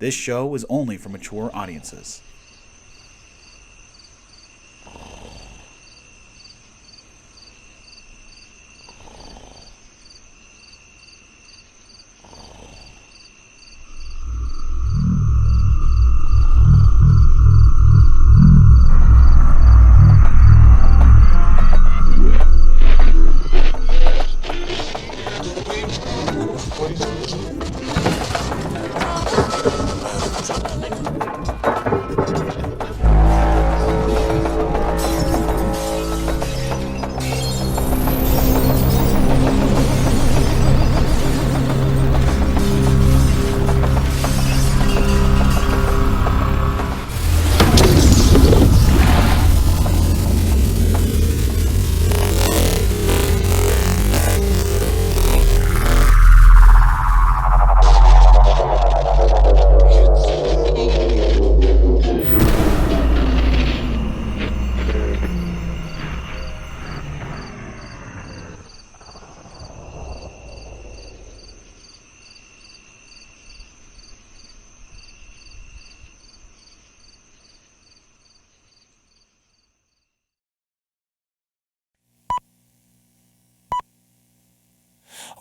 This show is only for mature audiences.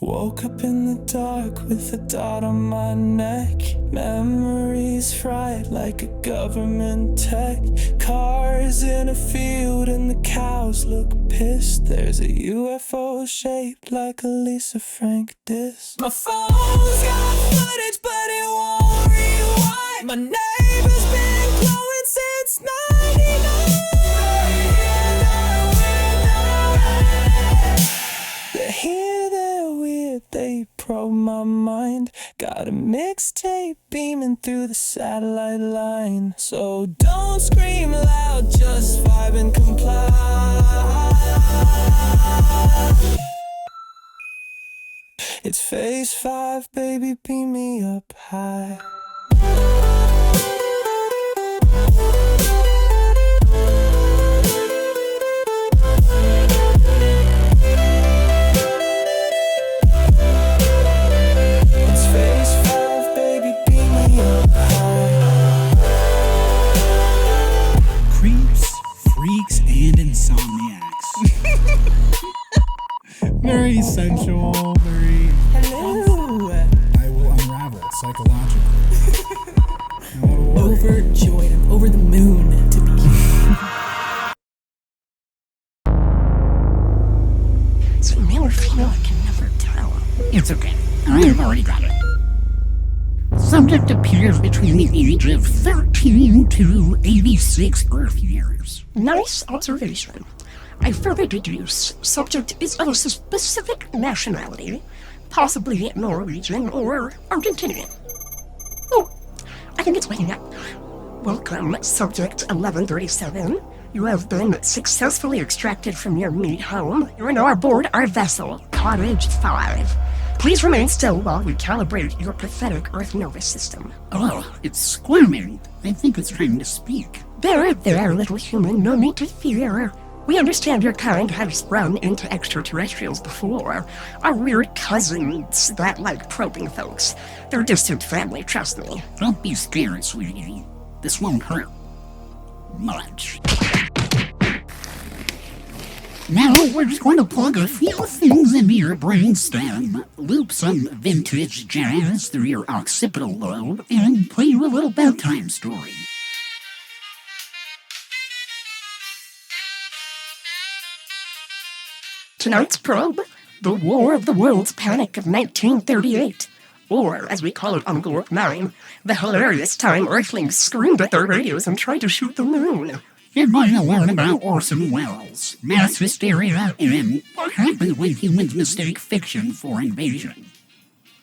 Woke up in the dark with a dot on my neck. Memories fried like a government tech. Cars in a field and the cows look pissed. There's a UFO shaped like a Lisa Frank disc. My phone's got footage but it won't rewind. My neighbor's been glowing since 99. They're here, they're weird, they probe my mind. Got a mixtape beaming through the satellite line. So don't scream loud, just vibe and comply. It's phase 5, baby, beam me up high. Freaks and insomniacs. Very sensual, very... Hello! I will unravel psychologically. Overjoyed, I'm over the moon to be here. So male or female, I can never tell. It's okay. I've already got it. Subject appears between the age of 13 to 86 Earth years. Nice observation. I further deduce subject is of a specific nationality, possibly Norwegian or Argentinian. Oh, I think it's waking up. Welcome, subject 1137. You have been successfully extracted from your meat home. You are now aboard our vessel, Cottage 5. Please remain still while we calibrate your pathetic Earth nervous system. Oh, it's squirming. I think it's trying to speak. There, little human. No need to fear. We understand your kind has run into extraterrestrials before. Our weird cousins that like probing folks. They're distant family, trust me. Don't be scared, sweetie. This won't hurt much. Now we're just going to plug a few things into your brainstem, loop some vintage jazz through your occipital lobe, and play you a little bedtime story. Tonight's probe, the War of the Worlds Panic of 1938. Or, as we call it on Gork 9, the hilarious time Earthlings screamed at their radios and tried to shoot the moon. You're going to learn about Orson Welles, mass hysteria, and what happens when humans mistake fiction for invasion.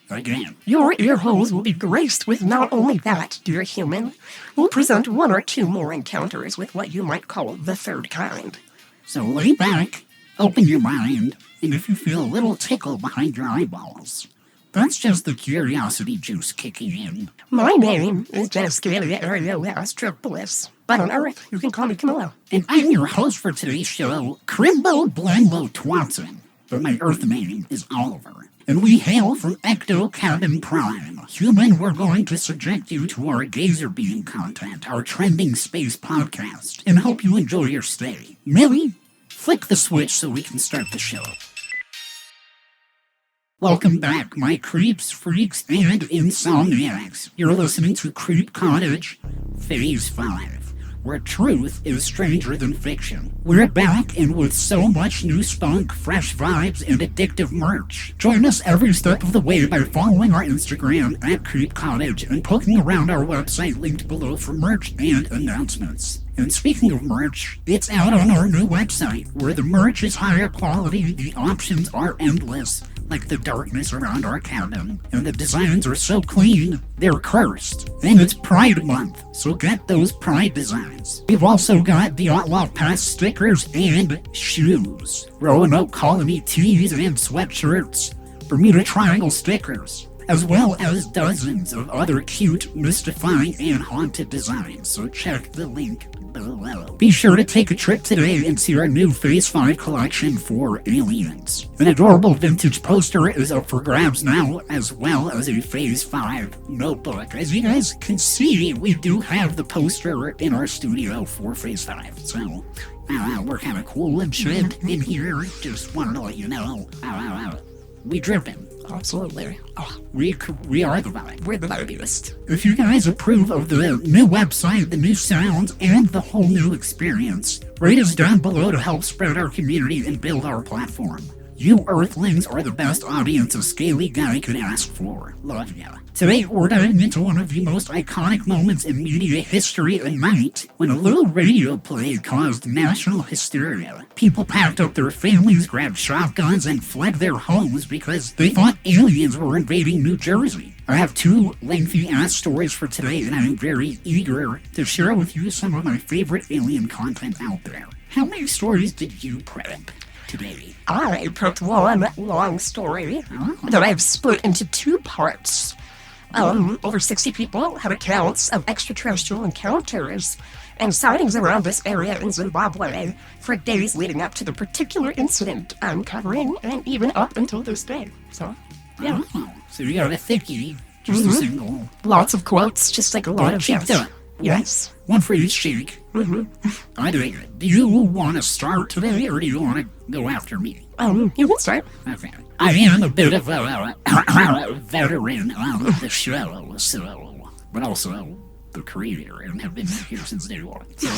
Again, your ear holes will be graced with not only that, dear human. We'll present one or two more encounters with what you might call the third kind. So lay back, open your mind, and if you feel a little tickle behind your eyeballs, that's just the curiosity juice kicking in. My name is Janiscalia Arioastropolis, but on Earth, you can call me Camilla. And I'm your host for today's show, Crimbo Blambo Twatson. but my Earth name is Oliver. And we hail from Ecto Cabin Prime. Human, we're going to subject you to our Gazer Beam content, our trending space podcast, and hope you enjoy your stay. Millie, flick the switch so we can start the show. Welcome back, my creeps, freaks, and insomniacs. You're listening to Creep Cottage, Phase 5, where truth is stranger than fiction. We're back, and with so much new spunk, fresh vibes, and addictive merch. Join us every step of the way by following our Instagram at Creep Cottage and poking around our website linked below for merch and announcements. And speaking of merch, it's out on our new website, where the merch is higher quality, the options are endless, like the darkness around our cabin, and the designs are so clean, they're cursed. And it's Pride Month, so get those Pride designs. We've also got the Outlaw Pass stickers and shoes, Roanoke Colony tees and sweatshirts, Bermuda Triangle stickers, as well as dozens of other cute, mystifying, and haunted designs, so check the link below. Be sure to take a trip today and see our new Phase 5 collection for aliens. An adorable vintage poster is up for grabs now, as well as a Phase 5 notebook. As you guys can see, we do have the poster in our studio for Phase 5, so we're kind of cool and shit in here. Just wanted to let you know. We dripping. Absolutely. Oh, we are the vibe. we're the vibiest. If you guys approve of the new website, the new sounds, and the whole new experience, rate us down below to help spread our community and build our platform. You Earthlings are the best audience a scaly guy could ask for. Love ya. Today, we're diving into one of the most iconic moments in media history at night, when a little radio play caused national hysteria. People packed up their families, grabbed shotguns, and fled their homes because they thought aliens were invading New Jersey. I have two lengthy-ass stories for today, and I'm very eager to share with you some of my favorite alien content out there. How many stories did you prep today? I prepped one long story that I've split into two parts. Over 60 people had accounts of extraterrestrial encounters and sightings around this area in Zimbabwe for days leading up to the particular incident I'm covering, and even up until this day. So, yeah. Oh, so you got a thickie, just a single. Lots of quotes, just like a lot of cheeked up. Yes. One for each cheek. I dig it. Do you want to start today, or do you want to go after me? You can start. Okay. I am a bit of a veteran of the show, so, but also the creator, and have been here since day one. So,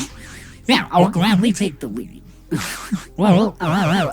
yeah, I'll gladly take the lead. Well,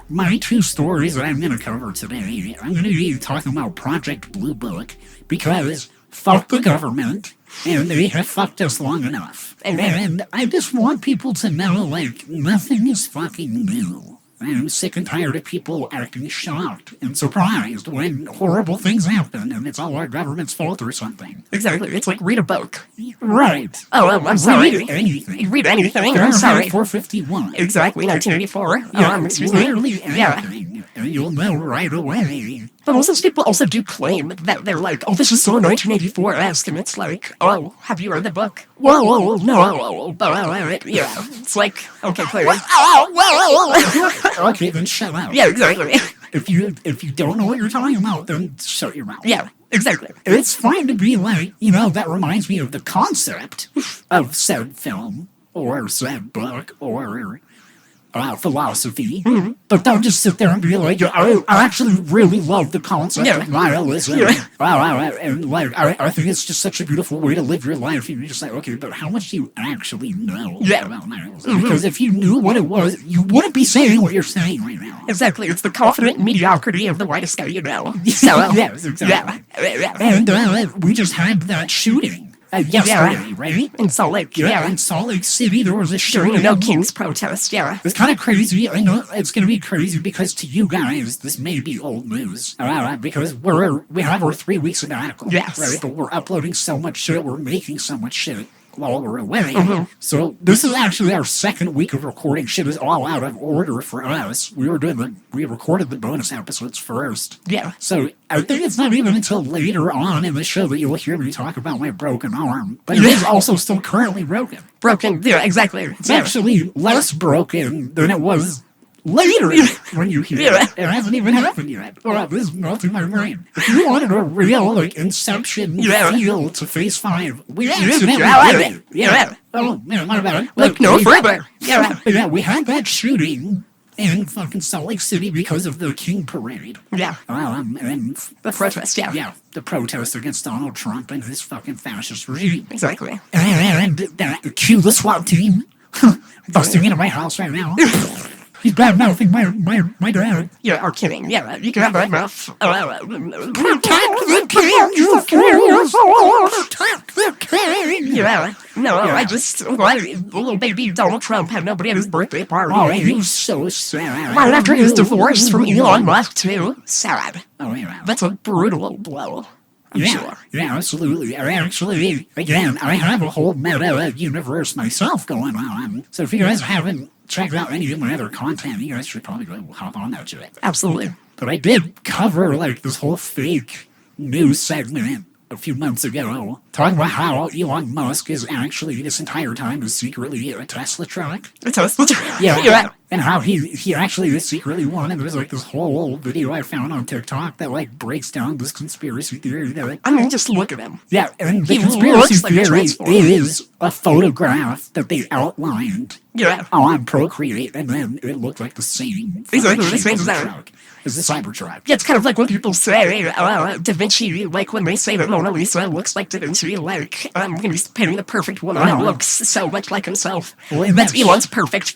my two stories that I'm going to cover today, I'm going to be talking about Project Blue Book, because fuck the government, and they have fucked us long enough. And I just want people to know, like, nothing is fucking new. I'm sick and tired of people acting shocked and surprised when horrible things happen and it's all our government's fault or something. Exactly. It's like read a book. Right. Oh, I'm sorry. Read anything. Read anything. I'm sorry. 451. Exactly, 1984. Excuse me. Literally anything. And you'll know right away. But most of those people also do claim that they're like, oh, this is so 1984-esque, and it's like, oh, have you read the book? Whoa, no, but yeah, it's like, okay, clearly. Okay, then shut up. Yeah, exactly. If you don't know what you're talking about, then shut your mouth. Yeah, exactly. It's fine to be like, that reminds me of the concept of said film, or said book, or philosophy, but don't just sit there and be like, I actually really love the concept of nihilism. And like, I think it's just such a beautiful way to live your life. And you're just like, okay, but how much do you actually know about nihilism? Because if you knew what it was, you wouldn't be saying what you're saying right now. Exactly, it's the confident mediocrity of the whitest guy you know. So, yes, exactly. And we just had that shooting. Yesterday, right? In Salt Lake, in Salt Lake City, there was a shooting. No King's protest, It's kind of crazy. I know it's going to be crazy because to you guys, this may be old news. Because we have our 3 weeks of articles. Yes. Right? But we're uploading so much shit, we're making so much shit while we're away. So this is actually our second week of recording. Shit is all out of order for us. We recorded the bonus episodes first. Yeah. So I think it's not even until later on in the show that you'll hear me talk about my broken arm. But it is also still currently broken. Broken, yeah, exactly. It's actually less broken than it was later when you hear it. It hasn't even happened yet. Or this is not through my brain. If you wanted a real, like, Inception feel to Phase 5, we accidentally did it. Yeah. Oh, yeah, what about it? Like, no further. Yeah, we had that shooting in fucking Salt Lake City because of the King Parade. Yeah. And The protest, yeah, the protest against Donald Trump and his fucking fascist regime. Exactly. And cue the SWAT team busting into my house right now. He's bad mouthing my dad. You are kidding. Yeah, you can have that mouth. Attack the king, you furious! Attack the king! Yeah. No, I just, little baby Donald Trump had nobody at his birthday party. Oh, he's so sad. Right after his divorce from Elon Musk, too. Sad. Oh, yeah. That's a brutal blow. I'm sure. Yeah, absolutely. Actually, again, I have a whole meta universe myself going on. So if you guys haven't checked out any of my other content, you guys should probably go hop on that shit. Absolutely. But I did cover, like, this whole fake news segment a few months ago, talking about how Elon Musk is actually, this entire time, is secretly a Tesla truck. A Tesla truck. Yeah. And how he actually is secretly one, and there's, like, this whole video I found on TikTok that, like, breaks down this conspiracy theory that, like, I mean, just look at him. yeah, and the He conspiracy looks like a theory transformer. is a photograph that they outlined Yeah. on Procreate, and then it looked like the same Exactly, shape the same as the design. truck. It's the Cybertruck. Yeah, it's kind of like when people say, Da Vinci, like when they say that Mona Lisa looks like Da Vinci, like, I'm going to be painting the perfect woman that looks so much like himself. Well, That's that's- Elon's perfect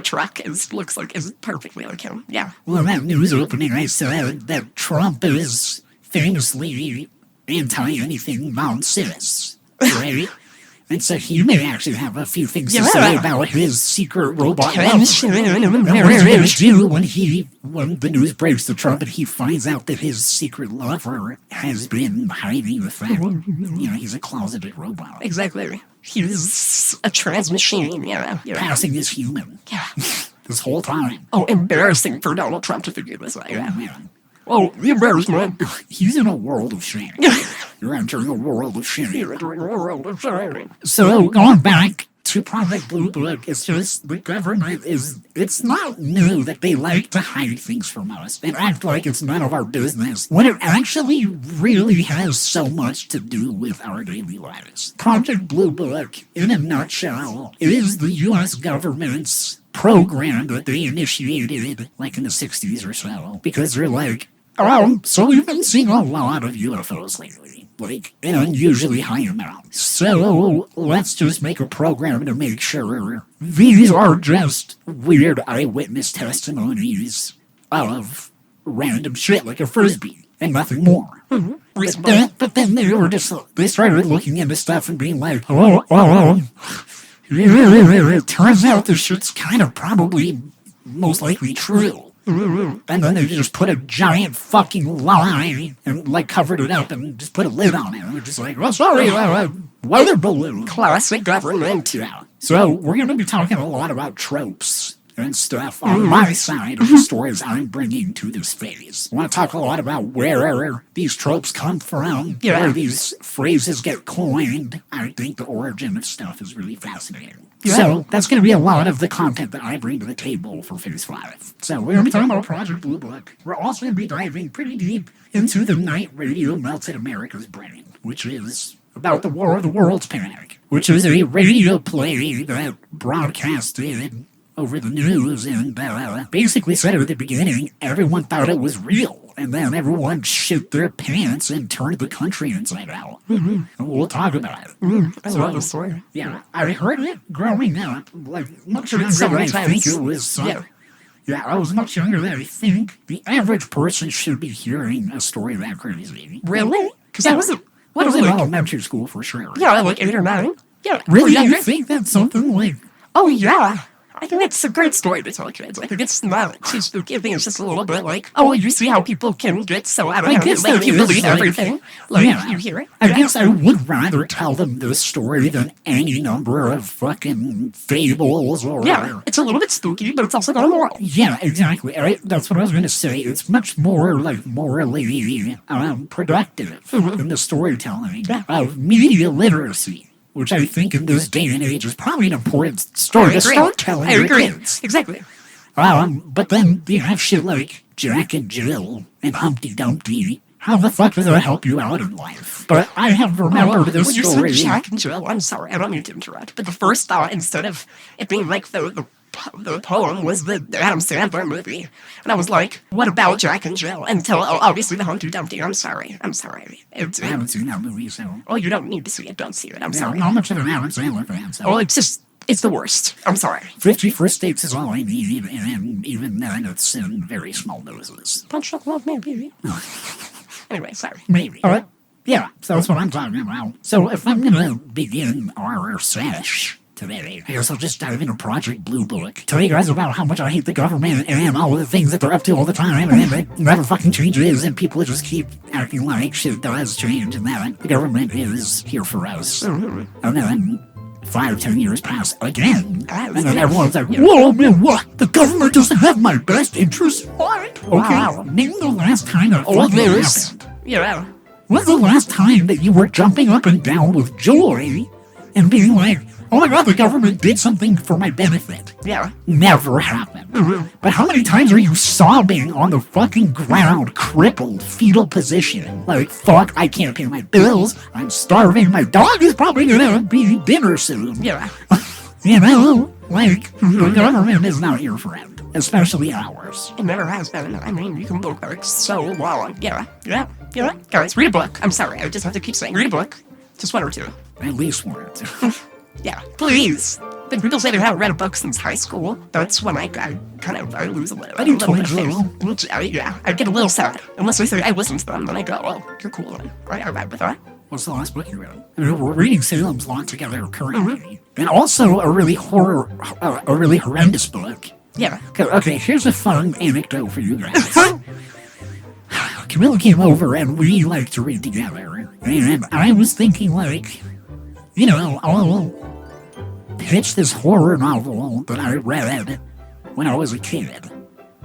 truck, looks perfectly like him. Yeah. Well, that news opening, I said that Trump is famously anti-anything nonsense, right? And so he may actually have a few things to say about his secret robot lover. And what he's going to do when the news breaks to Trump and he finds out that his secret lover has been hiding the fact, he's a closeted robot. Exactly. He's a trans machine, yeah. Passing as human. Yeah. This whole time. Oh, embarrassing for Donald Trump to figure this out. Oh, man. Oh, embarrassment. He's in a world of shame. You're entering a world of shame. You're entering a world of shame. So, going back to Project Blue Book, it's just the government it's not new that they like to hide things from us and act like it's none of our business, when it actually really has so much to do with our daily lives. Project Blue Book, in a nutshell, is the U.S. government's program that they initiated, like in the 60s or so, because they're like, so we've been seeing a lot of UFOs lately, like an unusually high amount. So let's just make a program to make sure these are just weird eyewitness testimonies of random shit like a frisbee and nothing more. Mm-hmm. But then they started looking into stuff and being like, it turns out this shit's kind of probably most likely true. And then they just put a giant fucking lie and, like, covered it up and just put a lid on it. And they're just like, well, sorry, weather balloon. Classic government. Yeah. So we're going to be talking a lot about tropes and stuff on my side of the stories I'm bringing to this phase. I want to talk a lot about where these tropes come from, where these phrases get coined. I think the origin of stuff is really fascinating. Yeah. So that's going to be a lot of the content that I bring to the table for Phase 5. So we're going to be talking about Project Blue Book. We're also going to be diving pretty deep into the night radio melted America's brain, which is about the War of the Worlds panic, which is a radio play that broadcasted over the news and basically said at the beginning everyone thought it was real. And then everyone shit their pants and turned the country inside out. Mm-hmm. And we'll talk about it. I love the story. Yeah, I heard it growing up, like much younger so than I many think times. it was. Yeah, I was much younger than I think. The average person should be hearing a story that crazy. Really? Because Yeah, I wasn't. What was it? in elementary school for sure. Yeah, like 8 or 9. Yeah. Really? Yeah, You think that's something like... Oh, yeah. I think it's a great story to tell kids. I think it's not too spooky. I think it's just a little bit like, oh, you see how people can get so out of hand. guess Like, that you is, believe like- everything. Like, you hear it. I guess I would rather tell them this story than any number of fucking fables or... Yeah, it's a little bit spooky, but it's also got a moral. Yeah, exactly. That's what I was going to say. It's much more, like, morally productive than the storytelling of media literacy, which I think in this day and age is probably an important story to start telling I your agree. kids. Exactly. But then you have shit like Jack and Jill and Humpty Dumpty. How the fuck does that help you out in life? But I have remembered this when story. You said Jack and Jill, I'm sorry, I don't mean to interrupt, but the first thought, instead of it being like the poem, was the Adam Sandler movie. And I was like, what about Jack and Jill? Until, obviously, the Humpty Dumpty. I'm sorry. I haven't seen that movie, so... Oh, you don't need to see it. Don't see it. I'm sorry. I'm not much of an Adam Sandler fan, so... Oh, it's the worst. I'm sorry. 50 First Dates is all I need, and even then it's in very small doses. Punch up love, maybe. Anyway, sorry. Maybe. All right. Yeah, so that's what I'm talking about. So if I'm going to begin our sesh today, I guess I'll just dive into Project Blue Book. Tell you guys about how much I hate the government and all of the things that they're up to all the time, and it never fucking changes, and people just keep acting like shit does change, and that the government is here for us. And then 5-10 years pass again, and then everyone's like, whoa, man, what? The government doesn't have my best interests? What? Okay, name the last time that happened. Yeah. When's the last time that you were jumping up and down with joy and being like, oh my god, the government did something for my benefit? Yeah. Never happened. But how many times are you sobbing on the fucking ground, crippled, fetal position? Like, fuck, I can't pay my bills, I'm starving, my dog is probably gonna be dinner soon. Yeah. You know, like, the government is not your friend. Especially ours. It never has been. I mean, you can look like so long. Yeah. Guys, read a book. I'm sorry, I just have to keep saying, read a book. Just one or two. At least one or two. Yeah, please. Then people say they haven't read a book since high school. That's when I lose a little bit of faith. Yeah, I get a little sad. Unless they say I listen to them, then I go, oh, you're cool then. Right, I'm bad with that. What's the last book you read? I mean, we're reading Salem's Lot together currently. And also a really horrendous book. Yeah. Okay, here's a fun anecdote for you guys. Camilla came over and we like to read together. And I was thinking, like, you know, I'll pitch this horror novel that I read when I was a kid.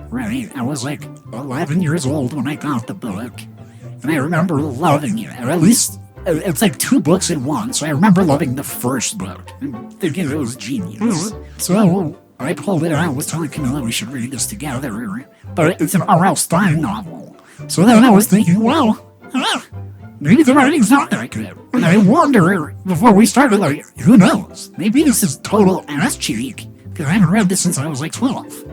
Right? I was like 11 years old when I got the book. And I remember loving it. Or at least, it's like 2 books in one. So I remember loving the first book and thinking it was genius. So I pulled it out, was telling Camilla we should read this together, but it's an R.L. Stein novel. So then I was thinking, well, maybe the writing's not that good. And I wonder, before we started, like, who knows? Maybe this is total ass cheek, because I haven't read this since I was like 12.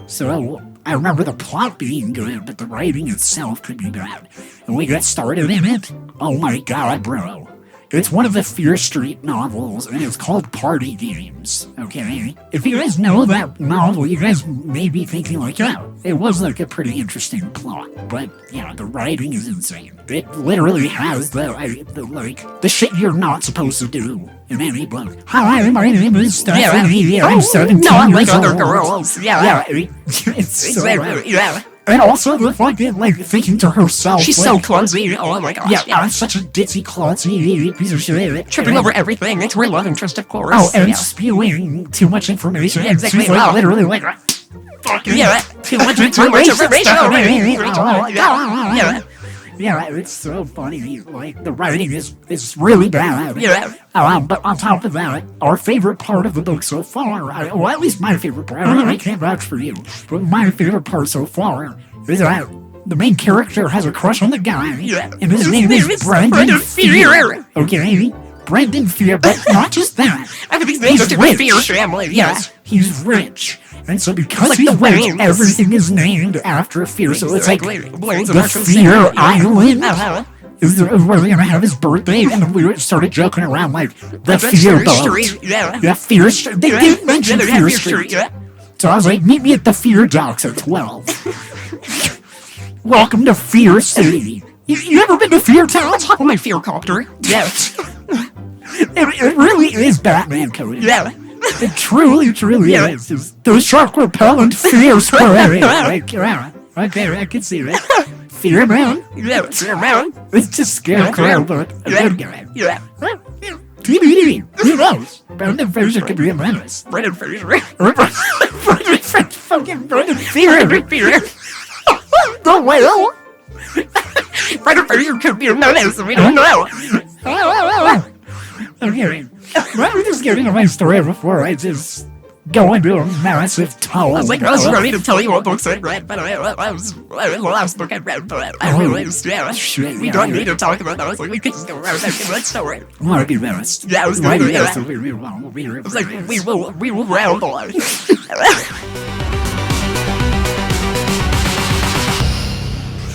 So I remember the plot being good, but the writing itself could be bad. And we got started in it. Oh my god, bro. It's one of the Fear Street novels, and it's called Party Games, okay? If you guys know that novel, you guys may be thinking, like, yeah, it was, like, a pretty interesting plot, but, yeah, the writing is insane. It literally has the shit you're not supposed to do in any book. Hi, my name is Stephanie, I'm 17 years old. Other girls. Yeah, it's so bad. Yeah. And also the fucking, like, thinking to herself. She's like, so clumsy. Oh my gosh. Yeah, I'm such a ditzy, clumsy piece of shit. Tripping over everything. It's her love interest, of course. Oh, and spewing too much information. Yeah, exactly. She's like, literally, like, fucking too much information. Yeah, it's so funny. Like, the writing is really bad. Yeah. But on top of that, our favorite part of the book so far, well, at least my favorite part, I can't vouch for you, but my favorite part so far is that the main character has a crush on the guy, and his name is Brendan Fear. Okay? Brendan Fear, but not just that. I think he's rich. Fear family. Yes, he's rich. And so because he's rich, everything is named after Fear. So it's like the Fear Island is where we're going to have his birthday. And we started joking around like the Fear Boat. Yeah, Fear Street. They didn't mention Fear Street. So I was like, meet me at the Fear Docks at 12. Welcome to Fear City. You ever been to Fear Town? Oh, my Fear Copter. Yeah. It really is Batman coded. Yeah. It truly is. Those shark repellent fears forever. Okay, I can see it. Fear man. Yeah, Fear man. It's just scarecrow, but a good guy. Yeah. TBD. Who knows? Brendan Fraser could be a menace. Brendan Fraser. Fucking Brendan Fear. The whale. Brendan Fraser could be a menace. We don't know. Okay, let me just get into my story before I just go into a massive tunnel. I was ready to tell you what books I read, but I was the last book I read, but I realized, we don't need to talk about that. I was like, we could just go around that story. Want to be embarrassed? Yeah, I was Why going do to you do I was like, we will ramble.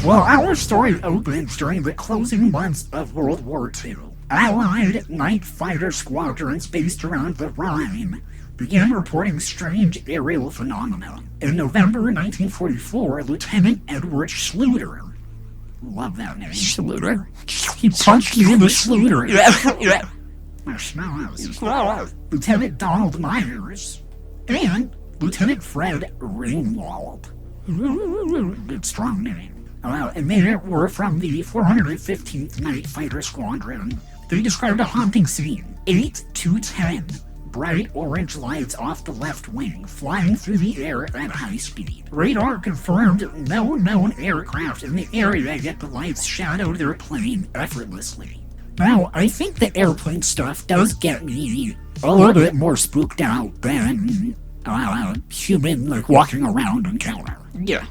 Well, our story opens during the closing months of World War II. Allied night fighter squadrons based around the Rhine began reporting strange aerial phenomena. In November 1944, Lieutenant Edward Schluter, love that name, Schluter? he punched you in the Schluter. Yeah. Lieutenant Donald Myers, and Lieutenant Fred Ringwald. Good strong name. And they were from the 415th Night Fighter Squadron. They described a haunting scene. 8 to 10 bright orange lights off the left wing, flying through the air at high speed. Radar confirmed no known aircraft in the area, yet the lights shadowed their plane effortlessly. Now, I think the airplane stuff does get me a little bit more spooked out than human, like, walking around encounter. Yeah.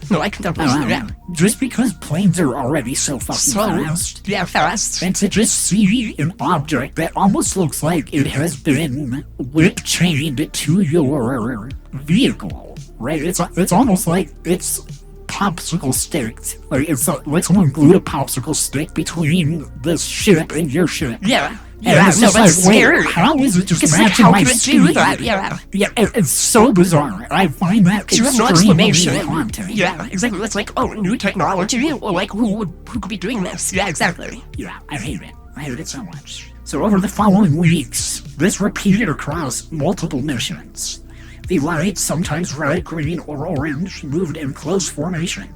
No, I can definitely see that. Just because planes are already so fucking fast. Yeah, fast. And to just see an object that almost looks like it has been whip-chained to your vehicle, right? It's almost like it's popsicle sticked. Like, it's like someone glued a popsicle stick between this ship and your ship. Yeah. Yeah, no, that's scary. How is it just It's matching how my can it speed? do that? Yeah. Yeah, it's so bizarre. I find that You have no extremely explanation. haunting. Yeah, exactly. It's like, oh, new technology. Or like, who could be doing this? Yeah, exactly. Yeah, I hate it. I hate it so much. So over the following weeks, this repeated across multiple missions. The lights, sometimes red, green, or orange, moved in close formation,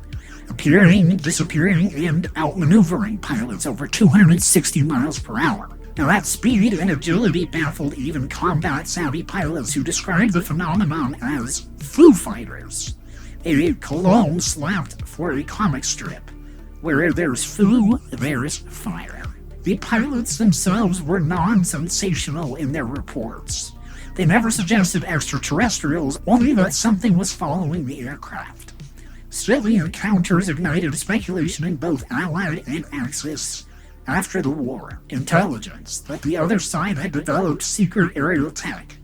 appearing, disappearing, and outmaneuvering pilots over 260 miles per hour. Now that speed and agility baffled even combat-savvy pilots who described the phenomenon as Foo Fighters, a cologne slapped for a comic strip. Where there's foo, there's fire. The pilots themselves were non-sensational in their reports. They never suggested extraterrestrials, only that something was following the aircraft. Still, the encounters ignited speculation in both Allied and Axis. After the war, intelligence that the other side had developed secret aerial tech.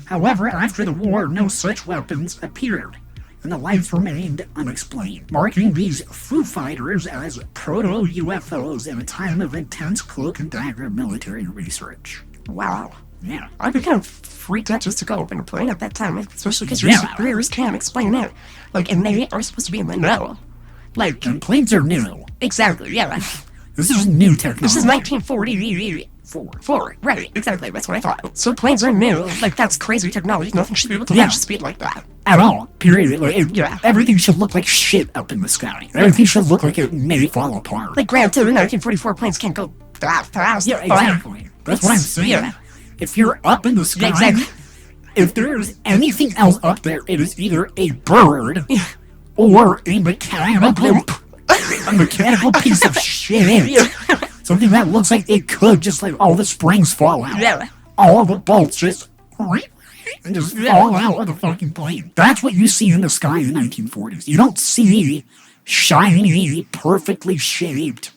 However, after the war, no such weapons appeared, and the lights remained unexplained, marking these Foo Fighters as proto-UFOs in a time of intense cloak and dagger military research. Wow. Yeah. I'd be kind of freaked out just to go up in a plane at that time, especially because your superiors can't explain it. Like, and they are supposed to be in the know. Like, And planes are new. exactly, yeah. This is new technology. This is 1944. Right, exactly, that's what I thought. So planes are new. Like, that's crazy technology. Nothing should be able to match speed like that. At all. Period. Like, Yeah. Everything should look like shit up in the sky. Everything should look like it may fall apart. Like, granted, in 1944, planes can't go that fast. Yeah, exactly. That's what I'm saying. Yeah. If you're up in the sky, Exactly. if there's anything else up there, it is either a bird or a mechanical piece of shit. Something that looks like it could just, like, all the springs fall out. Yeah. All the bolts just and just fall out of the fucking plane. That's what you see in the sky in the 1940s. You don't see shiny, perfectly shaped,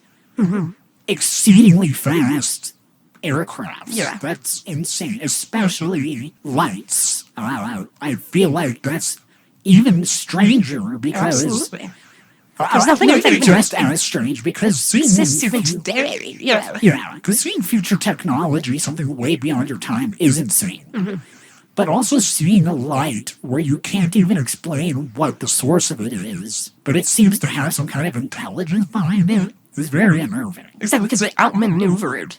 exceedingly fast aircraft. Yeah. That's insane. Especially lights. I feel like that's even stranger because Absolutely. There's nothing just as strange because seeing because seeing future technology, something way beyond your time, is insane. But also seeing a light where you can't even explain what the source of it is, but it seems to have some kind of intelligence behind it, is very unnerving. Exactly, because it outmaneuvered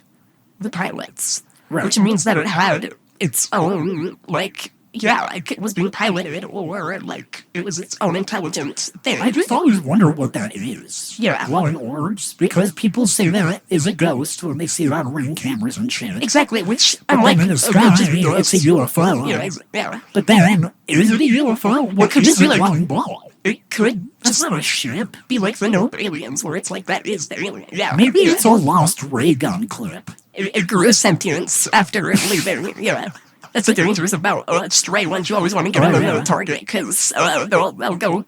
the pilots. Right. Which means that it had its own, like, like it was being piloted, or like it was its own intelligent thing. I just always wonder what that is. Yeah. Glowing orbs, because people say that it is a ghost when they see it on ring cameras and shit. Exactly, which But I'm like, then in the sky, it's a UFO. Yeah. But then, is it a UFO? What could just be like- glowing ball? It could That's just not a ship. be like the Nope aliens, where it's like that is the alien. Yeah. Maybe yeah. it's a lost ray gun clip. It grew sentience after leaving. Yeah. That's the dangerous about stray ones. You always want to get them on a target because they'll go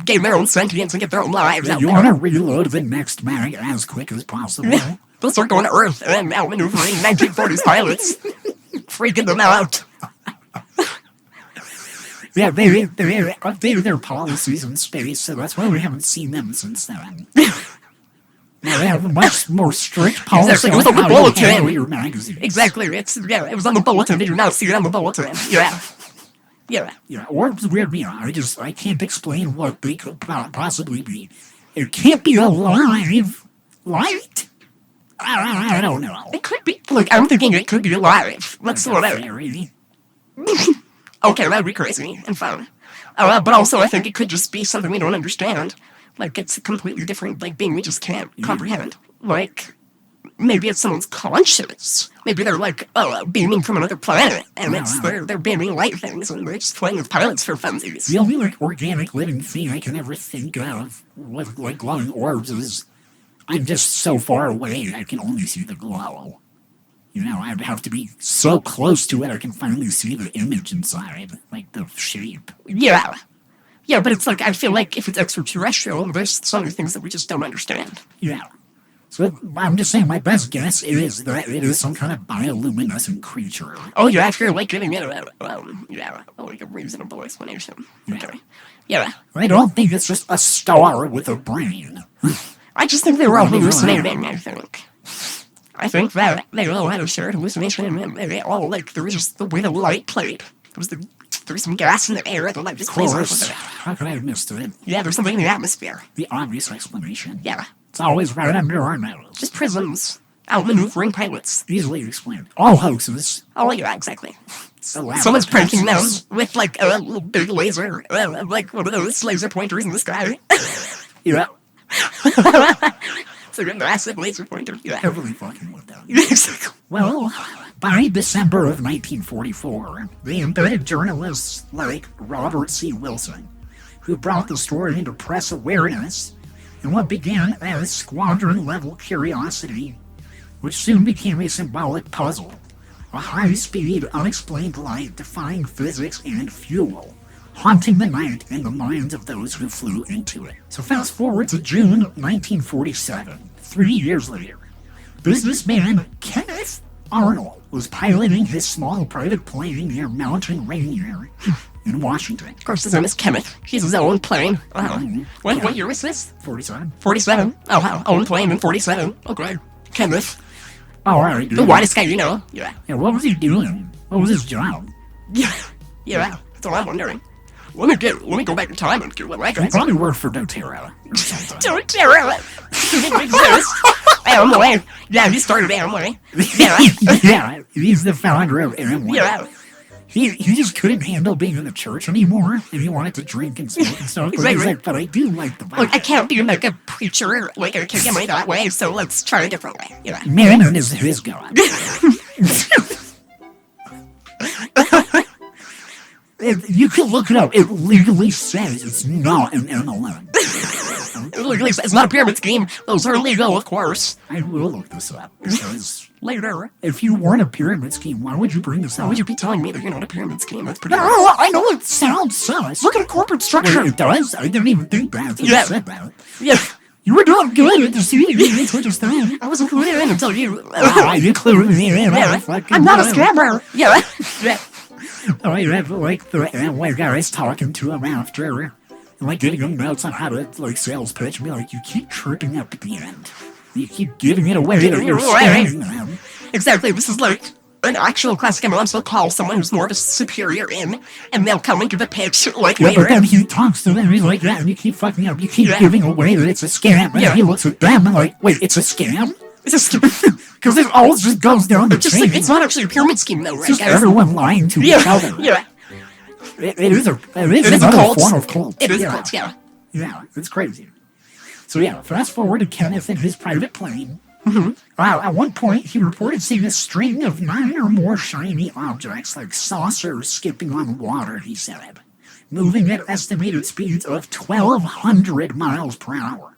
gain their own sentience and get their own lives out You there. want to reload the next mag as quick as possible. They'll start going to Earth and outmaneuvering 1940s pilots, freaking them out. Yeah, they updated their policies in space, so that's why we haven't seen them since then. Now they have a much more strict policy. Exactly. It was on on the how you handle bulletin. your magazines. Exactly. It was on the bulletin. Did you not see it on the bulletin? Yeah. Yeah, or it's weird, I can't explain what they could possibly be. It can't be alive, right? I don't know. It could be. Look, I'm thinking it could be alive. Let's sort out. Really? Okay, that'd be crazy and fun. But also, I think it could just be something we don't understand. Like, it's a completely different, being we just can't comprehend. Like, maybe it's someone's conscience. Maybe they're, beaming from another planet, and they're beaming light things, and they're just playing with pilots for funsies. The only, organic living thing I can ever think of with, glowing orbs is I'm just so far away I can only see the glow. I'd have to be so close to it I can finally see the image inside, the shape. Yeah. Yeah, but it's I feel like if it's extraterrestrial, there's some other things that we just don't understand. Yeah. So I'm just saying my best guess is that it is some kind of bioluminescent creature. Oh, yeah, if you're giving it a reasonable explanation. Yeah. Okay. Yeah. I don't think it's just a star with a brain. I just think they were all hallucinating, I think that they all had a shared hallucination, and they all, there was just the way the light played. There was some gas in the air, the light just plays off of it. How could I have missed it? Yeah, there's something in the atmosphere. The obvious explanation. Yeah. It's always right under our nose. Just prisms, outmaneuvering pilots. Easily explained. All hoaxes. Oh, yeah, exactly. Elaborate Someone's pranking them hoaxes. with, a little big laser, like one of those laser pointers in the sky. Yeah. So a massive laser pointer. Yeah. Heavily fucking with them. Exactly. Well, by December of 1944, the embedded journalists like Robert C. Wilson, who brought the story into press awareness in what began as squadron-level curiosity, which soon became a symbolic puzzle, a high-speed, unexplained light defying physics and fuel, haunting the night and the minds of those who flew into it. So fast forward to June 1947, 3 years later. Businessman Kenneth Arnold was piloting his small private plane near Mountain Rainier in Washington. Of course, his name is Kenneth. He's his own plane. Wow. What year was this? 47. 47. Oh, wow. Own plane in 47. Oh, great. Kenneth. All right. The widest guy you know. Yeah. Yeah, what was he doing? What was his job? Yeah. Yeah. That's what I'm wondering. Let me go back in time and get what I He got. probably worked for doTERRA or something. Don't tell it. He didn't exist. Amway. Yeah, he started Amway. Yeah. Yeah, he's the founder of Amway. Yeah. He just couldn't handle being in the church anymore, and he wanted to drink and smoke and stuff. But he's like, but I do like the Bible. Look, I can't be a preacher, I can't get money that way, so let's try a different way. Yeah. Mammon is his god. You can look it up. It legally says it's not an MLM. It's not a pyramid scheme. Those are legal, of course. I will look this up because Later. if you weren't a pyramid scheme, why would you bring this How up? would you be telling me that you're not a pyramid scheme? That's pretty No, I know it sounds sus. Look at a corporate structure. It does. I didn't even think that until Yeah. you said that. Yeah. You were doing good at the CD. You to understand. I wasn't clued in until you. You clued me in. Yeah. Fucking I'm not a good. scammer. Yeah. Yeah. Oh, you have the white guys talking to him after, and getting him notes on how to sales pitch, and be like, you keep tripping up at the end. You keep giving it away that you're scamming them. Exactly. This is an actual classic MLM. So call someone who's more of a superior in, and they'll come and give a pitch Yeah, later. but then he talks to them, he's like that, and you keep fucking up. You keep Yeah. giving away that it's a scam, and Yeah. he looks at them and wait, it's a scam? It's a stupid. Because it always just goes down the Just chain. it's not actually a pyramid scheme, though, right? Just guys? everyone lying to each Yeah. other. Yeah. It is It is a another cult. form of cult. It is yeah. a cult. Yeah. Yeah, it's crazy. So yeah, fast forward to Kenneth in his private plane. At one point, he reported seeing a string of 9 or more shiny objects, like saucers skipping on water, he said, moving at estimated speeds of 1,200 miles per hour,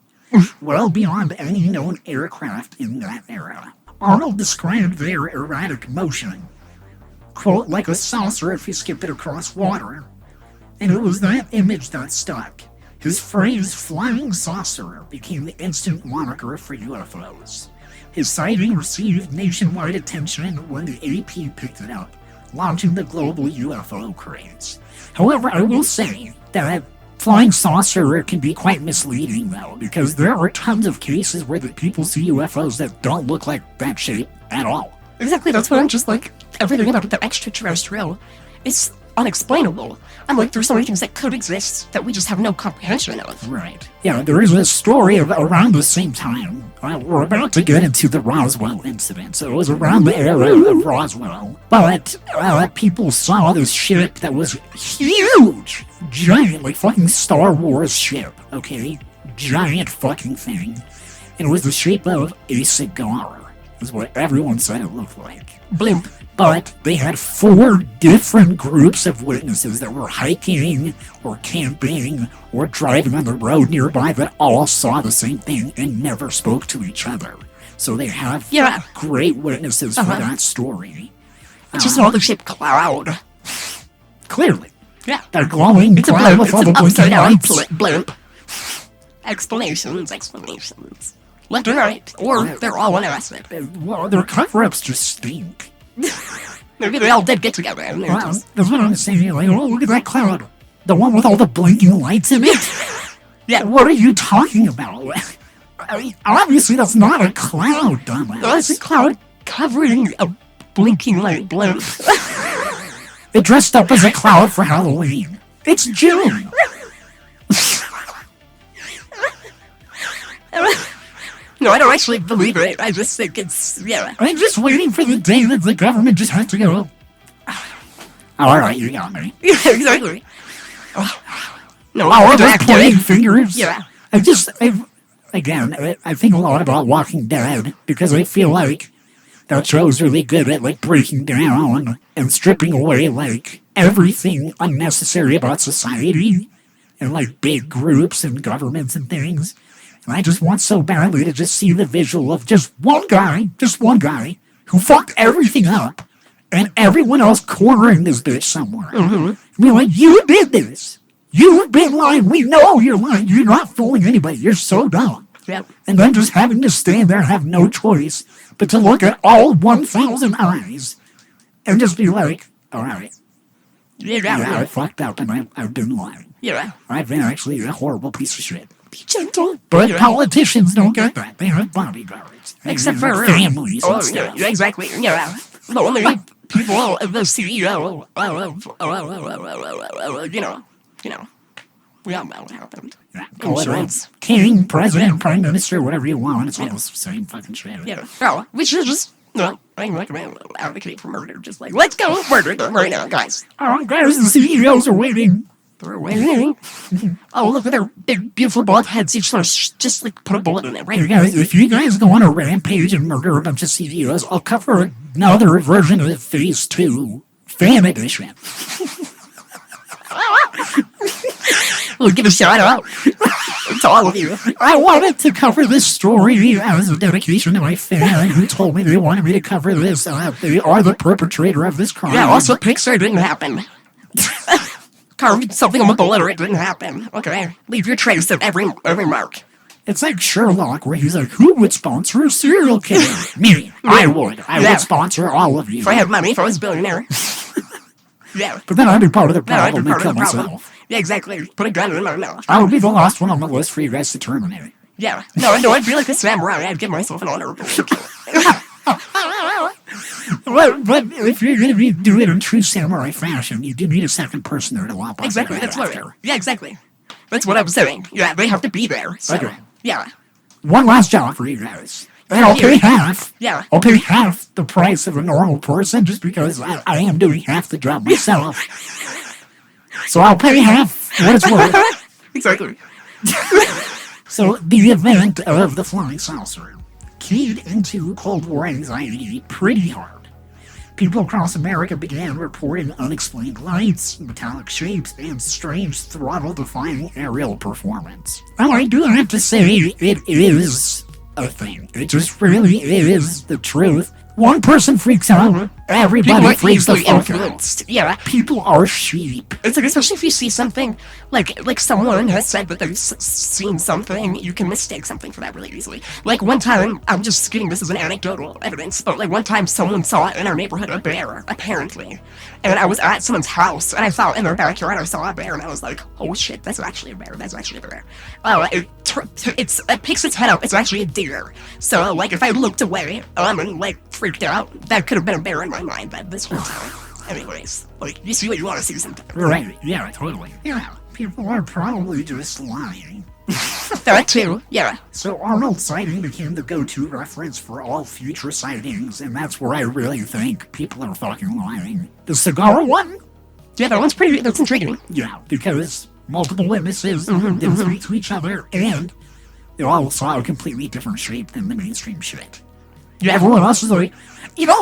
well beyond any known aircraft in that era. Arnold described their erratic motion quote, like a saucer if you skip it across water. And it was that image that stuck. His phrase, flying saucer, became the instant moniker for UFOs. His sighting received nationwide attention when the AP picked it up, launching the global UFO craze. However, I will say that flying saucer can be quite misleading, though, because there are tons of cases where the people see UFOs that don't look like that shape at all. Exactly, that's what I'm just like, everything about the extraterrestrial is unexplainable. I'm like, there's so many things that could exist that we just have no comprehension of. Right. Yeah, there is a story of around the same time. We're about to get into the Roswell incident, so it was around the era of Roswell. But people saw this ship that was huge, giant, like fucking Star Wars ship, okay? Giant fucking thing. And it was the shape of a cigar, is what everyone said it looked like. Blimp. But they had 4 different groups of witnesses that were hiking or camping or driving on the road nearby that all saw the same thing and never spoke to each other. So they have great witnesses for that story. It's just another shaped cloud. Clearly. Yeah. That glowing It's a cloud blimp. with It's all an the blinking upside down lights. blimp. Explanations. Left and right. Or they're all one acid. Well, their cover-ups just stink. Maybe they all did get together. And they're Well, just, that's what I'm saying. Like, oh, look at that cloud. The one with all the blinking lights in it. yeah. What are you talking about? I mean, obviously that's not a cloud, dumbass. Well, it's a cloud covering a blinking light blimp. They dressed up as a cloud for Halloween. It's June. No, I don't actually believe it. I just think it's, I'm just waiting for the day that the government just has to go. All right, you got me. Yeah, exactly. No, Oh, we're they're pointing acting. fingers. Yeah. I think a lot about Walking Dead because I feel like that show's really good at like breaking down and stripping away like everything unnecessary about society and like big groups and governments and things. And I just want so badly to just see the visual of just one guy who fucked everything up and everyone else cornering this bitch somewhere. Mm-hmm. Be like, you did this. You've been lying. We know you're lying. You're not fooling anybody. You're so dumb. Yep. And then just having to stand there and have no choice but to look at all 1,000 eyes and just be like, all right. Yeah, I fucked up and I've been lying. Yeah. I've been actually a horrible piece of shit. Be gentle. But politicians don't get that. They have bodyguards. Except for families and Oh, stuff. yeah, exactly. Yeah. The only people of the CEO, we all know what happened. Yeah, call it Insurance. king, president, prime minister, whatever you want. It's all the same fucking shit. Yeah. Oh, we should just, I'm like, advocate for murder. Just like, let's go murder them right now, guys. Oh, guys, the CEOs are waiting. They're waiting. Oh, look at their big, beautiful bald heads. Each one just like put a bullet in it, right? Hey guys, if you guys go on a rampage and murder a bunch of CEOs, I'll cover another version of Phase 2, Fan Edition. We'll give a shout out to all of you. I wanted to cover this story as a dedication to my fan who told me they wanted me to cover this. They are the perpetrator of this crime. Yeah, also Pixar didn't happen. Carved something on the bullet or it didn't happen. Okay, leave your trace of every mark. It's like Sherlock, where he's like, who would sponsor a serial killer? Me. I would. I would sponsor all of you. If I had money, if I was a billionaire. Yeah. But then I'd be part of the No, I'd be problem and part kill of the problem. myself. Yeah, exactly. Put a gun in my mouth. I would be the last one on the list for you guys to terminate. Yeah. No, I'd be like a samurai. I'd give myself an honorable kill. But if you're going to do it in true samurai fashion, you do need a second person there to lop off. Exactly, that's what. Yeah, exactly. That's what I'm saying. Yeah, they have to be there. So, Okay. Yeah. One last job for you guys. And I'll pay half. Yeah. I'll pay half the price of a normal person just because I am doing half the job myself. So I'll pay half what it's worth. Exactly. So the event of the flying saucer keyed into Cold War anxiety pretty hard. People across America began reporting unexplained lights, metallic shapes, and strange throttle-defying aerial performance. Well, I do have to say, it is a thing. It just really is the truth. One person freaks out, Everybody freaks the easily fuck out. influenced. Yeah. People are sheep. It's like, especially if you see something, like someone has said that they've seen something, you can mistake something for that really easily. Like one time, I'm just giving this as an anecdotal evidence, but like one time someone saw in our neighborhood a bear, apparently. And I was at someone's house, and I saw in their backyard, I saw a bear, and I was like, oh shit, that's actually a bear, that's actually a bear. It picks its head up, it's actually a deer. So, like, if I looked away, and, like, freaked out, that could have been a bear in my mind that this whole time. Anyways, like, you see what you want to see sometimes. Right, yeah, totally. Yeah, people are probably just lying. That too, yeah. So Arnold's sighting became the go-to reference for all future sightings, and that's where I really think people are fucking lying. The cigar one? Yeah, that's intriguing. Yeah, because multiple witnesses didn't speak to each other, and they all saw a completely different shape than the mainstream shit. Yeah, everyone else is like,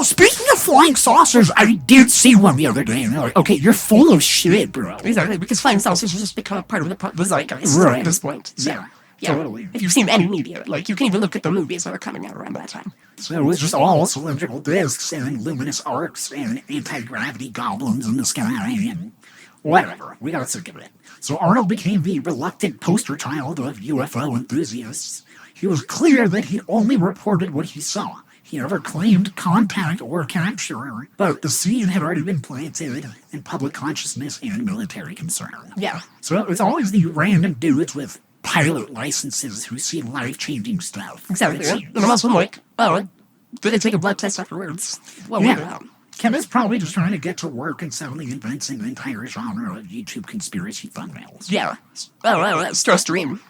speaking of flying saucers, I did see one the other day, and they're like, okay, you're full of shit, bro. Exactly, because flying saucers has just become a part of the zeitgeist right. At this point. So, yeah, totally. If you've seen any media, like, you can even look at the movies that are coming out around that time. So it was just all cylindrical discs and luminous arcs and anti-gravity goblins in the sky and whatever. We got sick of it. So Arnold became the reluctant poster child of UFO enthusiasts. He was clear that he only reported what he saw. He never claimed contact or capture, but the seed had already been planted in public consciousness and military concern. Yeah. So it was always the random dudes with pilot licenses who see life-changing stuff. Exactly. And I'm also like, did they take a blood test afterwards? Well, yeah. Kevin's probably just trying to get to work and suddenly inventing an entire genre of YouTube conspiracy thumbnails. Yeah. Stress dream.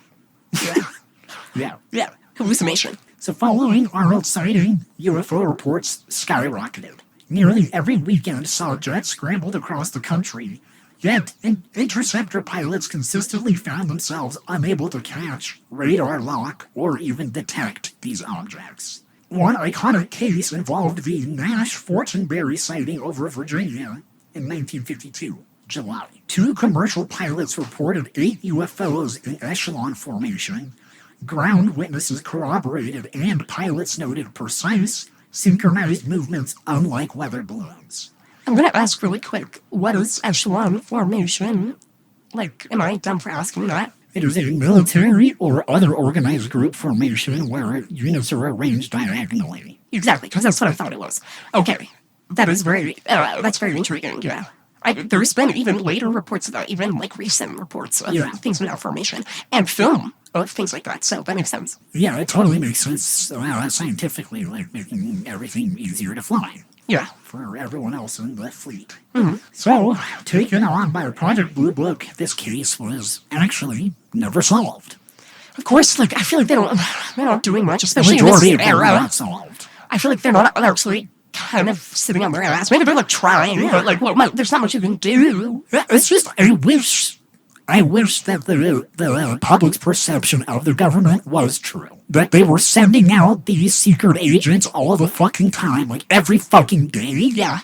Yeah. Yeah. Hallucination. So following Arnold's sighting, UFO reports skyrocketed. Nearly every weekend saw jets scrambled across the country. Yet, interceptor pilots consistently found themselves unable to catch, radar lock, or even detect these objects. One iconic case involved the Nash Fortenberry sighting over Virginia in 1952, July. 2 commercial pilots reported 8 UFOs in echelon formation. Ground witnesses corroborated, and pilots noted precise, synchronized movements unlike weather balloons. I'm gonna ask really quick, what is echelon formation? Like, am I dumb for asking that? It is a military or other organized group formation where units are arranged diagonally. Exactly, because that's what I thought it was. Okay, that's very intriguing, yeah. There's been even later reports about, even like recent reports of things without formation, and film of things like that, so that makes sense. Yeah, it totally makes sense scientifically, like making everything easier to fly. Yeah. For everyone else in the fleet. Mm-hmm. So, taken on by Project Blue Book, this case was actually never solved. Of course, like, I feel like they're not doing much, especially in this era. Not solved. I feel like they're actually kind of sitting on their ass. Maybe they're like trying, but like, well, there's not much you can do. It's just, I wish that the public's perception of the government was true. That they were sending out these secret agents all the fucking time, like every fucking day. Yeah.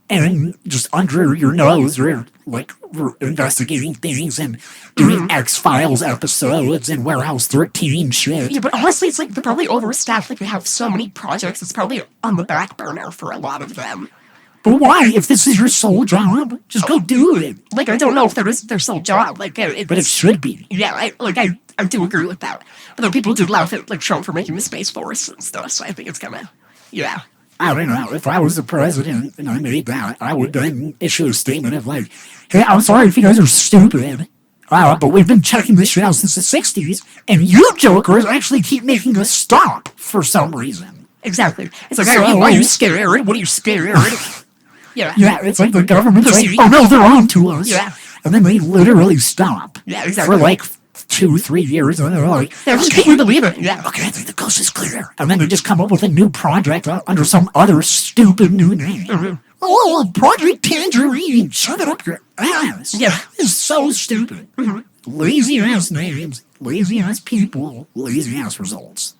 And just under your nose, they're investigating things and doing X-Files episodes and Warehouse 13 shit. Yeah, but honestly, it's like they're probably overstaffed. Like, they have so many projects, it's probably on the back burner for a lot of them. But why? If this is your sole job, just go do it. Like, I don't know if that is their sole job. Like, but it should be. Yeah, I do agree with that. Although people do laugh at, like, Trump for making the Space Force and stuff, so I think it's kind of, yeah. I don't know. If I was the president and I made that, I would then issue a statement of like, hey, I'm sorry if you guys are stupid, but we've been checking this shit out since the 60s, and you jokers actually keep making us stop for some reason. Exactly. It's like, are you scared? What are you scared? Yeah. Yeah, it's like the government's like, oh no, they're on to us. Yeah. And then they literally stop. Yeah, exactly. For like 2-3 years, and they're like, just can't believe it. Yeah. Okay, I think the coast is clear. And then they just come up with a new project under some other stupid new name. Mm-hmm. Oh, Project Tangerine. Shove it up your ass. Yeah. It's so stupid. Mm-hmm. Lazy ass names, lazy ass people, lazy ass results.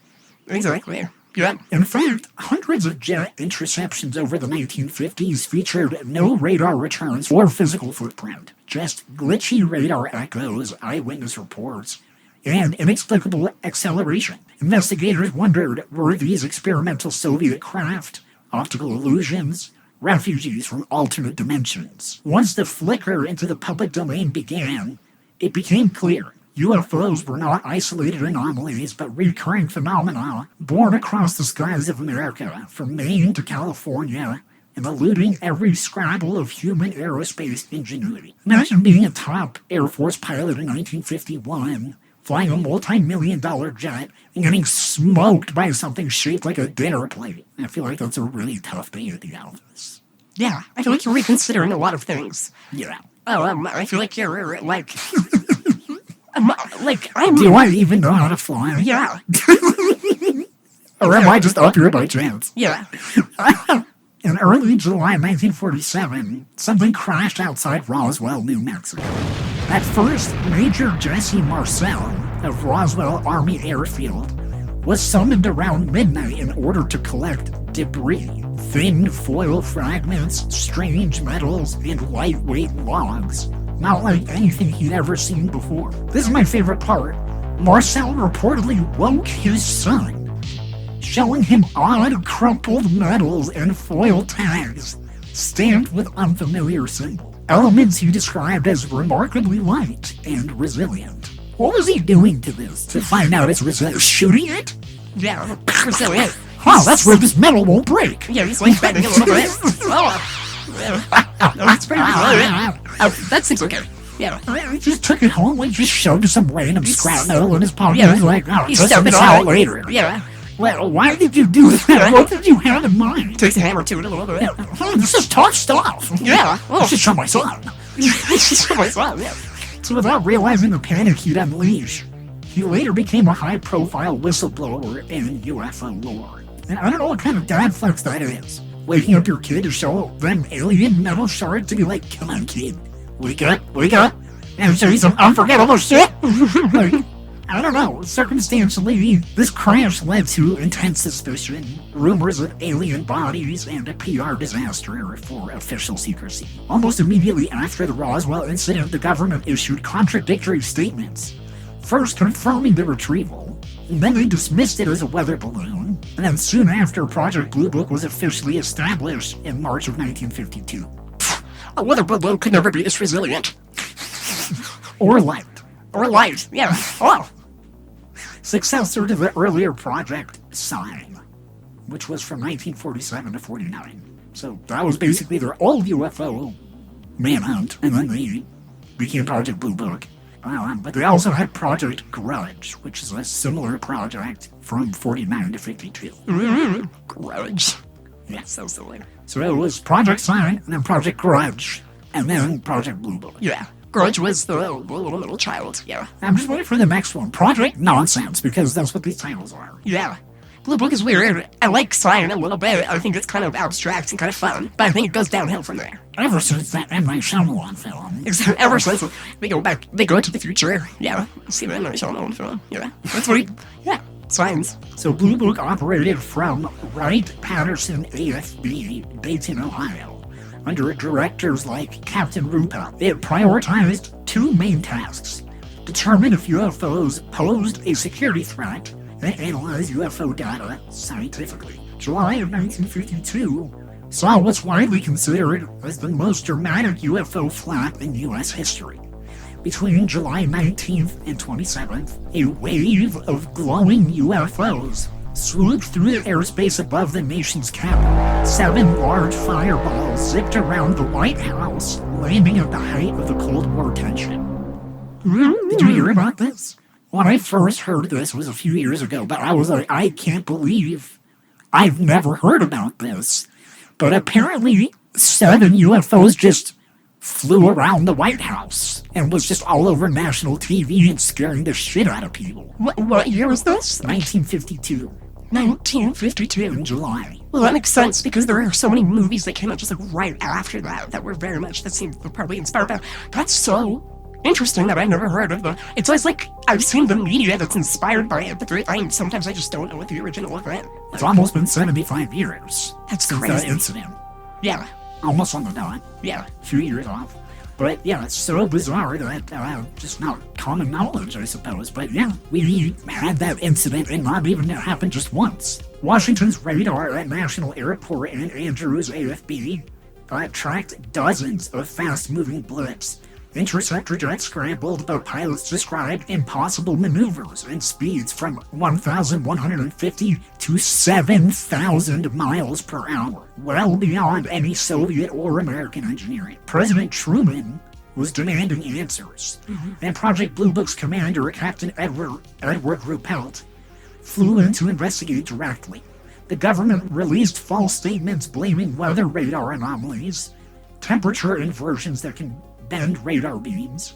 Exactly. Yeah. In fact, hundreds of jet interceptions over the 1950s featured no radar returns or physical footprint, just glitchy radar echoes, eyewitness reports, and inexplicable acceleration. Investigators wondered, were these experimental Soviet craft, optical illusions, refugees from alternate dimensions. Once the flicker into the public domain began, it became clear UFOs were not isolated anomalies, but recurring phenomena born across the skies of America, from Maine to California, and eluding every scrabble of human aerospace ingenuity. Imagine being a top Air Force pilot in 1951, flying a multi-million-dollar jet, and getting smoked by something shaped like a dinner plate. I feel like that's a really tough day at the office. Yeah, I feel like you're reconsidering a lot of things. Yeah. I feel like you're, like... Do I even know how to fly? Yeah. Or am I just up here by chance? Yeah. In early July 1947, something crashed outside Roswell, New Mexico. At first, Major Jesse Marcel of Roswell Army Airfield was summoned around midnight in order to collect debris, thin foil fragments, strange metals, and lightweight logs. Not like anything he'd ever seen before. This is my favorite part. Marcel reportedly woke his son, showing him odd crumpled metals and foil tags stamped with unfamiliar symbols. Elements he described as remarkably light and resilient. What was he doing to this to find out it's resilient? Shooting it? Yeah, resilient. Wow, that's where this metal won't break. Yeah, he's like bending a little bit. That's pretty resilient. That seems okay. Yeah. He just took it home, like just shoved some random scrap metal in his pocket. Yeah. He's like, oh, He just stubbed it out on. later. Yeah. Well, why did you do that? What did you have in mind? Takes a hammer to it a little bit. This is tough stuff. Yeah. I should show my son. Yeah. So without realizing the panic he'd unleash, he later became a high-profile whistleblower in UFO lore. And I don't know what kind of dad flex that is. Waking up your kid to show them alien metal shards to be like, come on, kid. Wake up. And show you some unforgettable shit. Like, I don't know. Circumstantially, this crash led to intense suspicion, rumors of alien bodies, and a PR disaster for official secrecy. Almost immediately after the Roswell incident, the government issued contradictory statements. First confirming the retrieval, and then they dismissed it as a weather balloon, and then soon after, Project Blue Book was officially established in March of 1952. A weather balloon could never be this resilient. Or light. Or light, yeah. Oh. Successor to the earlier Project Sign, which was from 1947 to 49. So that was basically their old UFO manhunt, and then they became Project Blue Book. But they also had Project Grudge, which is a similar project from 49 to 52. Grudge. Yeah. So silly. So it was Project Sign, and then Project Grudge, and then Project Blue Book. Yeah. Grudge was the little child. Yeah. I'm just waiting for the next one. Project Nonsense, because that's what these titles are. Yeah. Blue Book is weird. I like Sign a little bit. I think it's kind of abstract and kind of fun, but I think it goes downhill from there. Ever since that M. Night Shyamalan film. Ever since they go to the future. Yeah. See the M. Night Shyamalan film. Yeah. That's what he. Yeah. Signs. So Blue Book operated from Wright-Patterson AFB, Dayton, Ohio. Under directors like Captain Rupa, it prioritized two main tasks: determine if UFOs posed a security threat and analyze UFO data scientifically. July of 1952 saw what's widely considered as the most dramatic UFO flap in U.S. history. Between July 19th and 27th, a wave of glowing UFOs swooped through the airspace above the nation's capital. 7 large fireballs zipped around the White House, landing at the height of the Cold War tension. Did you hear about this? When I first heard this was a few years ago, but I was like, I can't believe I've never heard about this. But apparently 7 UFOs just flew around the White House and was just all over national TV and scaring the shit out of people. What year was this? 1952. 1952. In July. Well, that makes sense because there are so many movies that came out just like right after that were very much, that seemed probably inspired by. That's so interesting that I never heard of them. It's always like I've seen the media that's inspired by it, but sometimes I just don't know what the original event. It's almost been 75 years. That's since crazy. that incident. Yeah. Almost on the dot. Yeah. A few years off. But yeah, it's so bizarre that just not common knowledge, I suppose. But yeah, we had that incident, and not even it happened just once. Washington's radar at National Airport and Andrews AFB tracked dozens of fast-moving blips. Interceptor jets scrambled, but pilots described impossible maneuvers and speeds from 1,150 to 7,000 miles per hour, well beyond any Soviet or American engineering. President Truman was demanding answers, and Project Blue Book's commander, Captain Edward Ruppelt, flew in to investigate directly. The government released false statements blaming weather radar anomalies, temperature inversions that can bend radar beams,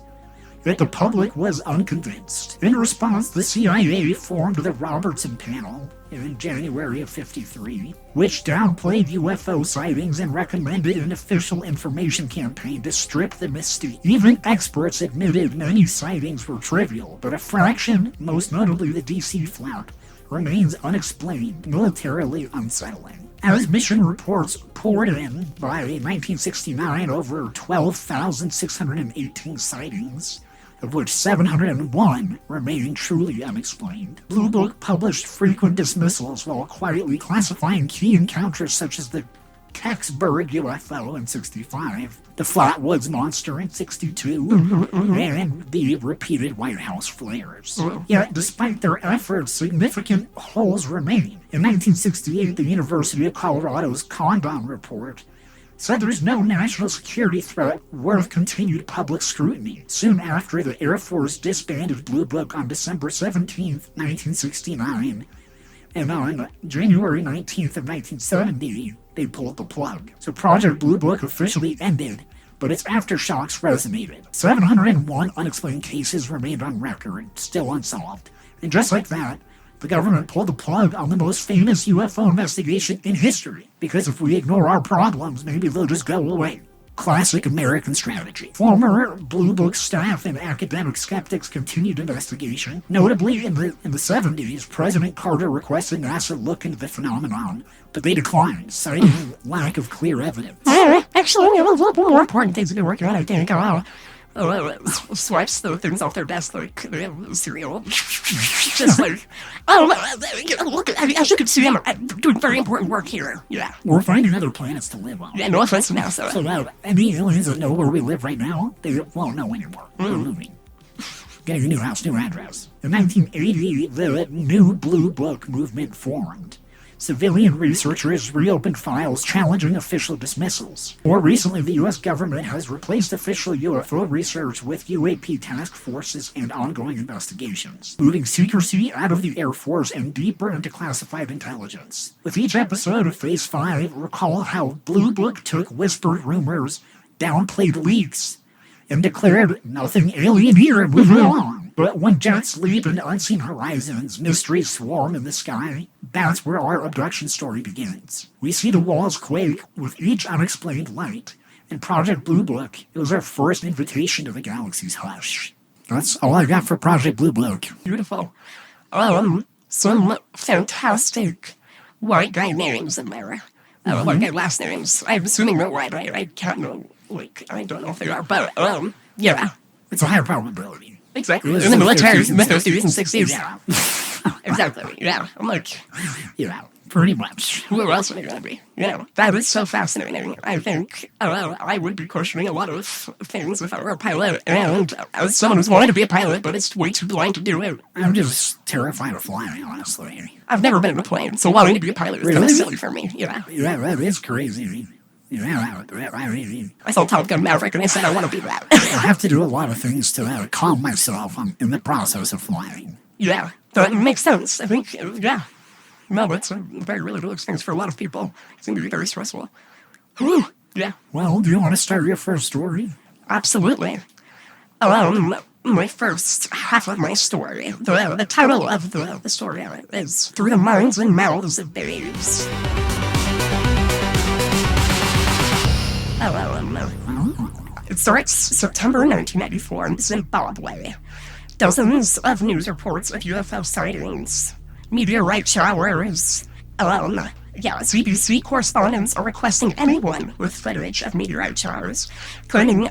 yet the public was unconvinced. In response, the CIA formed the Robertson Panel in January of '53, which downplayed UFO sightings and recommended an official information campaign to strip the mystique. Even experts admitted many sightings were trivial, but a fraction, most notably the DC flap, remains unexplained, militarily unsettling. As mission reports poured in, by 1969 over 12,618 sightings, of which 701 remain truly unexplained. Blue Book published frequent dismissals while quietly classifying key encounters such as the Kecksburg UFO in '65, the Flatwoods Monster in '62, and the repeated White House flares. Yet, despite their efforts, significant holes remain. In 1968, the University of Colorado's Condon Report said there is no national security threat worth continued public scrutiny. Soon after, the Air Force disbanded Blue Book on December 17, 1969, and on January 19th of 1970, they pulled the plug. So Project Blue Book officially ended, but its aftershocks resonated. 701 unexplained cases remained on record, still unsolved. And just like that, the government pulled the plug on the most famous UFO investigation in history. Because if we ignore our problems, maybe they'll just go away. Classic American strategy. Former Blue Book staff and academic skeptics continued investigation. Notably, in the 70s, President Carter requested NASA look into the phenomenon, but they declined, citing lack of clear evidence. Actually, a little more important things to be working on, I think. Swipes the things off their desk like they have cereal. Just like, look, as you can see, I'm doing very important work here. Yeah. We're finding other planets to live on. Yeah, no offense to NASA. So any aliens that know where we live right now, they won't know anymore. We're moving. Getting a new house, new address. In 1980, the New Blue Book movement formed. Civilian researchers reopened files challenging official dismissals. More recently, the U.S. government has replaced official UFO research with UAP task forces and ongoing investigations, moving secrecy out of the Air Force and deeper into classified intelligence. With each episode of Phase 5, recall how Blue Book took whispered rumors, downplayed leaks, and declared nothing alien here and moving along. But when jets leap into unseen horizons, mysteries swarm in the sky, that's where our abduction story begins. We see the walls quake with each unexplained light, and Project Blue Book was our first invitation to the galaxy's hush. That's all I got for Project Blue Book. Beautiful. Some fantastic white guy names in there. White guy last names. I'm assuming they're white. I can't know. Like, I don't know if they are, but, yeah. It's a high probability. Exactly. In the military, mid-50s and 60s. Yeah. Exactly. Yeah. I'm like, yeah, pretty much. Who else are they going to be? You know, that is so fascinating. I think I would be questioning a lot of things if I were a pilot. And as someone who's wanted to be a pilot, but it's way too blind to do it. I'm just terrified of flying, honestly. I've never been in a plane, so wanting to be a pilot is kind of silly for me. Yeah. Yeah, that is crazy. I saw Top Gun Maverick and I said I want to be that. I have to do a lot of things to calm myself in the process of flying. Yeah, that makes sense. I think, yeah. No, it's a very relatable experience for a lot of people. It's going to be very stressful. Whew. Yeah. Well, do you want to start your first story? Absolutely. My first half of my story, the title of the story is Through the Minds and Mouths of Babes. It starts September 1994 in Zimbabwe. Dozens of news reports of UFO sightings. Meteorite showers. CBC correspondents are requesting anyone with footage of meteorite showers, claiming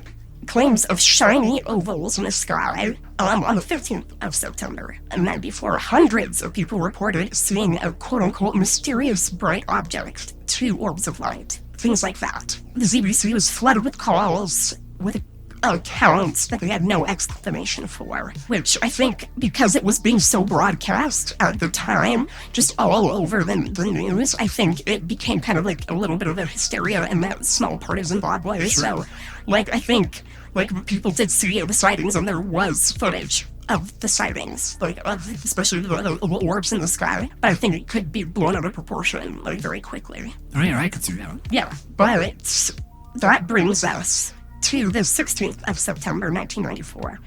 claims of shiny ovals in the sky on the 15th of September. And then before, hundreds of people reported seeing a quote-unquote mysterious bright object, 2 orbs of light, things like that. The ZBC was flooded with calls with accounts that they had no explanation for, which I think, because it was being so broadcast at the time, just all over the news, I think it became kind of like a little bit of a hysteria in that small part of Zimbabwe. Sure. So, like, I think, like, people did see the sightings, and there was footage of the sightings, like, especially the orbs in the sky, but I think it could be blown out of proportion, like, very quickly. Oh yeah, I could see that. Yeah, but that brings us to the 16th of September, 1994.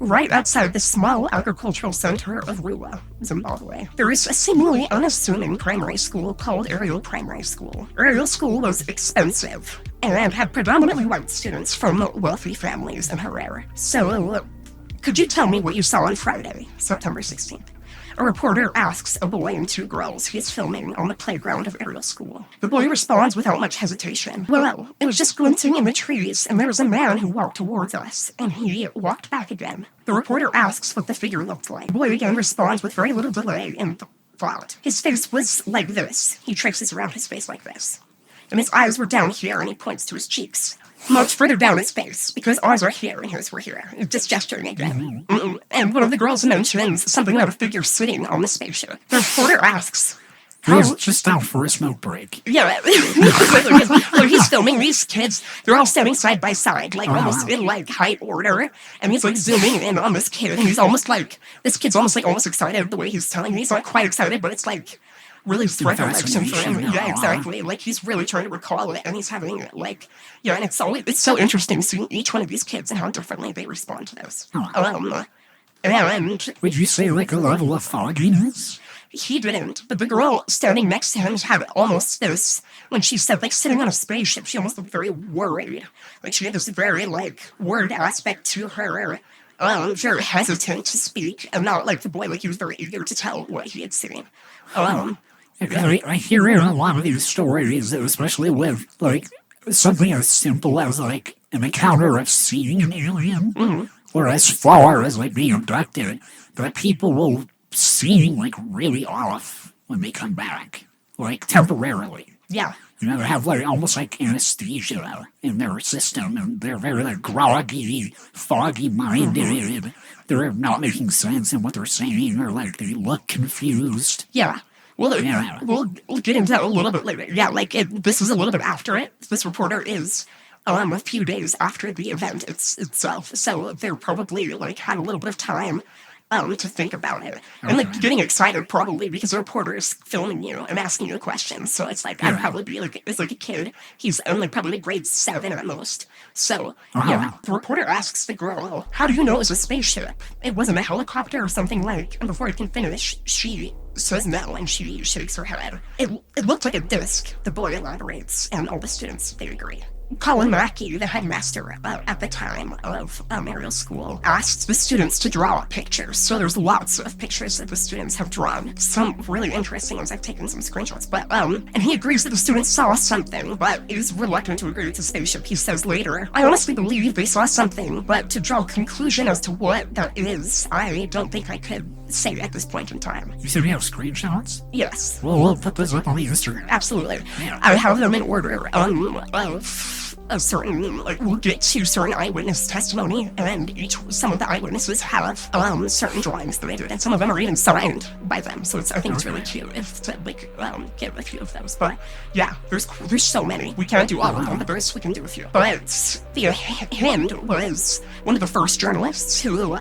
Right outside the small agricultural center of Ruwa, Zimbabwe, there is a seemingly unassuming primary school called Ariel Primary School. Ariel School was expensive and had predominantly white students from wealthy families in Harare. So, could you tell me what you saw on Friday, September 16th? A reporter asks a boy and 2 girls he is filming on the playground of Ariel School. The boy responds without much hesitation. Well, it was just glinting in the trees, and there was a man who walked towards us, and he walked back again. The reporter asks what the figure looked like. The boy again responds with very little delay in thought. His face was like this. He traces around his face like this. And his eyes were down here, and he points to his cheeks. Much further down his face, because ours are here and his were here. Just gesturing again. And one of the girls mentions something about a figure sitting on the spaceship. The reporter asks, He's just out for a smoke break. Yeah, so he's filming these kids. They're all standing side by side, like almost in like height order. And he's like zooming in on this kid, and he's almost like, this kid's almost excited the way he's telling me. He's not quite excited, but it's like really threat election for him. Yeah, exactly. Like, he's really trying to recall it, and he's having, like, yeah, and it's so interesting seeing each one of these kids and how differently they respond to those. And would you say, like, a level of fogginess? He didn't, but the girl standing next to him had almost this, when she said, like, sitting on a spaceship, she almost looked very worried. Like, she had this very, like, worried aspect to her, very hesitant to speak, and not like the boy, like, he was very eager to tell what he had seen. I hear in a lot of these stories, especially with, like, something as simple as, like, an encounter of seeing an alien, or as far as, like, being abducted, that people will seem, like, really off when they come back, like, temporarily. Yeah. You know, they have, like, almost like anesthesia in their system, and they're very, like, groggy, foggy-minded. They're not making sense in what they're saying, or, like, they look confused. Yeah. We'll get into that a little bit later. Yeah, like, this is a little bit after it. This reporter is a few days after the event itself. So they're probably, like, had a little bit of time to think about it. And, like, getting excited probably because the reporter is filming you and asking you questions. So it's like, I'd probably be, like, it's like a kid. He's only probably grade 7 at most. So, yeah, the reporter asks the girl, how do you know it was a spaceship? It wasn't a helicopter or something like, and before he can finish, she says no, and she shakes her head. It looked like a disc, the boy elaborates, and all the students, they agree. Colin Mackey, the headmaster at the time of Ariel School, asked the students to draw pictures. So there's lots of pictures that the students have drawn. Some really interesting ones. I've taken some screenshots. But and he agrees that the students saw something, but is reluctant to agree with the spaceship. He says later, I honestly believe they saw something, but to draw a conclusion as to what that is, I don't think I could say at this point in time. You said we have screenshots? Yes. Well, we'll put this up on the Instagram. Absolutely. Yeah. I have them in order of a certain, like, we'll get to certain eyewitness testimony, and some of the eyewitnesses have certain drawings that they did, and some of them are even signed by them. So I think it's really cute if to, like, get a few of those. But yeah, there's so many. We can't do all of them, but we can do a few. But Thea Hind was one of the first journalists who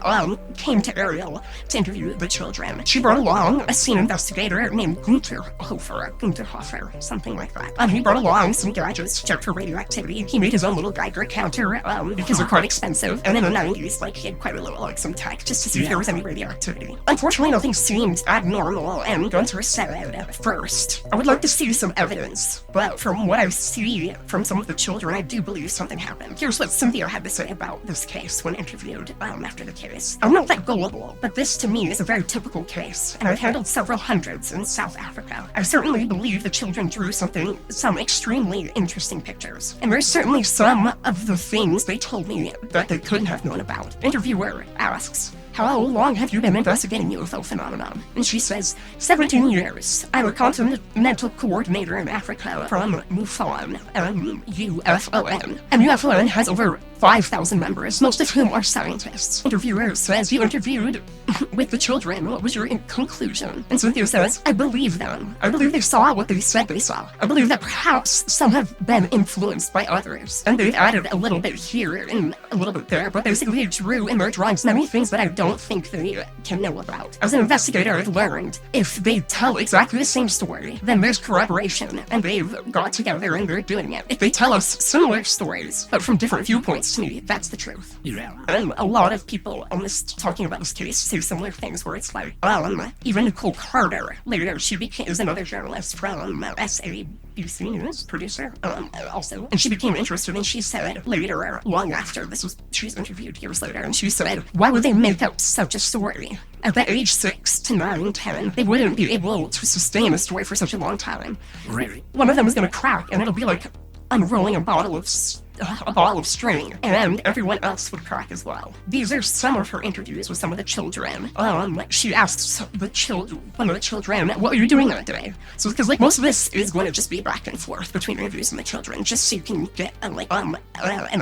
came to Ariel to interview the children. She brought along a scene investigator named Gunther Hofer, something like that. He brought along some gadgets to check for radioactivity. He made his own little Geiger counter because they're quite expensive. And in the 90s, like, he had quite a little, like, some tech just to see if there was any radioactivity. Unfortunately, nothing seemed abnormal, and Gunther said at first, I would like to see some evidence, but from what I see from some of the children, I do believe something happened. Here's what Cynthia had to say about this case when interviewed after the case. I'm not that gullible, but this to me is a very typical case, and I've handled several hundreds in South Africa. I certainly believe the children drew some extremely interesting pictures, and there's certainly some of the things they told me that they couldn't have known about. Interviewer asks, how long have you been investigating UFO phenomenon? And she says, 17 years. I'm a continental coordinator in Africa from MUFON, UFON. And UFON has over 5,000 members, most of whom are scientists. Interviewer says, you interviewed with the children. What was your conclusion? And Cynthia says, I believe them. I believe they saw what they said they saw. I believe that perhaps some have been influenced by others. And they've added a little bit here and a little bit there, but basically drew in their drawings many things that I don't think they can know about. As an investigator, I've learned if they tell exactly the same story, then there's corroboration, and they've got together and they're doing it. If they tell us similar stories, but from different viewpoints, to me, that's the truth. Yeah. And a lot of people on this, talking about this case, say similar things where it's like, even Nicole Carter, later, she is another journalist from SABC News, producer, also, and she became interested, and she said later, long after she was interviewed years later, and she said, why would they make up such a story? At the age 6 to 9, 10, they wouldn't be able to sustain a story for such a long time. Really? One of them is going to crack, and it'll be like unrolling a bottle of string, and everyone else would crack as well. These are some of her interviews with some of the children. She asks one of the children, what are you doing that day? So, because most of this is going to just be back and forth between interviews and the children, just so you can get an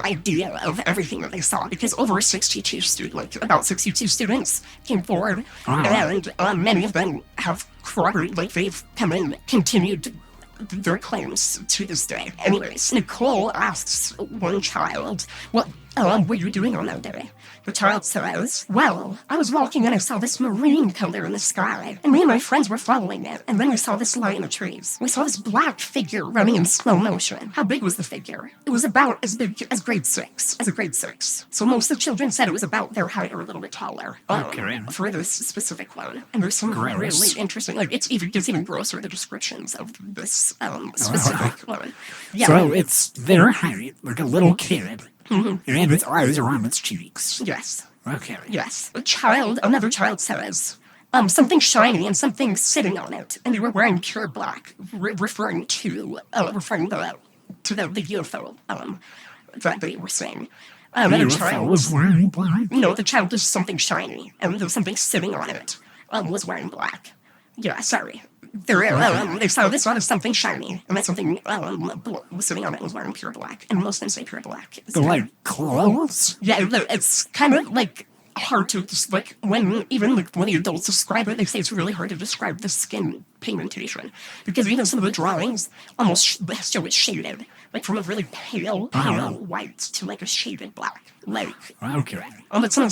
idea of everything that they saw, because over 62 students came forward, and many of them have corroborated, they've come in, continued their claims to this day. Anyways, Nicole asks one child, what were you doing on that day? The child says, well, I was walking and I saw this marine color in the sky, and me and my friends were following it, and then we saw this light in the trees. We saw this black figure running in slow motion. How big was the figure? It was about as big as grade 6. So most of the children said it was about their height or a little bit taller. For this specific one. And there's some really interesting, it's even grosser, the descriptions of this specific one. Yeah. So it's their height, like a little kid. Mm-hmm. And its eyes are on its cheeks. Yes. Okay. Yes. Another child says, something shiny and something sitting on it, and they were wearing pure black, referring to the UFO that they were saying. Another child was wearing black? No, the child was something shiny, and there was something sitting on it, was wearing black. Yeah, sorry. They saw this one as something shiny, and then something was sitting on it and was wearing pure black. And most of them say pure black. Clothes? Yeah, it's kind of hard to just when the adults describe it, they say it's really hard to describe the skin pigmentation, because even some of the drawings almost show it shaded, from a really pale white to a shaded black. Okay. But some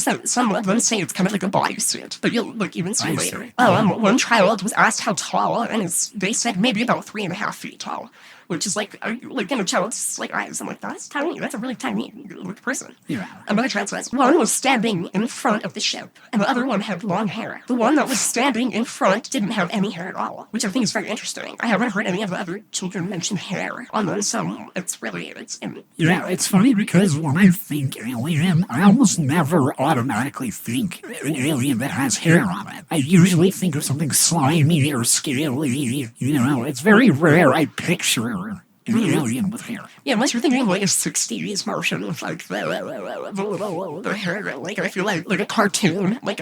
of them say it's kind of like a bodysuit, but you'll even see later. One child was asked how tall, and they said maybe about 3.5 feet tall, which is in a child's eyes. I'm like, that's tiny. That's a really tiny person. Yeah. Another child says one was standing in front of the ship, and the other one had long hair. The one that was standing in front didn't have any hair at all, which I think is very interesting. I haven't heard any of the other children mention hair on them, so it's it's funny because when I think alien, I almost never automatically think an alien that has hair on it. I usually think of something slimy or scaly. It's very rare I picture an alien with hair. Yeah, unless you're thinking of a 60s Martian with the hair, I feel like a cartoon. I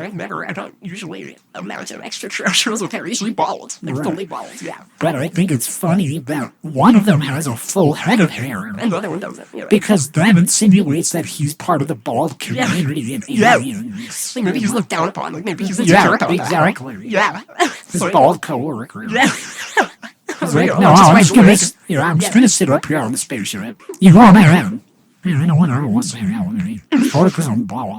don't usually imagine extraterrestrials with hair, usually bald, fully bald, yeah. But I think it's funny that one of them has a full head of hair. And the other one doesn't, Because that insinuates that he's part of the bald community. Yeah. Maybe he's looked down upon, maybe he's insecure about that. Exactly. Yeah. His bald coworker. Yeah. I'm just gonna sit up here on the spaceship. You go on there, I don't want to wants to hang out with me. Focus on ball.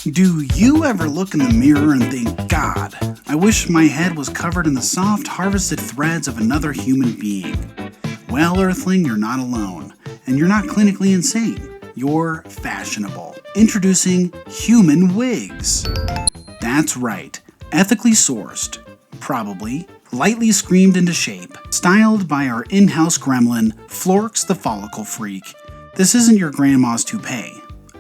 Do you ever look in the mirror and think, God, I wish my head was covered in the soft, harvested threads of another human being? Well, Earthling, you're not alone. And you're not clinically insane. You're fashionable. Introducing human wigs. That's right. Ethically sourced, probably, lightly screamed into shape, styled by our in-house gremlin, Florks the Follicle Freak. This isn't your grandma's toupee,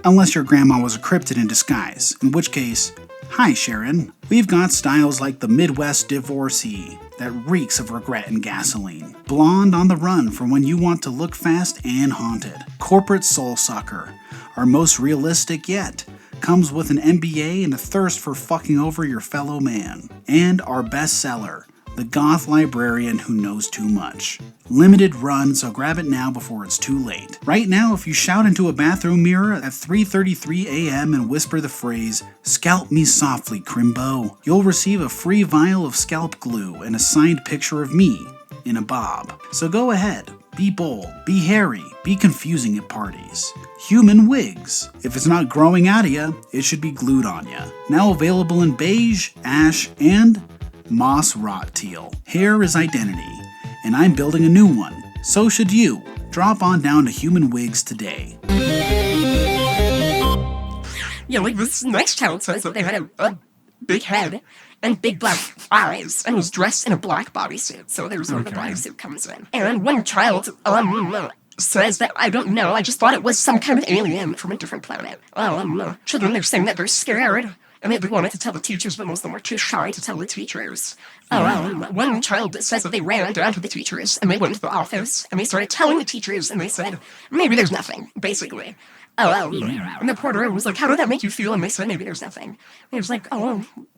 unless your grandma was a cryptid in disguise, in which case, hi Sharon. We've got styles like the Midwest divorcee, that reeks of regret and gasoline. Blonde on the run from when you want to look fast and haunted. Corporate soul sucker. Our most realistic yet. Comes with an MBA and a thirst for fucking over your fellow man. And our bestseller, the goth librarian who knows too much. Limited run, so grab it now before it's too late. Right now, if you shout into a bathroom mirror at 3:33 a.m. and whisper the phrase, "Scalp me softly, Crimbo," you'll receive a free vial of scalp glue and a signed picture of me in a bob. So go ahead, be bold, be hairy, be confusing at parties. Human wigs. If it's not growing out of ya, it should be glued on ya. Now available in beige, ash, and moss rot teal. Hair is identity, and I'm building a new one. So should you. Drop on down to Human Wigs today. Yeah, like this next child says that they had a big head and big black eyes and was dressed in a black bodysuit. So there's where the bodysuit comes in. And one child says that, I don't know, I just thought it was some kind of alien from a different planet. Children, they're saying that they're scared. And they wanted to tell the teachers, but most of them were too shy to tell the teachers. One child says that they ran down to the teachers, and they went to the office, and they started telling the teachers, and they said, maybe there's nothing, basically. And the reporter was like, how did that make you feel? And they said, maybe there's nothing. And it was like,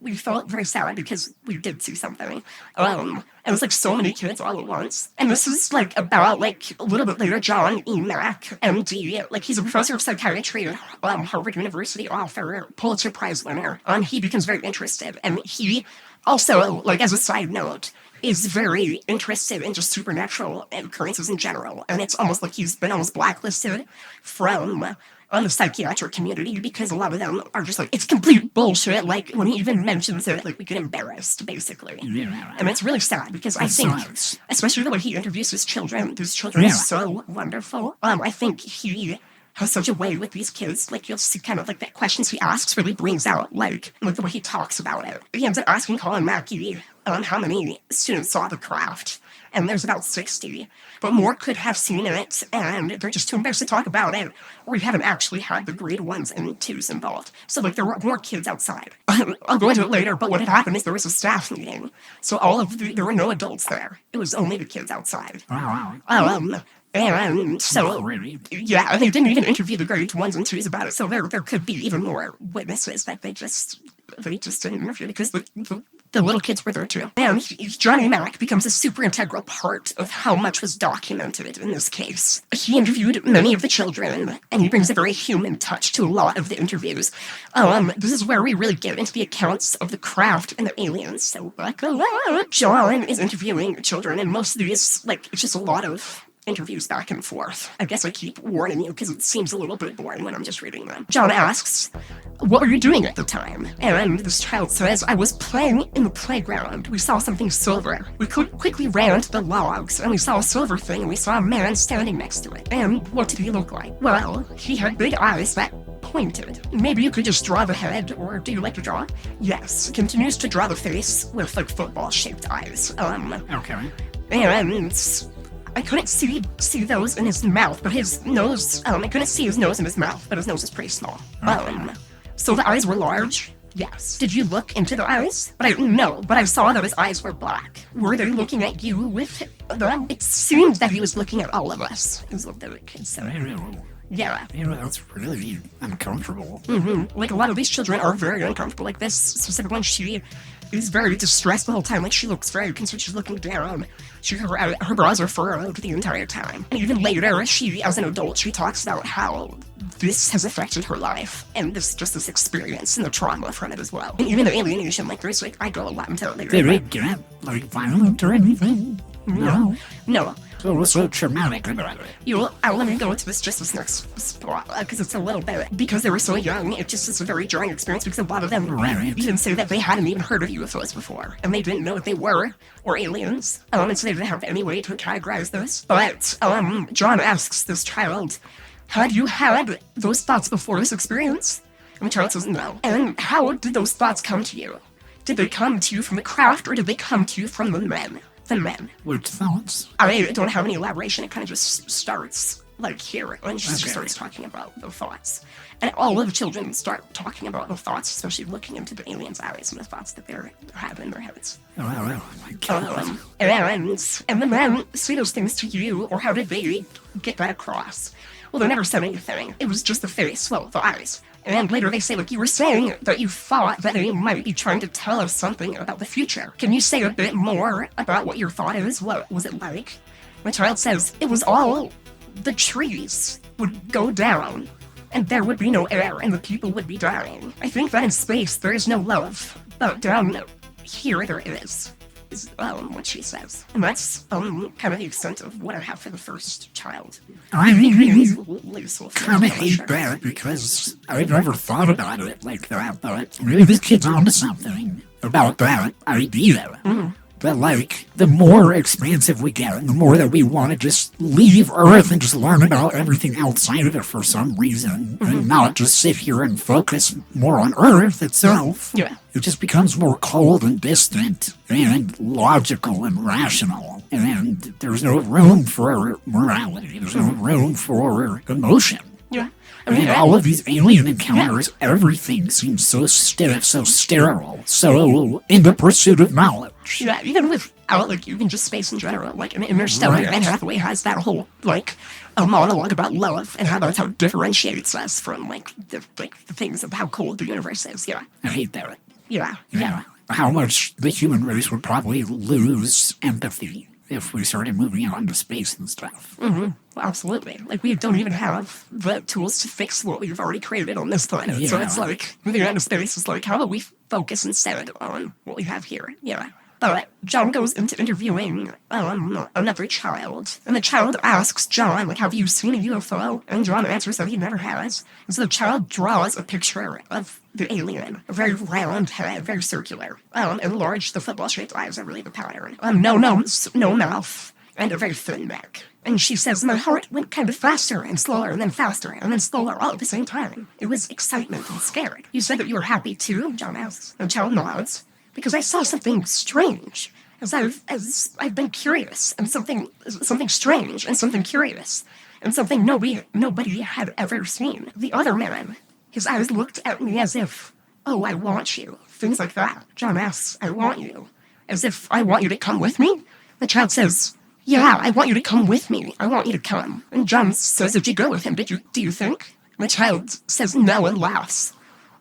we felt very sad because we did see something. And it was like so many kids all at once. And this is like about like a little bit later, John E. Mack, MD, like he's a professor of psychiatry at Harvard University, author, Pulitzer Prize winner. He becomes very interested. And he also, like as a side note, is very interested in just supernatural occurrences in general. And it's almost like he's been almost blacklisted from the psychiatric community because a lot of them are just like, it's complete bullshit. Like when he even mentions it, like we get embarrassed, basically. And it's really sad because I think, especially the way he interviews his children, those children are so wonderful. I think he has such a way with these kids. Like you'll see kind of like that questions he asks really brings out like the way he talks about it. He ends up asking Colin Mackey how many students saw the craft. And there's about 60, but more could have seen it, and they're just too embarrassed to talk about it, or we haven't actually had the grade 1s and 2s involved. So, like, there were more kids outside. I'll go into it later, but what had happened is there was a staff meeting, so there were no adults there. It was only the kids outside. And so, yeah, they didn't even interview the grade 1s and 2s about it, so there could be even more witnesses that they just didn't interview because the little kids were there too. And Johnny Mack becomes a super integral part of how much was documented in this case. He interviewed many of the children, and he brings a very human touch to a lot of the interviews. This is where we really get into the accounts of the craft and the aliens. So, John is interviewing children, and most of these, like, it's just a lot of interviews back and forth. I guess I keep warning you because it seems a little bit boring when I'm just reading them. John asks, what were you doing at the time? And this child says, I was playing in the playground. We saw something silver. We quickly ran to the logs, and we saw a silver thing, and we saw a man standing next to it. And what did he look like? Well, he had big eyes that pointed. Maybe you could just draw the head, or do you like to draw? Yes. Continues to draw the face with, like, football-shaped eyes. Okay. And I couldn't see those in his mouth, but his nose, I couldn't see his nose in his mouth, but his nose is pretty small. So the eyes were large? Yes. Did you look into the eyes? No, but I saw that his eyes were black. Were they looking at you with them? It seemed that he was looking at all of us, is what the kid said. Yeah. That's really uncomfortable. Like, a lot of these children are very uncomfortable. Like, this specific one, she is very distressed the whole time. Like, she looks very concerned. She's looking down. Her brows are furrowed the entire time. And even later, she, as an adult, she talks about how this has affected her life. And this experience and the trauma from it as well. And even the alienation, like, there's, like, I go a lot into it later. Did it get, like, violent or anything? No. So it was so traumatic. I'll let me go into this next spot, because it's a little bit, because they were so young, it just is a very jarring experience, because a lot of them even say that they hadn't even heard of UFOs before, and they didn't know what they were, or aliens, and so they didn't have any way to categorize this. But, John asks this child, had you had those thoughts before this experience? And the child says no. And how did those thoughts come to you? Did they come to you from the craft, or did they come to you from the men? The men. Which thoughts? I don't have any elaboration. It kind of just starts like here. And she starts talking about the thoughts. And all of the children start talking about the thoughts, especially looking into the aliens' eyes and the thoughts that they're having in their heads. Oh my God. And the men say those things to you, or how did they get that across? Well, they never said anything. It was just the face, well, the eyes. And later they say, like, you were saying that you thought that they might be trying to tell us something about the future. Can you say a bit more about what your thought is? What was it like? My child says, it was all the trees would go down, and there would be no air, and the people would be dying. I think that in space there is no love, but down here there is what she says. And that's kind of the extent of what I have for the first child. I really kind of hate that because I've never thought about it like that, but maybe this kid's onto something about that idea. But like, the more expansive we get, and the more that we want to just leave Earth and just learn about everything outside of it for some reason, and not just sit here and focus more on Earth itself, it just becomes more cold and distant, and logical and rational, and there's no room for morality, there's no room for emotion. And all of these alien encounters, everything seems so stiff, so sterile, so in the pursuit of knowledge. Yeah, even with like even just space in general, like in Interstellar, Anne Hathaway has that whole like a monologue about love and how that's how it differentiates us from like the things of how cold the universe is. Yeah, I hate that. Yeah. How much the human race would probably lose empathy if we started moving out into space and stuff. Well, absolutely. Like, we don't even have the tools to fix what we've already created on this planet. So it's like, moving out into space is like, how about we focus instead on what we have here? Yeah. But John goes into interviewing another child, and the child asks John, like, have you seen a UFO? And John answers that he never has. And so the child draws a picture of the alien, a very round head, very circular, enlarged the football-shaped eyes, I really the pattern. No nose, no mouth, and a very thin neck. And she says, my heart went kind of faster and then faster, and then slower all at the same time. It was excitement and scared. You said that you were happy too, John asks. The child nods. Because I saw something strange, as I've been curious, and something strange, and something curious, and something nobody had ever seen. The other man, his eyes looked at me as if, oh, I want you, things like that. John asks, I want you, as if I want you to come with me. The child says, yeah, I want you to come with me. I want you to come. And John says, did you go with him? Do you think? The child says no and laughs.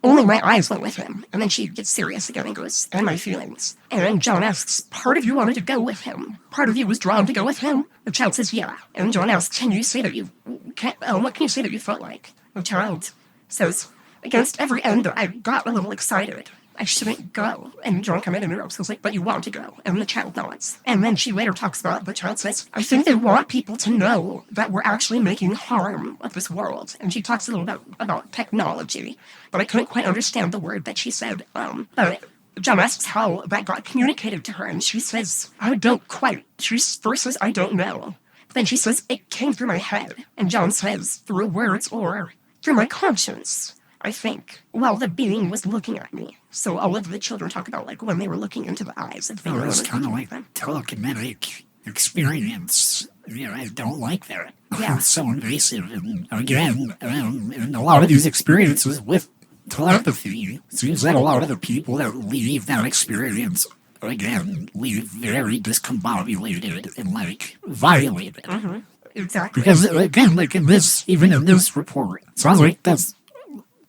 Only my eyes went with him. And then she gets serious again and goes, and my feelings. And then John asks, part of you wanted to go with him. Part of you was drawn to go with him. The child says, yeah. And John asks, what can you say that you felt like? The child says, against every end, I got a little excited. I shouldn't go. And John comes in and interrupts, like, but you want to go. And the child nods. And then she later talks about, the child says, I think they want people to know that we're actually making harm of this world. And she talks a little bit about technology, but I couldn't quite understand the word that she said. But John asks how that got communicated to her, and she says, I don't quite. She first says, I don't know. But then she says, it came through my head. And John says, through words or through my conscience, I think, while the being was looking at me. So all of the children talk about, like, when they were looking into the eyes. It was kind of like a telekinetic experience. Yeah, I don't like that. Yeah. It's so invasive. And again, in a lot of these experiences with telepathy, it seems that a lot of the people that leave that experience, again, leave very discombobulated and, like, violated. Mm-hmm. Exactly. Because, again, like, even in this report, it sounds like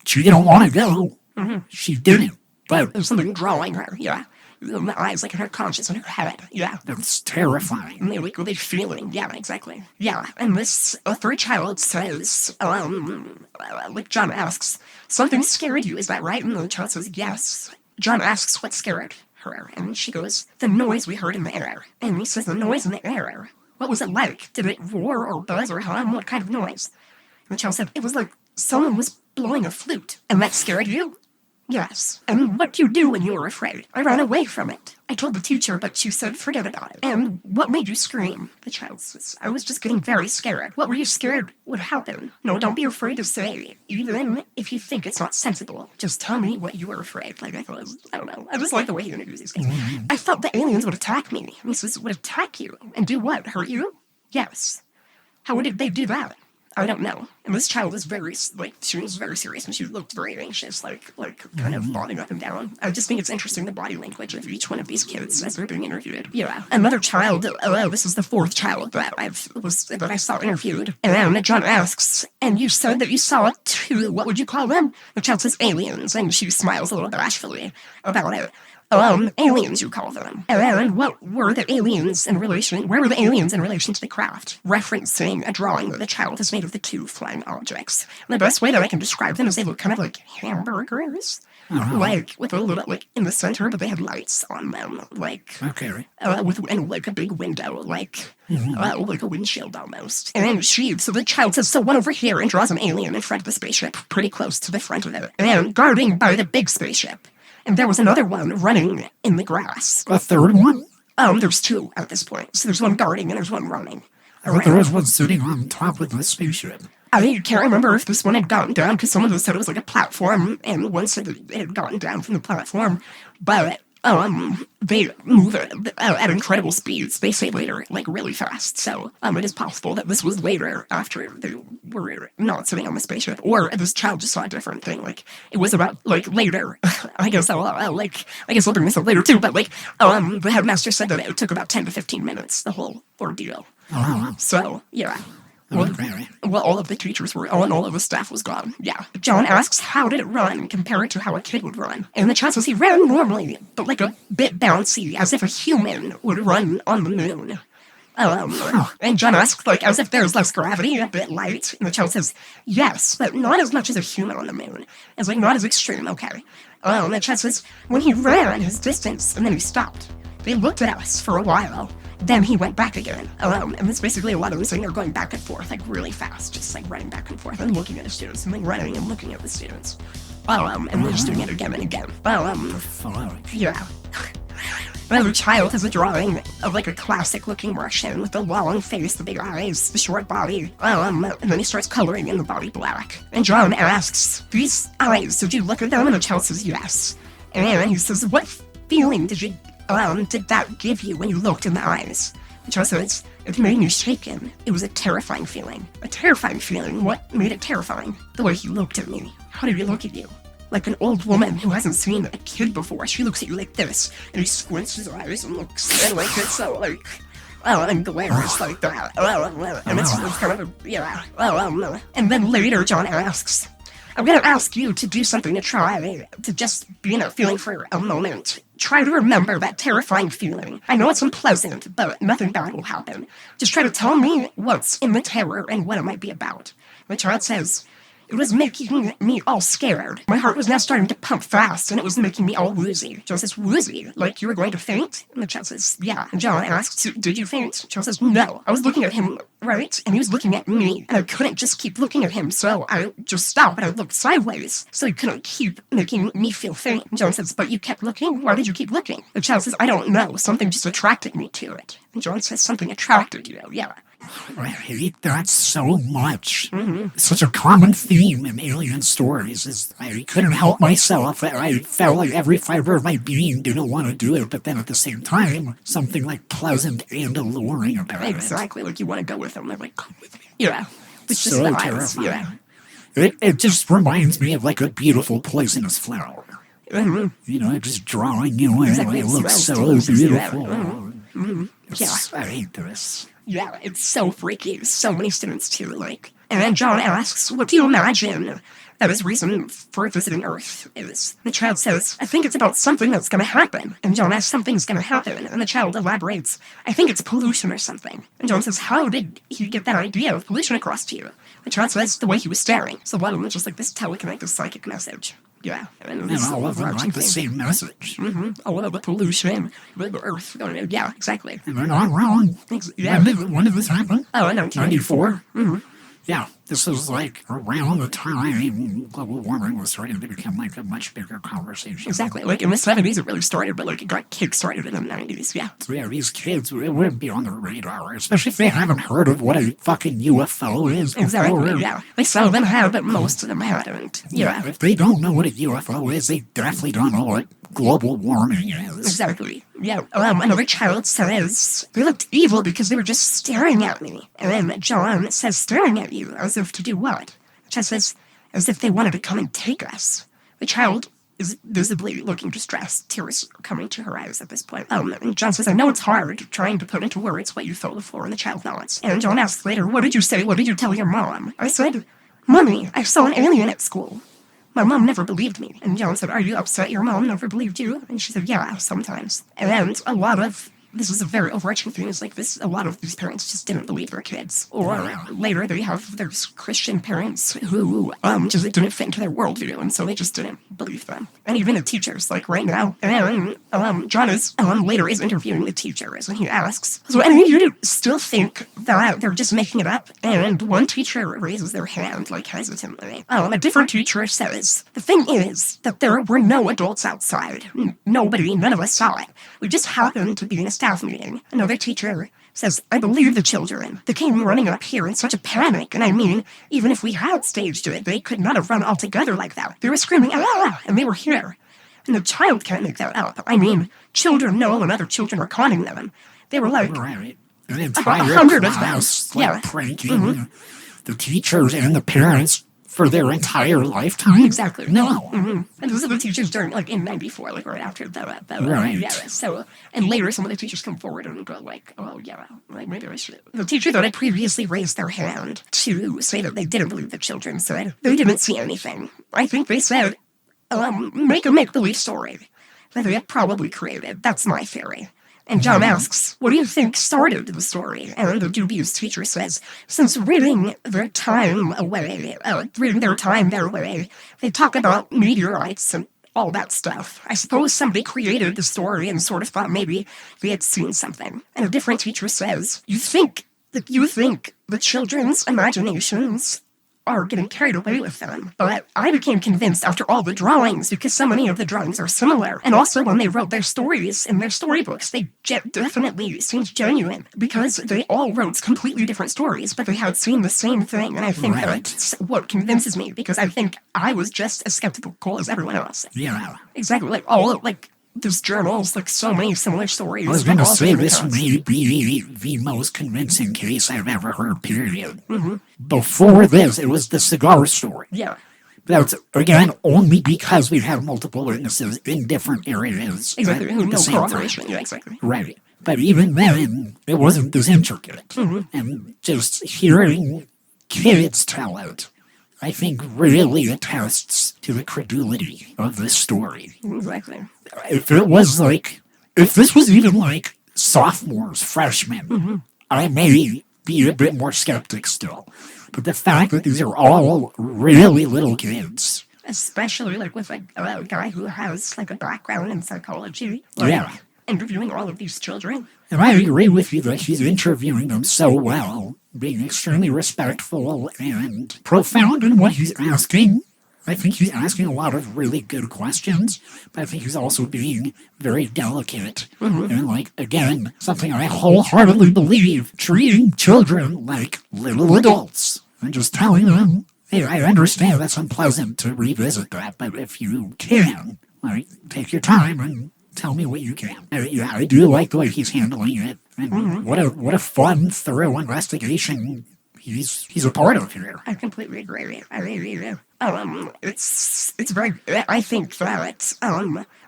she didn't want to go. Mm-hmm. She didn't. But there's something drawing her, yeah. The eyes, like in her conscience and her head, yeah. That's terrifying. And they're feeling, yeah, exactly. Yeah, and this third child says, like John asks, something scared you, is that right? And the child says, yes. John asks what scared her, and she goes, the noise we heard in the air. And he says, the noise in the air? What was it like? Did it roar or buzz or hum? What kind of noise? And the child said, it was like someone was blowing a flute. And that scared you? Yes. And what do you do when you were afraid? I ran away from it. I told the teacher, but she said forget about it. And what made you scream? The child says, I was just getting very scared. What were you scared would happen? No, don't be afraid to say, even if you think it's not sensible. Just tell me what you were afraid. Like, I don't know. I just like the way he interviews these guys. I thought the aliens would attack me. And he says, would attack you? And do what? Hurt you? Yes. How did they do that? I don't know. And this child was she was very serious, and she looked very anxious, kind of nodding up and down. I just think it's interesting, the body language of each one of these kids as they're being interviewed. Yeah. Another child, this is the fourth child that I saw interviewed. And John asks, and you said that you saw two, what would you call them? The child says aliens, and she smiles a little bashfully about it. Aliens, you call them. And what were the aliens in relation, where were the aliens in relation to the craft? Referencing a drawing that the child has made of the two flying objects. And the best way that I can describe them is they look kind of like hamburgers. With a little, in the center, but they had lights on them, Okay. And a big window, like a windshield almost. And so the child says, so one over here, and draws an alien in front of the spaceship, pretty close to the front of it, and guarding by the big spaceship. And there was another one running in the grass. A third one? There's two at this point. So there's one guarding and there's one running. There was one sitting on top of the spaceship. I can't remember if this one had gotten down, because some of them said it was like a platform, and one said that it had gotten down from the platform. But they move at incredible speeds. They say later, really fast. So it is possible that this was later, after they were not sitting on the spaceship, or this child just saw a different thing. It was about later. I guess I'll bring this up later too. But the headmaster said that it took about 10 to 15 minutes, the whole ordeal. So yeah. Well, all of the teachers were on, all of the staff was gone. Yeah. John asks, how did it run compared to how a kid would run? And the child says he ran normally, but a bit bouncy, as if a human would run on the moon. And John asks, as if there's less gravity, a bit light. And the child says, yes, but not as much as a human on the moon. It's not as extreme, okay. And the child says, when he ran his distance, and then he stopped. They looked at us for a while. Then he went back again. And it's basically a lot of them saying they're going back and forth, really fast, just running back and forth and looking at the students, and running and looking at the students. And we're just doing it again and again. Yeah. Another child has a drawing of a classic-looking Martian with the long face, the big eyes, the short body. And then he starts coloring in the body black. And John asks, these eyes, did you look at them? And the child says yes. And he says, what feeling did that give you when you looked in the eyes? The child says, it made me shaken. It was a terrifying feeling. A terrifying feeling? What made it terrifying? The way he looked at me. How did he look at you? Like an old woman who hasn't seen a kid before. She looks at you like this, and he squints his eyes and looks, and it's so and glares like that. And it's kind of and then later John asks, I'm going to ask you to do something to try to just be in that feeling for a moment. Try to remember that terrifying feeling. I know it's unpleasant, but nothing bad will happen. Just try to tell me what's in the terror and what it might be about. The child says, it was making me all scared. My heart was now starting to pump fast, and it was making me all woozy. John says, woozy? Like you were going to faint? And the child says, yeah. And John asks, did you faint? John says, no. I was looking at him, right? And he was looking at me, and I couldn't just keep looking at him, so I just stopped, and I looked sideways, so he couldn't keep making me feel faint. And John says, but you kept looking? Why did you keep looking? The child says, I don't know. Something just attracted me to it. And John says, something attracted you, yeah. I hate that so much. Such a common theme in alien stories is I couldn't help myself. I felt like every fiber of my being didn't want to do it, but then at the same time, something pleasant and alluring about it. Exactly, you want to go with them. They're come with me. Yeah. It's so just terrifying. Yeah. It just reminds me of a beautiful poisonous flower. Just drawing you in. Exactly. It looks so beautiful. Yeah. I hate this. Yeah, it's so freaky. So many students, too, And then John asks, what do you imagine that his reason for visiting Earth is? The child says, I think it's about something that's going to happen. And John asks, something's going to happen. And the child elaborates, I think it's pollution or something. And John says, how did he get that idea of pollution across to you? The child says, the way he was staring. So one of them is just this telekinetic psychic message. Yeah. And all of them the same message. All of the pollution, the Earth. Yeah, exactly. And they're not wrong. Yeah. When did this happen? Oh, in 1994. Yeah, this is around the time global warming was starting to become a much bigger conversation. Exactly. In the 70s it really started, but it got kick-started in the 90s, yeah. So yeah, these kids, it wouldn't be on their radar, especially if they haven't heard of what a fucking UFO is before. Exactly, yeah. Some of them have, but most of them haven't. Yeah. If they don't know what a UFO is, they definitely don't know what global warming is. Exactly. Yeah. Another child says, they looked evil because they were just staring at me. And then John says, staring at you, as as if to do what? Just as if they wanted to come and take us. The child is visibly looking distressed, tears are coming to her eyes at this point. And John says, I know it's hard trying to put into words what you felt before, and the child nods. And John asks later, what did you say? What did you tell your mom? I said, Mommy, I saw an alien at school. My mom never believed me. And John said, are you upset your mom never believed you? And she said, yeah, sometimes. And a lot of, this is a very overarching thing, is like this, a lot of these parents just didn't believe their kids. Or later they have their Christian parents who just didn't fit into their worldview, and so they just didn't believe them. And even the teachers, like right now, and John is later is interviewing the teachers, and he asks, so any of you still think that they're just making it up? And one teacher raises their hand, like hesitantly. A different teacher says, the thing is that there were no adults outside. None of us saw it. We just happened to be in a staff meeting. Another teacher says, I believe the children. They came running up here in such a panic, and I mean, even if we had staged it, they could not have run all together like that. They were screaming, ah, and they were here. And the child can't make that up. I mean, children know when other children are conning them. They were like, Right. An about entire 100 of them. class, like, Yeah. pranking the teachers and the parents for their entire lifetime. Exactly. No. And those are the teachers during, like, in 94, like, right after that. Right. Yeah, so, and later some of the teachers come forward and go, like, oh, yeah, like, maybe I should. The teacher that had previously raised their hand to say that they didn't believe the children said they didn't see anything. I think they said, make a make-believe story that they had probably created. That's my theory. And John asks, what do you think started the story? And the dubious teacher says, since reading their time their way, they talk about meteorites and all that stuff. I suppose somebody created the story and sort of thought maybe they had seen something. And a different teacher says, you think the children's imaginations are getting carried away with them. But I became convinced after all the drawings, because so many of the drawings are similar. And also when they wrote their stories in their storybooks, they definitely seemed genuine, because they all wrote completely different stories, but they had seen the same thing. And I think that's what convinces me, because I think I was just as skeptical as everyone else. Yeah. Exactly. There's journals, like so many similar stories. I was going to say this may be the most convincing case I've ever heard, period. Before this, it was the cigar story. Yeah. That's, again, only because we have multiple witnesses in different areas. Exactly. At the same corroboration. time. Yeah, exactly. Right. But even then, it wasn't this intricate. And just hearing kids tell it, I think, really attests to the credulity of this story. Exactly. If this was even like sophomores, freshmen, I may be a bit more skeptic still. But the fact that these are all really little kids. Especially like with a guy who has like a background in psychology. Yeah. Interviewing all of these children. And I agree with you that he's interviewing them so well, being extremely respectful and profound in what he's asking. I think he's asking a lot of really good questions, but I think he's also being very delicate. And, like, again, something I wholeheartedly believe, treating children like little adults and just telling them, hey, I understand that's unpleasant to revisit that, but if you can, like, take your time and tell me what you can. I do like the way he's handling it. And what a fun, thorough investigation he's a part of here. I completely agree. I really do. It's very. I think that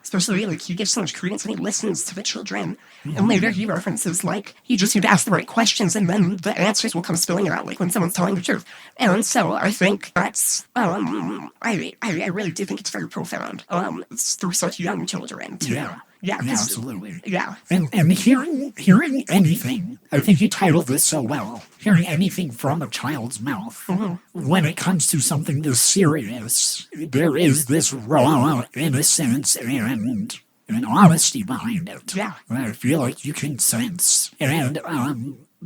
especially like he gives so much credence and he listens to the children, and later he references like you just need to ask the right questions and then the answers will come spilling out like when someone's telling the truth. And so I think that's I really do think it's very profound. It's through such young children too. Yeah, absolutely. Yeah. And hearing anything, I think you titled this so well, hearing anything from a child's mouth, when it comes to something this serious, there is this raw innocence and honesty behind it. Yeah. I feel like you can sense. And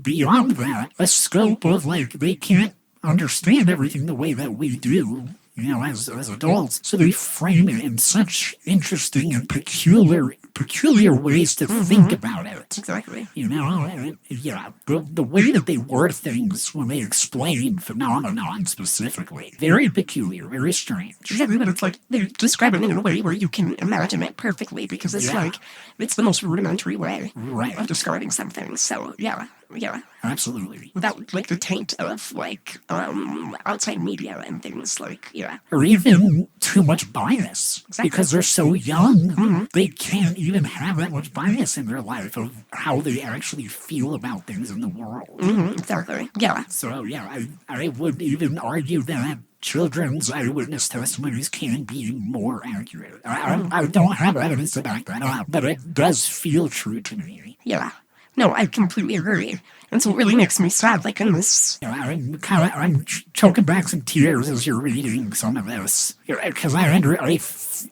beyond that, a scope of like, they can't understand everything the way that we do. As adults, so they frame it in such interesting and peculiar ways to think about it. Exactly. The way that they word things when they explain phenomenon specifically, very peculiar, very strange. Exactly, but it's like they describe it in a way where you can imagine it perfectly because it's like it's the most rudimentary way of describing something. So Yeah. Absolutely. Without, like, the taint of, like, outside media and things, like, yeah. Or even too much bias. Exactly. Because they're so young, they can't even have that much bias in their life of how they actually feel about things in the world. Exactly. Yeah. So, yeah, I would even argue that children's eyewitness testimonies can be more accurate. I don't have evidence to back that up, but it does feel true to me. Yeah. No, I completely agree. And so it really makes me sad, like, in this... I'm choking back some tears as you're reading some of this. Because I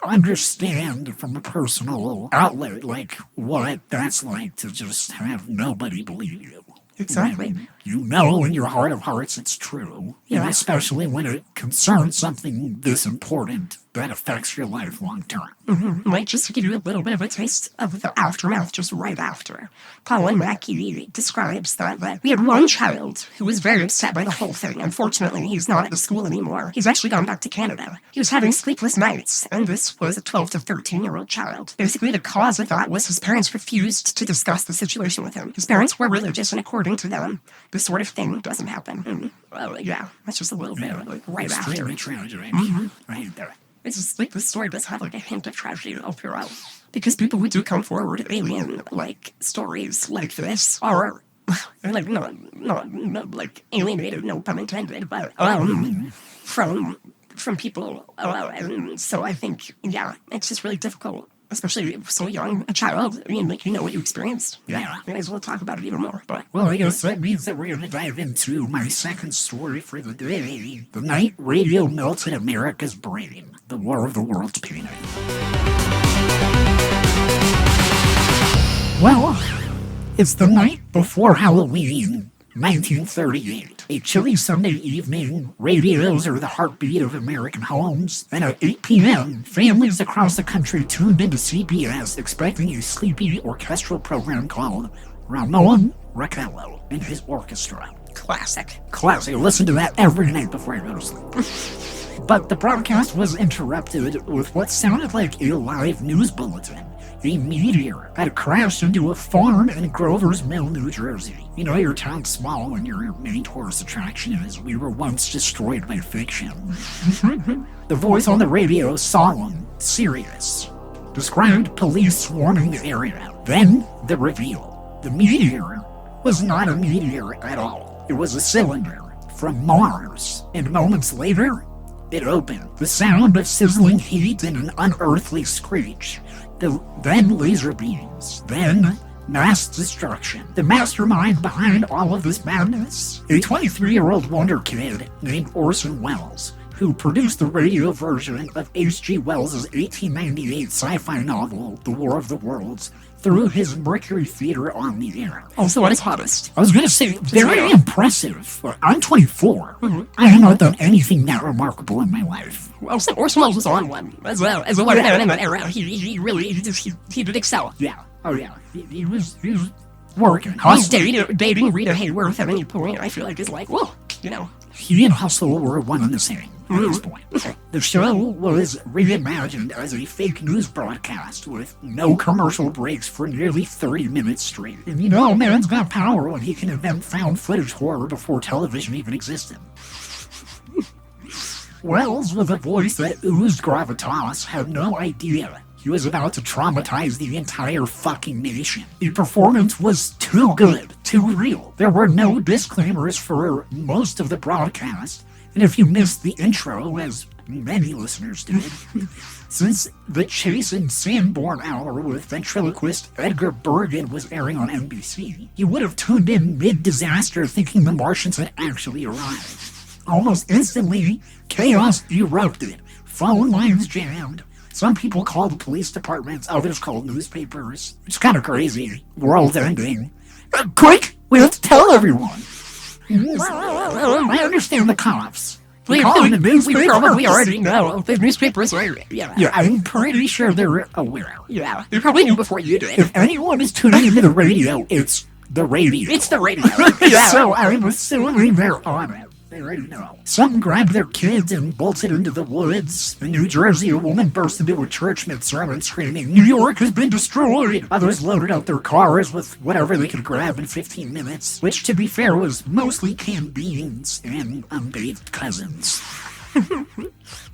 understand from a personal outlet, like, what that's like to just have nobody believe you. Exactly. When you know in your heart of hearts it's true. Yeah. And especially when it concerns something this important that affects your life long term. Like, just to give you a little bit of a taste of the aftermath just right after. Colin Mackey describes that we had one child who was very upset by the whole thing. Unfortunately, he's not at the school anymore. He's actually gone back to Canada. He was having sleepless nights, and this was a 12 to 13-year-old child. Basically, the cause of that was his parents refused to discuss the situation with him. His parents were religious, and according to them, this sort of thing doesn't happen. And, well, yeah, that's just a little bit like right after. Extremely tragic. Right there. It's just like the story does have like a hint of tragedy all throughout. Because people who do come forward alien like stories like this are like not like alienated, no pun intended, but from people. And so I think it's just really difficult, especially so young a child. I mean, like, you know what you experienced. Yeah. You might as well talk about it even more. But Well, I guess that means that we're going to dive into my second story for the day. The night radio melted America's brain. The War of the Worlds painting. Well, it's the night before Halloween, 1938. A chilly Sunday evening, radios are the heartbeat of American homes, and at 8 p.m., families across the country tuned into CBS expecting a sleepy orchestral program called Ramon Raquello and his orchestra. classic. Classic. Listen to that every night before I go to sleep. But the broadcast was interrupted with what sounded like a live news bulletin. A meteor had crashed into a farm in Grover's Mill, New Jersey. You know, your town's small and your main tourist attraction is we were once destroyed by fiction. The voice on the radio, solemn, serious, described police swarming the area. Then, the reveal. The meteor was not a meteor at all. It was a cylinder from Mars. And moments later, it opened. The sound of sizzling heat and an unearthly screech. Then laser beams. Then mass destruction. The mastermind behind all of this madness? A 23-year-old wonder kid named Orson Welles, who produced the radio version of H.G. Wells' 1898 sci-fi novel, The War of the Worlds, threw his Mercury Theater on the air. Also at his hottest. I was going to say, very impressive. I'm 24. I have not done anything that remarkable in my life. Orson Welles was on one as well. As a one in that era. He really did excel. Yeah. Oh, yeah. He was working. He's dating Rita Hayworth at any point. I feel like it's like, whoa, you know. He and Hustle were one and the same at this point. The show was reimagined as a fake news broadcast with no commercial breaks for nearly 30 minutes straight. And you know, man's got power when he can invent found footage horror before television even existed. Wells, with a voice that oozed gravitas, had no idea he was about to traumatize the entire fucking nation. The performance was too good, too real. There were no disclaimers for most of the broadcast, and if you missed the intro, as many listeners did, since the Chase and Sanborn Hour with ventriloquist Edgar Bergen was airing on NBC, you would have tuned in mid-disaster thinking the Martians had actually arrived. Almost instantly, chaos erupted. Phone lines jammed. Some people called the police departments, others called newspapers. It's kind of crazy. World ending. Quick! We have to tell everyone! I understand the cops. We probably already know. The newspapers are, Yeah, I'm pretty sure they're aware. Yeah, they probably knew before you did. If anyone is tuning into the radio, it's the radio. It's the radio. So I'm assuming they're on it. They already know. Some grabbed their kids and bolted into the woods. In New Jersey, a woman burst into a church mid-sermon screaming, "New York has been destroyed!" Others loaded up their cars with whatever they could grab in 15 minutes, which, to be fair, was mostly canned beans and unbathed cousins.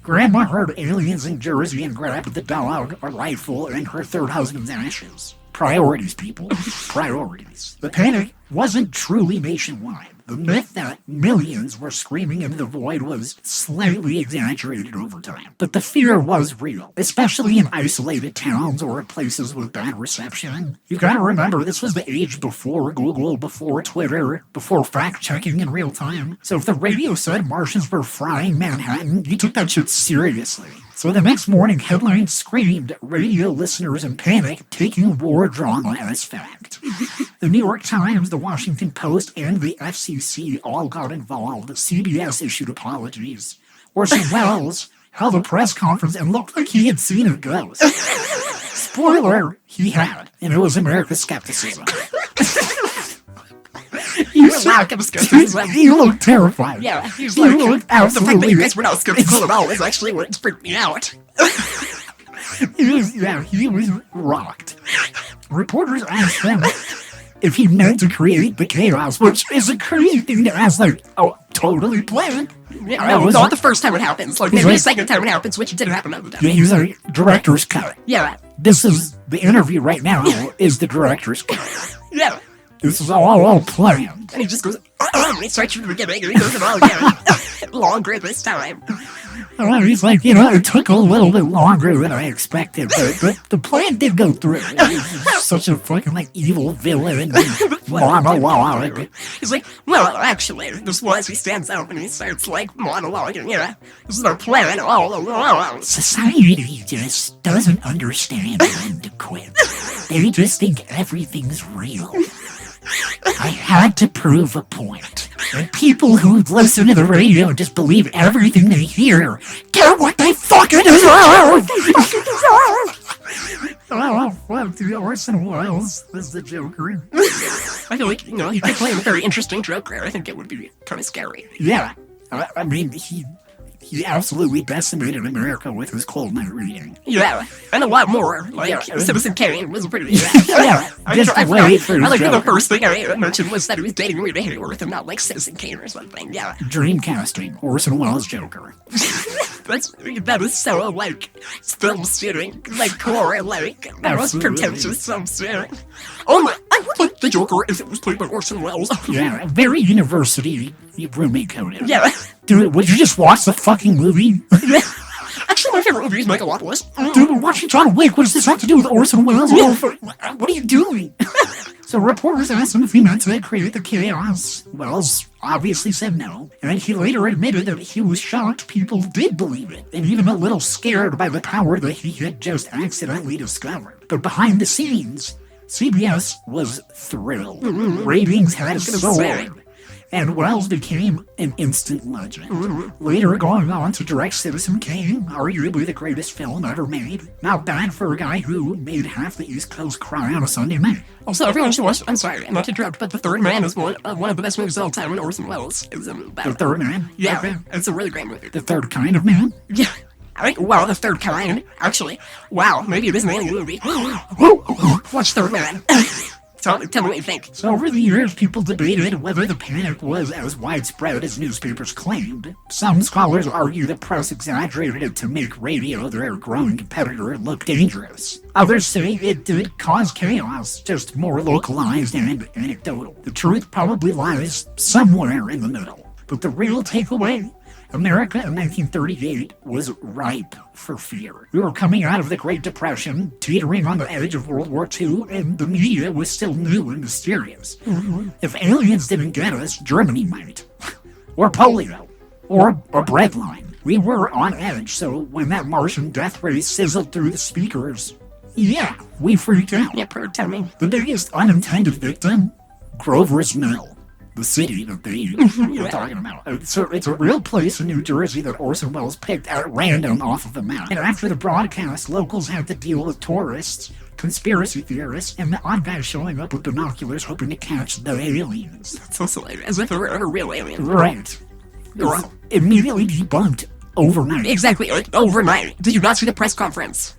Grandma heard aliens in Jersey and grabbed the dog, a rifle, and her third husband's ashes. Priorities, people. Priorities. The panic wasn't truly nationwide. The myth that millions were screaming into the void was slightly exaggerated over time. But the fear was real, especially in isolated towns or places with bad reception. You gotta remember, this was the age before Google, before Twitter, before fact-checking in real time. So if the radio said Martians were frying Manhattan, you took that shit seriously. So the next morning, headlines screamed, "Radio listeners in panic, taking war drama as fact." The New York Times, the Washington Post, and the FCC all got involved. CBS issued apologies. Orson Welles held a press conference and looked like he had seen a ghost. Spoiler, he had, and it was America's skepticism. He looked terrified. Yeah, he's like, looked the fact that absolutely... you guys were not skeptical at all is actually what freaked me out. He was rocked. Reporters asked him if he meant to create the chaos, which is a crazy thing to ask, like, oh, totally planned. Yeah, not the first time it happens. Like, maybe the second time it happens, which didn't happen another time. Yeah, he's a director's cut. Yeah. This is, the interview right now is the director's cut. Yeah. This is all planned. And he just goes, he starts from the beginning, and he goes, oh, yeah, longer this time. He's like, it took a little bit longer than I expected, but the plan did go through. He's such a fucking, like, evil villain monologue. He's like, well, actually, this was, he stands up and he starts, like, monologuing, this is our plan all along. Society just doesn't understand when to quit. They just think everything's real. I had to prove a point. And people who listen to the radio just believe everything they hear. Get what they fucking deserve! Orson Welles is the Joker. I feel like, he could play a very interesting Joker. I think it would be kind of scary. Yeah. I mean, he absolutely decimated America with his cold night reading. Yeah, and a lot more. Like, Citizen Kane was pretty... Yeah, I like the first thing I mentioned was that he was dating Rita Hayworth and not, like, Citizen Kane or something, yeah. Dreamcasting, Orson Welles Joker. That was so, like, film shooting, like, core, like, that was pretentious film shooting. Oh my, I would like the Joker if it was played by Orson Welles. Yeah, very university roommate coded. Yeah. Dude, would you just watch the fucking movie? Actually, my favorite movie is Megalopolis. Dude, we're watching John Wick. What does this have to do with Orson Welles? What are you doing? So reporters asked him if he meant to create the chaos. Welles obviously said no, and he later admitted that he was shocked people did believe it, and even a little scared by the power that he had just accidentally discovered. But behind the scenes, CBS was thrilled. Ratings had soared. And Welles became an instant legend. Later going on to direct Citizen Kane, arguably the greatest film ever made. Not bad for a guy who made half the East Coast cry on a Sunday night. Also, everyone should watch, I'm sorry, not to interrupt, but The Third Man is one of the best movies of all time, and Orson Welles is The Third Man? Yeah, okay. It's a really great movie. The Third Kind of Man? Yeah. The Third Kind, actually. Wow, maybe it is an alien movie. Watch Third Man. Tell me what you think. So over the years, people debated whether the panic was as widespread as newspapers claimed. Some scholars argue the press exaggerated it to make radio, their growing competitor, look dangerous. Others say it did cause chaos, just more localized and anecdotal. The truth probably lies somewhere in the middle. But the real takeaway? America in 1938 was ripe for fear. We were coming out of the Great Depression, teetering on the edge of World War II, and the media was still new and mysterious. If aliens didn't get us, Germany might. Or polio. Or a breadline. We were on edge, so when that Martian death ray sizzled through the speakers, yeah, we freaked out. Yeah, tell me. The biggest unintended victim? Grover's Mill. The city that they were talking about. So it's a real place in New Jersey that Orson Welles picked at random off of the map. And after the broadcast, locals had to deal with tourists, conspiracy theorists, and the odd guys showing up with binoculars hoping to catch the aliens. That's so silly. As if it were a real alien. Right. immediately debunked overnight. Exactly, like, overnight. Did you not see the press conference?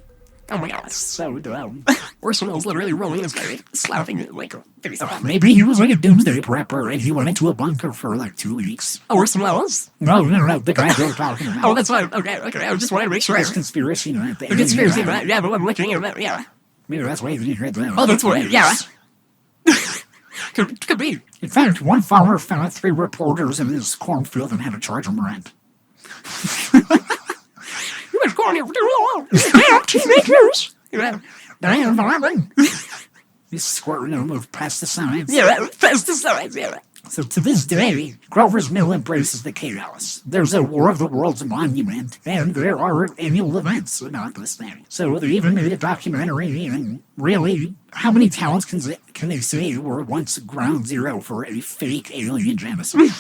Oh my god. So dumb. Orson Welles literally rolling his grave, slapping it like face off. Maybe he was like a doomsday prepper and he went into a bunker for like 2 weeks. Orson Welles? No, the guy they were talking about. Oh, that's fine. Okay. I just wanted to make sure. It's conspiracy. The conspiracy, right? Yeah, but I'm looking at it, yeah. Maybe that's why he read that. Oh, that's what, yeah. Could be. In fact, one farmer found 3 reporters in his cornfield and had to charge them rent. You was going here for too long. Damn, teenagers. Yeah. Damn, farming. He's squirting them with pesticides. Yeah, pesticides, yeah. So to this day, Grover's Mill embraces the chaos. There's a War of the Worlds monument, and there are annual events about this thing. So they even made a documentary, and really, how many towns can they say were once ground zero for a fake alien genocide?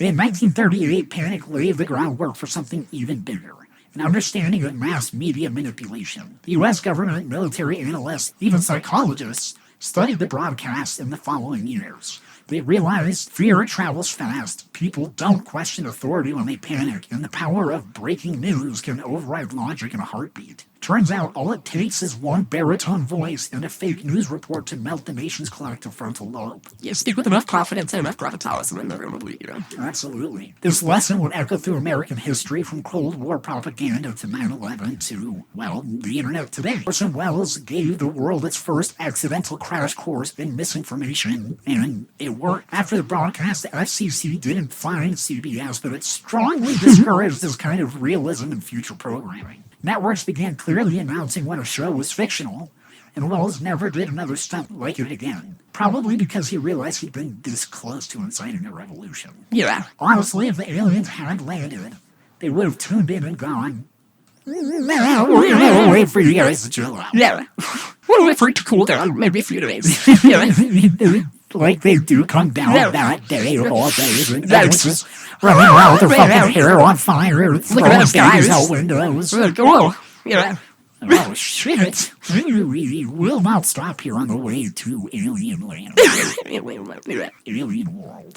In 1938, panic laid the groundwork for something even bigger. An understanding of mass media manipulation. The U.S. government, military analysts, even psychologists studied the broadcast in the following years. They realized fear travels fast. People don't question authority when they panic, and the power of breaking news can override logic in a heartbeat. Turns out all it takes is one baritone voice and a fake news report to melt the nation's collective frontal lobe. Yeah, speak with enough confidence and enough gravitas, and then they're going to believe you. Absolutely. This lesson would echo through American history from Cold War propaganda to 9/11 to, well, the internet today. Orson Welles gave the world its first accidental crash course in misinformation, and it worked. After the broadcast, the FCC didn't fine CBS, but it strongly discouraged this kind of realism in future programming. Networks began clearly announcing when a show was fictional, and Wells never did another stunt like it again. Probably because he realized he'd been this close to inciting a revolution. Yeah. Honestly, if the aliens had landed, they would have tuned in and gone, We'll wait for you guys to chill out. Yeah. We'll wait for it to cool down, maybe a few days. Yeah. Like they do come down that day or all days. And just running around with their fucking hair on fire. Look at those guys. Out windows. Whoa. Yeah. Oh, shit. We will not stop here on the way to Alien Land. Alien World.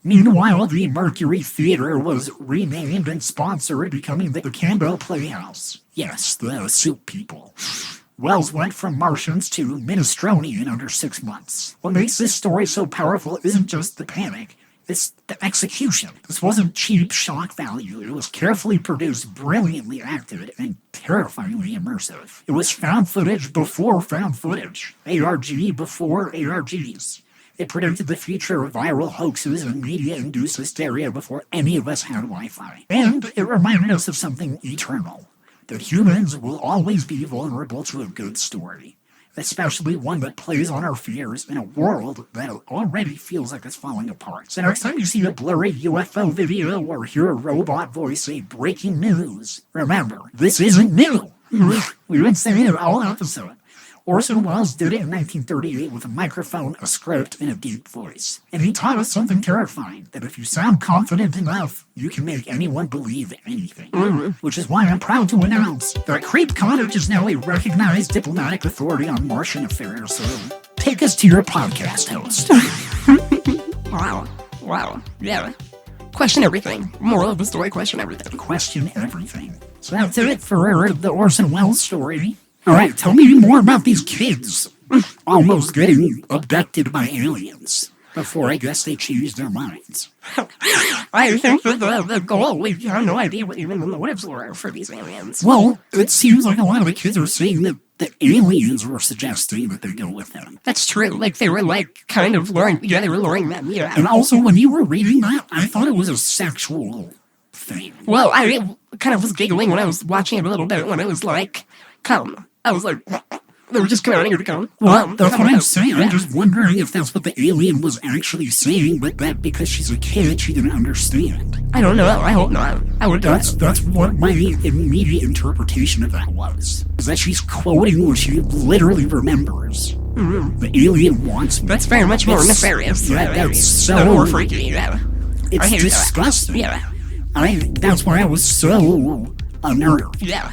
Meanwhile, the Mercury Theater was renamed and sponsored, becoming the Campbell Playhouse. Yes, the soup people. Wells went from Martians to minestrone in under 6 months. What makes this story so powerful isn't just the panic, it's the execution. This wasn't cheap shock value. It was carefully produced, brilliantly acted, and terrifyingly immersive. It was found footage before found footage. ARG before ARGs. It predicted the future of viral hoaxes and media-induced hysteria before any of us had Wi-Fi. And it reminded us of something eternal. That humans will always be vulnerable to a good story, especially one that plays on our fears in a world that already feels like it's falling apart. So next time you see a blurry UFO video or hear a robot voice say breaking news, remember, this isn't new. We've been saying it all episode. Orson Welles did it in 1938 with a microphone, a script, and a deep voice. And he taught us something terrifying, that if you sound confident enough, you can make anyone believe anything. Which is why I'm proud to announce that Cottage is now a recognized diplomatic authority on Martian affairs, so take us to your podcast host. Wow. Yeah. Question everything. Moral of the story, question everything. Question everything. So that's it for the Orson Welles story. All right, tell me more about these kids almost getting abducted by aliens before I guess they changed their minds. I think that the goal, we have no idea what even the motives were for these aliens. Well, it seems like a lot of the kids are saying that the aliens were suggesting that they go with them. That's true. Like, they were, like, kind of luring, they were luring them, yeah. And also, when you were reading that, I thought it was a sexual thing. Well, I kind of was giggling when I was watching it a little bit, when it was like, come. I was like, they were just commanding her to come. Well, that's what I'm saying. I'm just wondering if that's what the alien was actually saying, but that because she's a kid, she didn't understand. I don't know. I hope not. I would. That's what my immediate interpretation of that was. Is that she's quoting what she literally remembers. Mm-hmm. The alien wants me. That's very much more nefarious. Yeah, that's so more freaky. Yeah. It's disgusting. Yeah. That's why I was so unnerved. Yeah.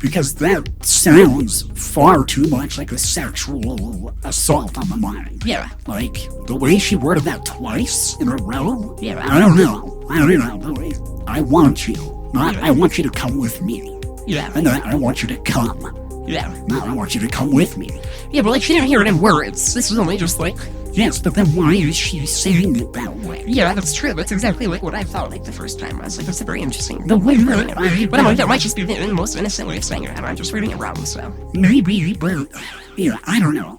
Because that sounds far too much like a sexual assault on the mind. Yeah. Like, the way she worded that twice in a row? Yeah. I don't know. I want you. Not, I want you to come with me. Yeah. And then I want you to come. Yeah. Not, I want you to come with me. Yeah, but like she didn't hear it in words. This was only just like... Yes, but then why is she saying it that way? Yeah, that's true. That's exactly like what I thought like the first time. I was like, that's a very interesting... The way that But I'm like, that might just be the most innocent way of saying it, and I'm just reading it wrong, so... Maybe, but... Yeah, I don't know.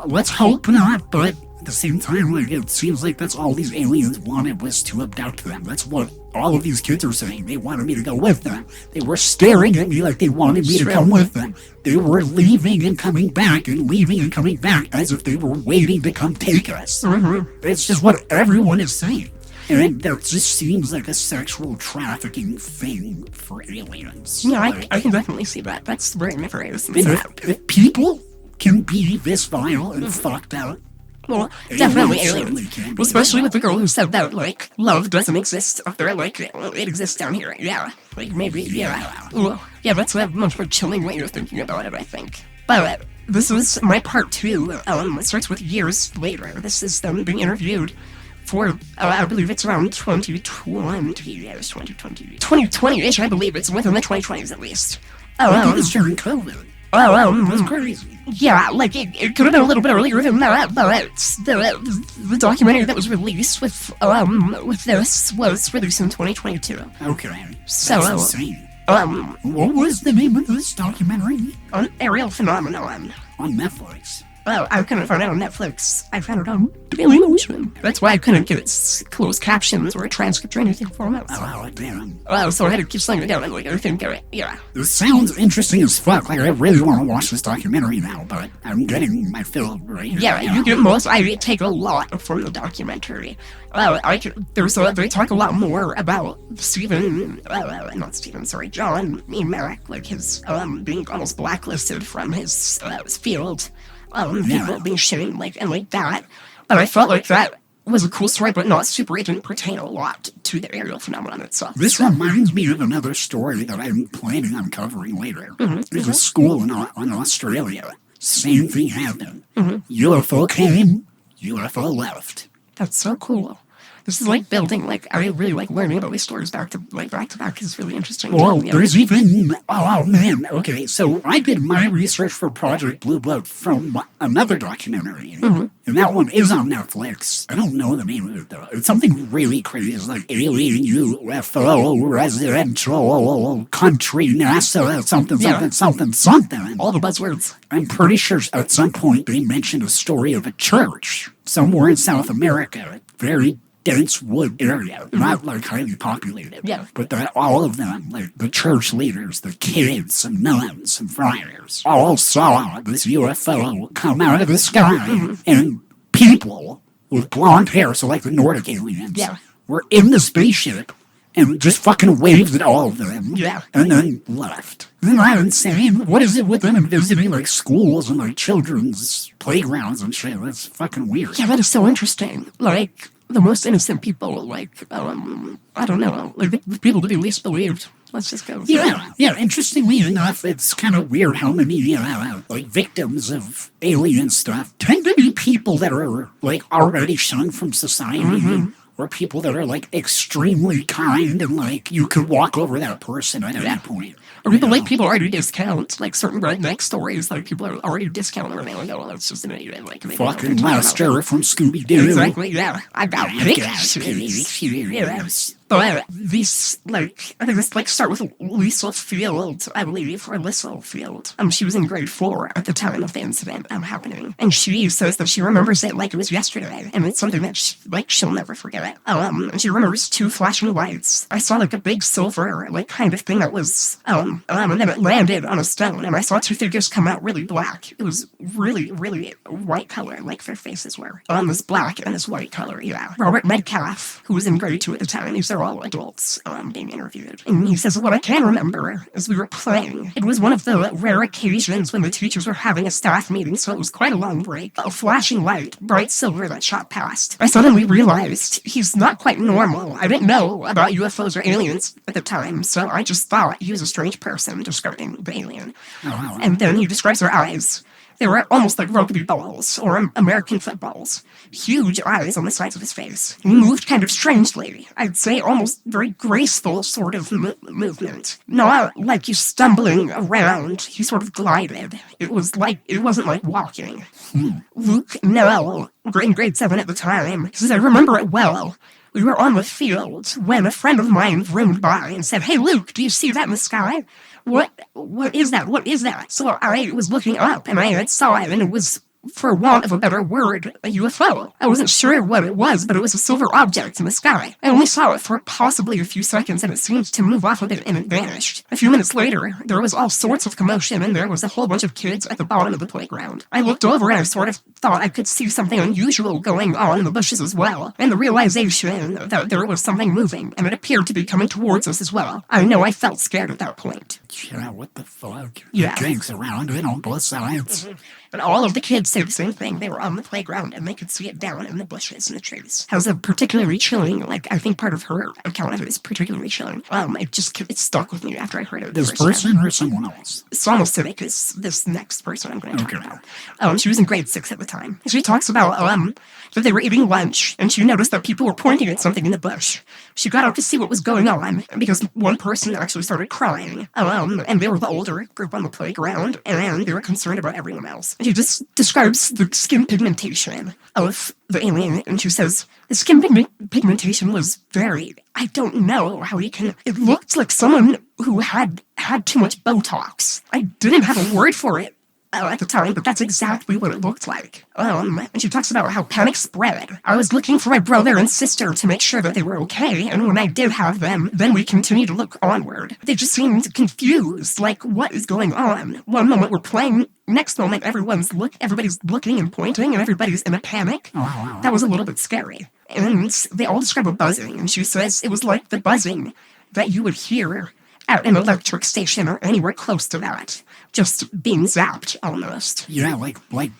Let's hope not, but... At the same time, like, it seems like that's all these aliens wanted was to abduct them. That's what all of these kids are saying. They wanted me to go with them. They were staring at me like they wanted me to come with them. They were leaving and coming back and leaving and coming back as if they were waiting to come take us. Mm-hmm. It's just what everyone is saying. And that just seems like a sexual trafficking thing for aliens. Yeah, like, I can definitely see that. That's very nefarious. If people can be this vile and fucked out, well, definitely certainly aliens. can be. Well, especially with the girl who said that, like, love doesn't exist up there, like, it exists down here. Yeah. Like, maybe, yeah. Well, yeah, that's a much more chilling way of thinking about it, I think. But this was my part 2. It starts with years later. This is them being interviewed for, I believe it's around 2020-ish, I believe. It's within the 2020s, at least. I think it's during COVID. That's crazy. Yeah, like, it could have been a little bit earlier than that, but the documentary that was released with this was released in 2022. Okay. So, That's insane. What was the name of this documentary? On Aerial Phenomenon. On Netflix. Well, I couldn't find it on Netflix. I found it on Dailymotion. That's why I couldn't get closed captions or a transcript or anything for it. Oh, damn. Well, so I had to keep slowing it down and like everything get it. Yeah. This sounds interesting as fuck. Like, I really want to watch this documentary now, but I'm getting my fill right Yeah, now. you get most. I take a lot from the documentary. Well, they talk a lot more about John Merrick, like his being almost blacklisted from his field. People being shamed like that. But I felt like that was a cool story, but not super. It didn't pertain a lot to the aerial phenomenon itself. This reminds me of another story that I'm planning on covering later. There's a school in Australia. Same thing happened. UFO came, UFO left. That's so cool. This is like building, like, I really like learning about these stories back to back is really interesting. Well, there's even, oh man, okay, so I did my research for Project Blue Book from another documentary, and that one is on Netflix. I don't know the name of it though. It's something really crazy. It's like Alien UFO Residential Country NASA something. All the buzzwords. I'm pretty sure at some point they mentioned a story of a church somewhere in South America, very dense wood area, not like highly populated. Yeah. But that all of them, like the church leaders, the kids, and nuns, and friars, all saw this UFO come out of the sky, and people with blonde hair, so like the Nordic aliens, were in the spaceship and just fucking waved at all of them, and then left. Isn't that insane? What is it with them visiting like schools and like children's playgrounds and shit? That's fucking weird. Yeah, that is so interesting. Like, the most innocent people, like, I don't know, like, the people to be least believed. Let's just go. Yeah. Interestingly enough, it's kind of weird how many, like, victims of alien stuff tend to be people that are, like, already shunned from society, or people that are, like, extremely kind and, like, you could walk over that person at any point. Or people, like, people already discount, like, certain redneck stories, like, people are already discounting them, and they go, well, that's just an idiot, like, fucking Lester from Scooby-Doo. Exactly, yeah. I got pictures. But these, like, I think this, like, start with Lisa Field, I believe, or Lisa Field. She was in grade 4 at the time of the incident happening. And she says that she remembers it like it was yesterday. And it's something that, she'll never forget it. And she remembers 2 flashing lights. I saw, like, a big silver, like, kind of thing that was, and then it landed on a stone. And I saw 2 figures come out really black. It was really, really white color, like their faces were. This black and this white color, yeah. Robert Metcalf, who was in grade 2 at the time, these are all adults being interviewed. And he says, what I can remember is we were playing. It was one of the rare occasions when the teachers were having a staff meeting, so it was quite a long break. A flashing light, bright silver that shot past. I suddenly realized he's not quite normal. I didn't know about UFOs or aliens at the time, so I just thought he was a strange person describing the alien. And then he describes her eyes. They were almost like rugby balls or American footballs. Huge eyes on the sides of his face. He moved kind of strangely. I'd say almost very graceful sort of movement. Not like he's stumbling around. He sort of glided. It wasn't like walking. Luke Noel, in grade 7 at the time, says, I remember it well. We were on the field when a friend of mine rode by and said, hey, Luke, do you see that in the sky? What is that? What is that? So I was looking up and I saw it, and it was, for want of a better word, a UFO. I wasn't sure what it was, but it was a silver object in the sky. I only saw it for possibly a few seconds, and it seemed to move off of it, and it vanished. A few minutes later, there was all sorts of commotion, and there was a whole bunch of kids at the bottom of the playground. I looked over, and I sort of thought I could see something unusual going on in the bushes as well, and the realization that there was something moving, and it appeared to be coming towards us as well. I know I felt scared at that point. Yeah, what the fuck? Yeah. Drinks around it on both sides. And all of the kids say the same thing. They were on the playground and they could see it down in the bushes and the trees. It was a particularly chilling, I think part of her account of it is particularly chilling. It stuck with me after I heard it. This person or someone else? It's almost civic is this next person I'm going to talk about. She was in grade 6 at the time. She talks about that they were eating lunch and she noticed that people were pointing at something in the bush. She got out to see what was going on because one person actually started crying. And they were the older group on the playground and they were concerned about everyone else. She just describes the skin pigmentation of the alien, and she says, the skin pigmentation was very, I don't know how you can, it looked like someone who had too much Botox. I didn't have a word for it at the time, but that's exactly what it looked like. And she talks about how panic spread. I was looking for my brother and sister to make sure that they were okay, and when I did have them, then we continued to look onward. They just seemed confused, like, what is going on? One moment we're playing, next moment everybody's looking and pointing, and everybody's in a panic. That was a little bit scary. And they all describe a buzzing, and she says it was like the buzzing that you would hear at an electric station or anywhere close to that. Just being zapped, almost. Yeah, like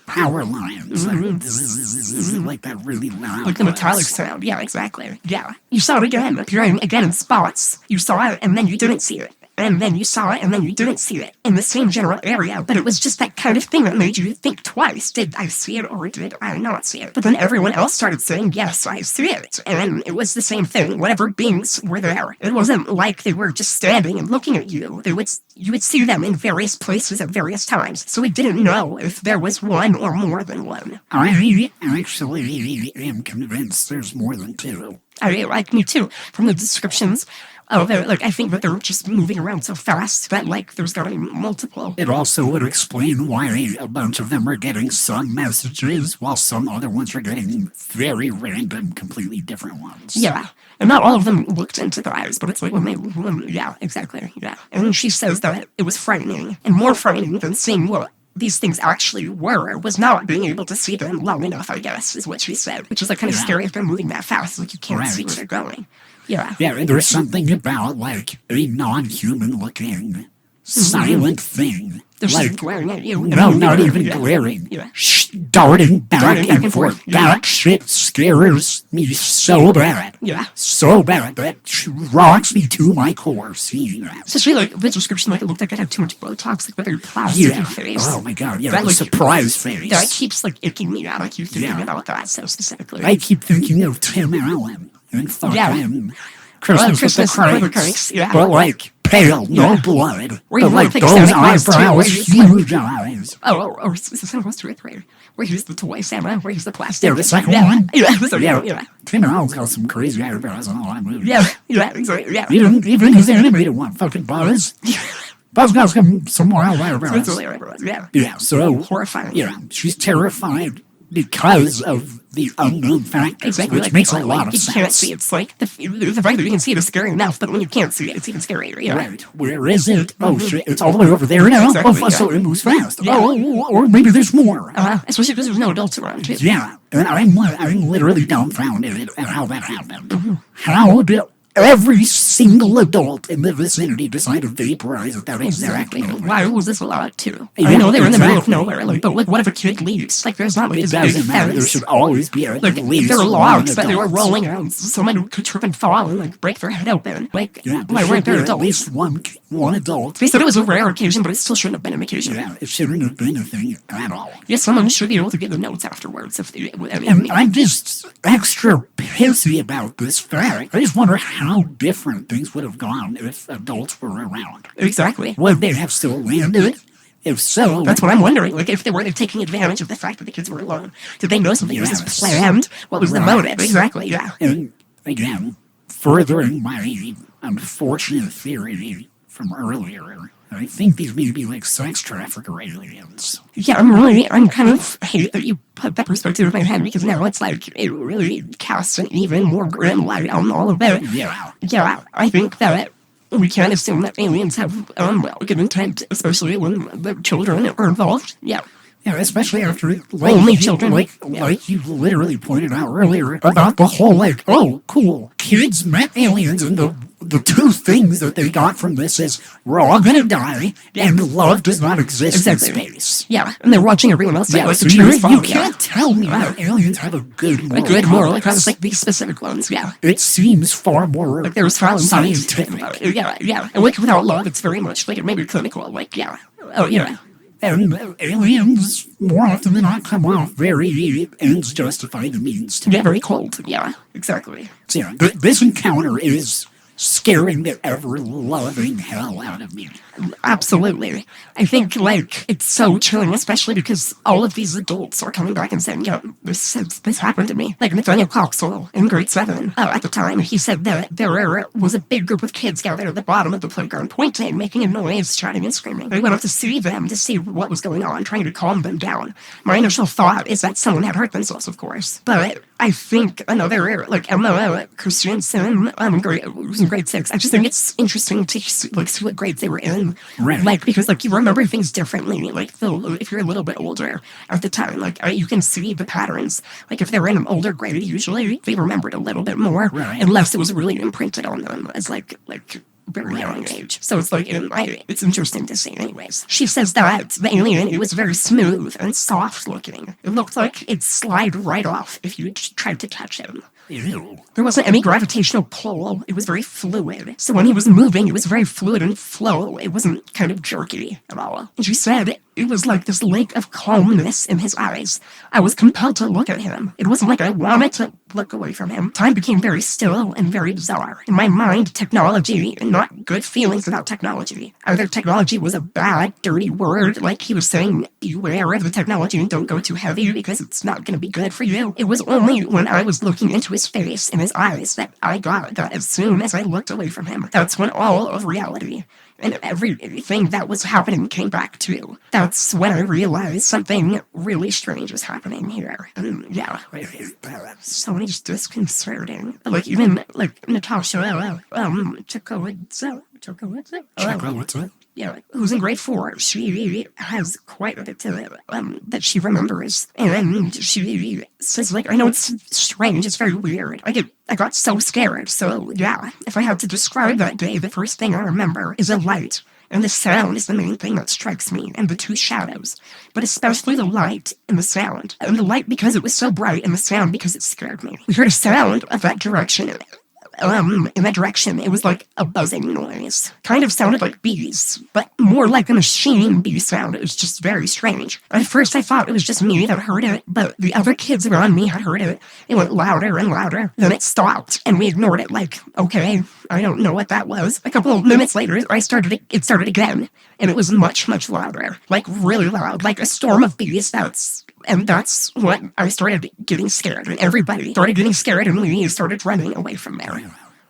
power lines. Like that really loud. Like the metallic sound. Yeah, exactly. Yeah. You saw it again, appearing again in spots. You saw it, and then you didn't see it. And then you saw it, and then you didn't see it in the same general area, but it was just that kind of thing that made you think twice. Did I see it, or did I not see it? But then everyone else started saying, yes, I see it. And it was the same thing. Whatever beings were there. It wasn't like they were just standing and looking at you. You would see them in various places at various times. So we didn't know if there was one or more than one. I actually am convinced there's more than two. Me too. From the descriptions, I think that they're just moving around so fast that, there's gotta be multiple. It also would explain why a bunch of them are getting some messages while some other ones are getting very random, completely different ones. Yeah. And not all of them looked into their eyes, but it's like yeah, exactly, yeah. And she says that it was frightening, and more frightening than seeing what these things actually were was not being able to see them long enough, I guess, is what she said. Which is kind of scary if they're moving that fast, you can't see where they're going. Yeah. Yeah, and there's something about, a non-human looking, silent thing. They're just glaring at you. No, not even glaring. Yeah. Darting back and forth. That shit scares me so bad. Yeah. So bad. That rocks me to my core seeing that. Especially, the description, it looked like it had too much Botox, very plastic face. Oh my god, yeah, that surprise face. That keeps, icking me out. I keep thinking about that so specifically. I keep thinking of Tim Allen. And fucking Christmas with the Cranks. Yeah. But pale, no blood. But those eyebrows, huge eyes. Or Santa Claus 2 or 3, where he's the toy Santa, where he's the plastic. Yeah, the second one. Yeah. Tim Allen's got some crazy eyebrows on all that movie. Yeah, exactly, yeah. Even his animated one, fucking Buzz. Buzz got some more eyebrows. Yeah, so horrifying. Yeah, she's terrified because of the unknown factors, which makes a lot of sense. You can't see it's the fact that you can see it is scary enough, but when you can't see it, it's even scarier. Yeah. Right. Where is it? Oh, shit, it's all the way over there now. Exactly, so it moves fast. Yeah. Or maybe there's more. Especially because there's no adults around, too. Yeah, and I'm literally dumbfounded at how that happened. How did every single adult in the vicinity decided to vaporize at that exact Exactly. moment. Why was this allowed to? Yeah, I know they were in the middle of exactly. nowhere, like, but like, what if a kid leaves? Like, there's not like It this big doesn't matter. There fence. should always be at Like, least if there were one logs that they were adult. rolling on, someone could trip and fall and like break their head open. Like, Yeah, why weren't there at adults? least one adult. They said it was a rare occasion, but it still shouldn't have been an occasion. Yeah, it shouldn't have been a thing at all. Yeah, someone should be able to give the notes afterwards if they. I mean, And I'm just extra pissy about this fact. I just wonder how different things would have gone if adults were around. exactly. Would they have still landed? If so, That's what I'm wondering. Like, if they were taking advantage of the fact that the kids were alone, did they know something was Yes. planned? What was the Right. motive? Exactly. Yeah. and again, furthering my unfortunate theory from earlier, I think these may be like sex trafficker aliens. Yeah, I'm kind of hate that you put that perspective in my head because now it's like it really casts an even more grim light on all of it. Yeah. Yeah, I think that we can't assume that aliens have good intent, especially when the children are involved. Yeah. Yeah, especially after Only children. like you literally pointed out earlier about the whole like, oh, cool, kids met aliens, and the two things that they got from this is we're all gonna die, and love does not exist Exactly. in space. Yeah, and they're watching everyone else. Yeah, like so the you truth fall, can't tell me that aliens have a good A moral good moral compass. compass, like these specific ones. Yeah. It seems far more Like there was trial and scientific. Yeah. And like without love, it's very much like it may be clinical. Like, yeah. Oh, yeah. And aliens, more often than not, come off very ends justify the means to. Yeah, very cold. Yeah, exactly. So, yeah, this encounter is scaring the ever-loving hell out of me. Absolutely. I think, like, it's so chilling, especially because all of these adults are coming back and saying, yeah, this happened to me. Like Nathaniel Coxwell in grade 7, at the time, he said that there was a big group of kids gathered at the bottom of the playground, pointing, making a noise, shouting and screaming. They went up to see them, to see what was going on, trying to calm them down. My initial thought is that someone had hurt themselves, of course. But I think another, like, Emma Christiansen, who's in grade 6, I just think it's interesting to see what grades they were in. Right. Like, because, like, you remember things differently. Like, if you're a little bit older at the time, like, you can see the patterns. Like, if they were in an older grade, usually they remembered a little bit more, Right. unless it was really imprinted on them as, like very young age. So it's like, it's interesting to see anyways. She says that the alien, it was very smooth and soft looking. It looked like it'd slide right off if you tried to touch him. Ew. There wasn't any gravitational pull. It was very fluid. So when he was moving, it was very fluid and flow. It wasn't kind of jerky at all. And she said it was like this lake of calmness in his eyes. I was compelled to look at him. It wasn't like I wanted to look away from him. Time became very still and very bizarre. In my mind, technology, and not good feelings about technology. Either technology was a bad, dirty word, like he was saying, beware of the technology and don't go too heavy because it's not going to be good for you. It was only when I was looking into his face and his eyes that I got that as soon as I looked away from him, that's when all of reality and everything that was happening came back to. That's when I realized something really strange was happening here. And yeah, so just disconcerting. Like even like Natasha, What's that? yeah, who's in grade 4, she has quite a bit to it that she remembers. And she says, like, I know it's strange, it's very weird. I got so scared. So, yeah, if I had to describe that day, the first thing I remember is a light. And the sound is the main thing that strikes me, and the two shadows. But especially the light and the sound. And the light because it was so bright, and the sound because it scared me. We heard a sound of that direction. In that direction, it was like a buzzing noise. Kind of sounded like bees, but more like a machine bee sound. It was just very strange. At first, I thought it was just me that heard it, but the other kids around me had heard it. It went louder and louder. Then it stopped, and we ignored it like, okay, I don't know what that was. A couple of minutes later, it started again, and it was much, much louder. Like, really loud, like a storm of bees. And that's when I started getting scared, and everybody started getting scared, and we started running away from there.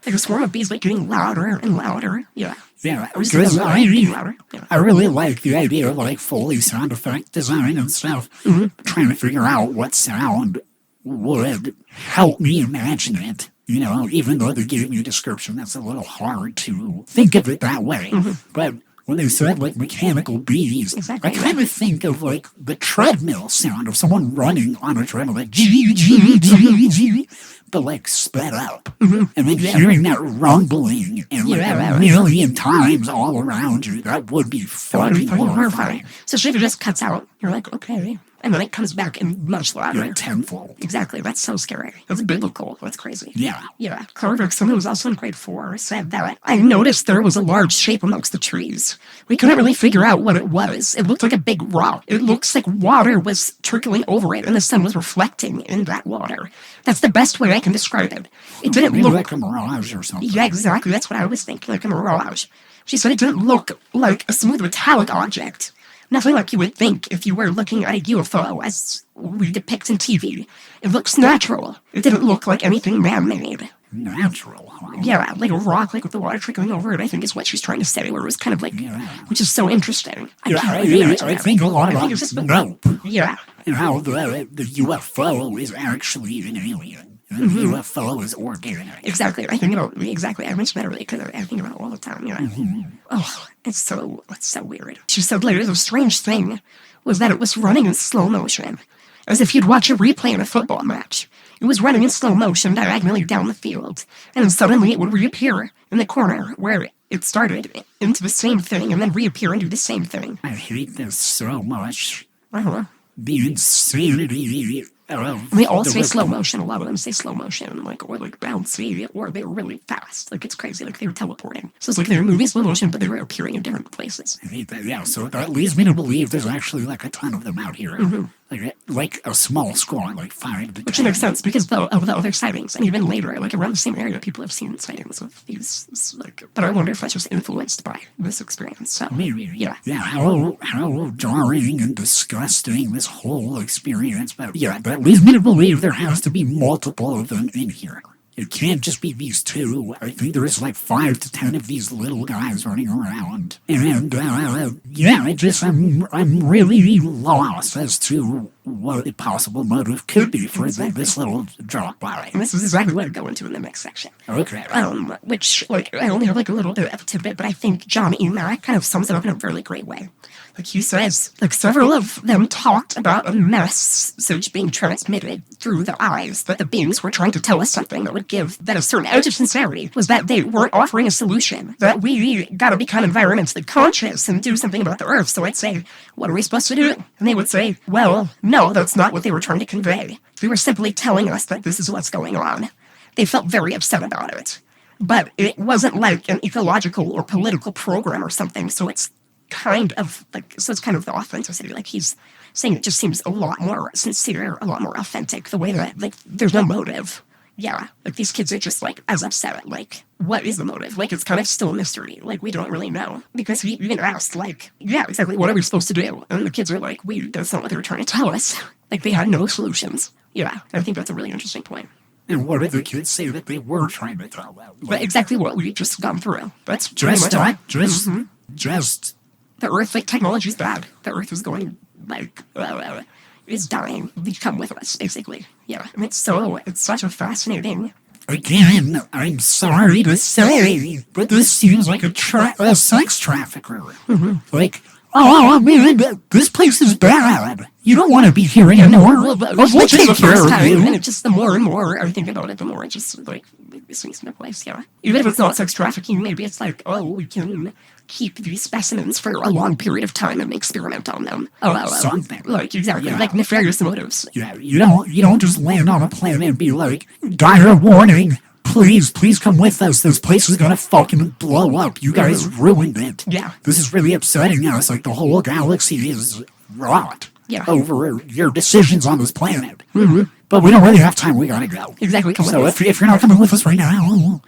Like a swarm of bees, like getting louder and louder. Yeah. Yeah, It was because louder. Yeah. I really like the idea of like Foley sound effect design and stuff. Trying to figure out what sound would help me imagine it. You know, even though they're giving you a description, that's a little hard to think of it that way. But when they said like mechanical bees, Exactly. I kind of think of like the treadmill sound of someone running on a treadmill, like gee, gee, gee, gee, but like sped up, and then hearing that rumbling and like a million times all around you, that would be fucking horrifying. So if it just cuts out, you're like, okay. And then it comes back in much louder. Like tenfold. Exactly. That's so scary. That's biblical. That's crazy. Yeah. Yeah. Clarkson, who was also in grade 4, said that I noticed there was a large shape amongst the trees. We couldn't really figure out what it was. It looked like a big rock. It looks like water was trickling over it and the sun was reflecting in that water. That's the best way I can describe it. It didn't Maybe look like a mirage or something. Yeah, exactly. That's what I was thinking, like a mirage. She said it didn't look like a smooth metallic object. Nothing like you would think if you were looking at a UFO as we depict in TV. It looks natural. It didn't look like anything man-made. Natural, huh? Yeah, like a rock, like with the water trickling over it, I think is what she's trying to say, where it was kind of like, which is so interesting. I think a lot about nope. Yeah. And how the UFO is actually an alien. The UFO is organic. Exactly. I mentioned that earlier because I think about it all the time. Oh, it's so weird. She said later the strange thing was that it was running in slow motion, as if you'd watch a replay in a football match. It was running in slow motion diagonally down the field, and then suddenly it would reappear in the corner where it started into the same thing, and then reappear and do the same thing. I hate this so much. Uh-huh. The insanity. They all say slow motion. A lot of them say slow motion, or bouncy, or they were really fast. Like, it's crazy. Like, they were teleporting. So it's like they were moving slow motion, but they were appearing in different places. I hate that. Yeah, so that leads me to believe there's actually like a ton of them out here. Like a small score, like 5 to 10. Which makes sense because of the other sightings, and even later, like around the same area, people have seen sightings of these. But I wonder if that's just influenced by this experience. So maybe, yeah, how jarring and disgusting this whole experience. But yeah, that leads me to believe there has to be multiple of them in here. It can't just be these two. I think there is like 5 to 10 of these little guys running around. And I'm really lost as to what the possible motive could be for this little drop by. And this is exactly what I go into in the next section. Okay. Which, I only have a little bit of a tidbit, but I think John E. Mack kind of sums it up in a really great way. He says, several of them talked about a message being transmitted through their eyes, that the beings were trying to tell us something that would give that a certain edge of sincerity, was that they weren't offering a solution, that we gotta become environmentally conscious and do something about the earth. So I'd say, what are we supposed to do? And they would say, well, no, that's not what they were trying to convey. They were simply telling us that this is what's going on. They felt very upset about it. But it wasn't like an ecological or political program or something, so it's kind of the authenticity. He's saying it just seems a lot more sincere, a lot more authentic, the way that, there's no motive. Yeah, these kids are just, as upset. What is the motive? It's kind of still a mystery. We don't really know. Because he even asked, yeah, exactly, what are we supposed to do? And the kids are like, that's not what they were trying to tell us. They had no solutions. Yeah, I think that's a really interesting point. And what did the kids say that they were trying to tell them? But exactly what we've just gone through. That's just the Earth, technology's bad. The Earth is going, is dying. Come with us, basically. Yeah, and it's such a fascinating... Again, I'm sorry to say, but this seems like a sex trafficker. Oh, man, this place is bad. You don't want to be here anymore. We'll take care of you. And it's just the more and more I think about it, the more it just, it swings into place, yeah. Even if it's not sex trafficking, maybe it's we can keep these specimens for a long period of time and experiment on them. Something. Exactly, nefarious motives. Yeah, you don't just land on a planet and be like, dire warning, please come with us. This place is gonna fucking blow up. You guys ruined it. Yeah. This is really upsetting us. The whole galaxy is wrought over your decisions on this planet. Mm-hmm. But we don't really have time. We gotta go. Exactly. So if you're not coming with us right now,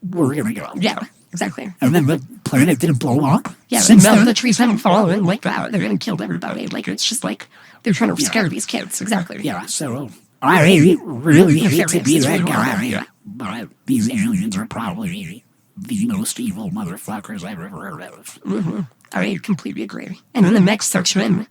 we're gonna go. Yeah. Exactly. And then the planet didn't blow up? Yeah, the trees haven't fallen like that. They haven't killed everybody. It's just they're trying to scare these kids. Exactly. Yeah, so I really hate to be that guy, but these aliens are probably the most evil motherfuckers I've ever heard of. Mm-hmm. I completely agree. And in the next section,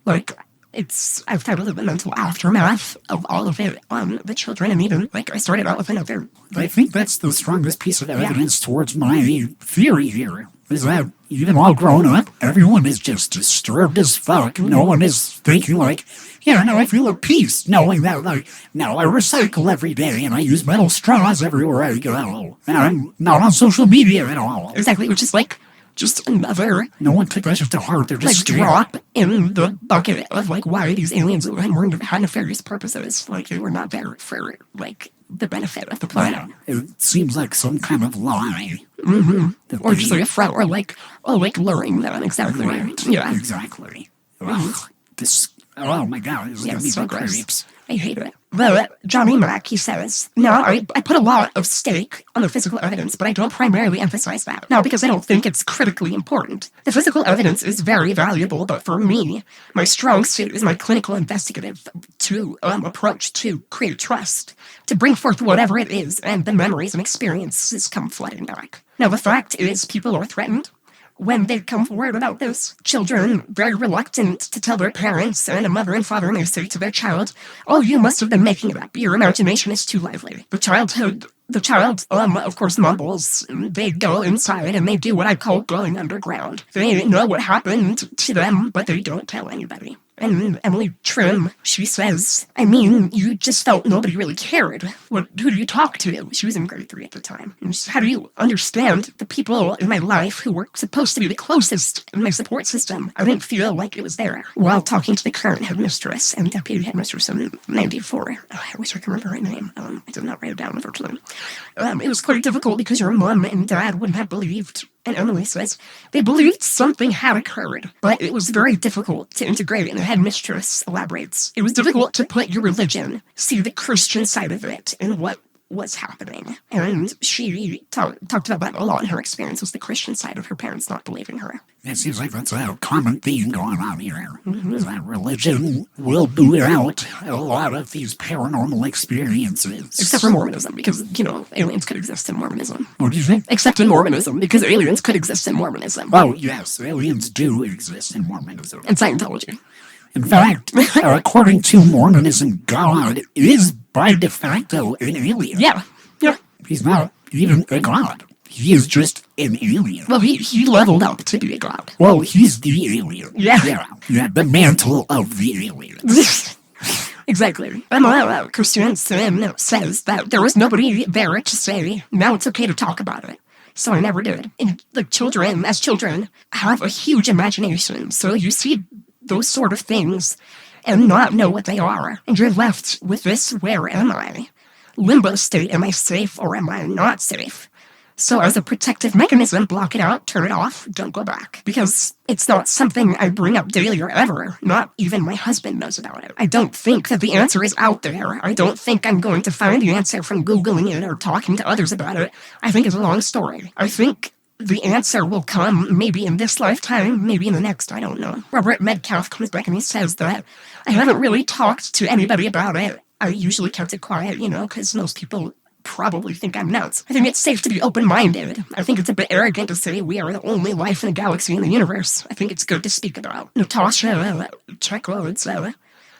I've titled it the mental aftermath of all of it on the children, and even, I started out with another. I think that's the strongest piece of evidence towards my theory here. is that even while growing up, everyone is just disturbed as fuck. No one is thinking like, yeah, no, I feel at peace knowing that, like, no, I recycle every day and I use metal straws everywhere I go. And I'm not on social media at all. Exactly, which is like just another No one took that shit to heart. They're like just scared. drop in the bucket of like why these aliens had nefarious purposes. Like they were not there for like the benefit of the planet. It seems like some kind of lie. That Or they- just like a front or like luring them. Exactly. Right. Yeah. Exactly. Ugh, oh my god, this is Yeah, gonna be so so gross. creeps. I hate it. Well, Johnny Mack, he says, now I put a lot of stake on the physical evidence, but I don't primarily emphasize that. Now, because I don't think it's critically important. The physical evidence is very valuable, but for me, my strong suit is my clinical investigative approach to create trust, to bring forth whatever it is, and the memories and experiences come flooding back. Now, the fact is, people are threatened. When they come forward about this, children very reluctant to tell their parents, and a mother and father may say to their child, "Oh, you must have been making it up. Your imagination is too lively." The child, of course, mumbles. They go inside and they do what I call going underground. They know what happened to them, but they don't tell anybody. And Emily Trim, she says, I mean, you just felt nobody really cared. Who do you talk to? She was in grade 3 at the time. And how do you understand the people in my life who were supposed to be the closest in my support system? I didn't feel like it was there. While talking to the current headmistress and deputy headmistress in 94, I wish I could remember her name. I did not write it down, unfortunately. It was quite difficult because your mom and dad wouldn't have believed. And Emily says, they believed something had occurred, but it was very difficult to integrate, and the headmistress elaborates. It was difficult to put your religion, see the Christian side of it, and what was happening. And she talked about that a lot in her experience, was the Christian side of her parents not believing her. It seems like that's a common theme going on here. Is that religion will boot out a lot of these paranormal experiences. Except for Mormonism, because, aliens could exist in Mormonism. What do you think? Except in Mormonism, because aliens could exist in Mormonism. Oh, yes, aliens do exist in Mormonism. And Scientology. In fact, according to Mormonism, God is by de facto an alien. Yeah. He's not even a god. He is just an alien. Well, he leveled up to be a god. Well, he's the alien. Yeah. Yeah, the mantle of the alien. Exactly. And Christian says that there was nobody there to say, now it's okay to talk about it. So I never did. And children, have a huge imagination. So you see those sort of things and not know what they are. And you're left with this, where am I? Limbo state, am I safe or am I not safe? So as a protective mechanism, block it out, turn it off, don't go back. Because it's not something I bring up daily or ever. Not even my husband knows about it. I don't think that the answer is out there. I don't think I'm going to find the answer from Googling it or talking to others about it. I think it's a long story. I think the answer will come maybe in this lifetime, maybe in the next, I don't know. Robert Metcalf comes back and he says that I haven't really talked to anybody about it. I usually kept it quiet, because most people probably think I'm nuts. I think it's safe to be open-minded. I think it's a bit arrogant to say we are the only life in the galaxy in the universe. I think it's good to speak about. Natasha Checkload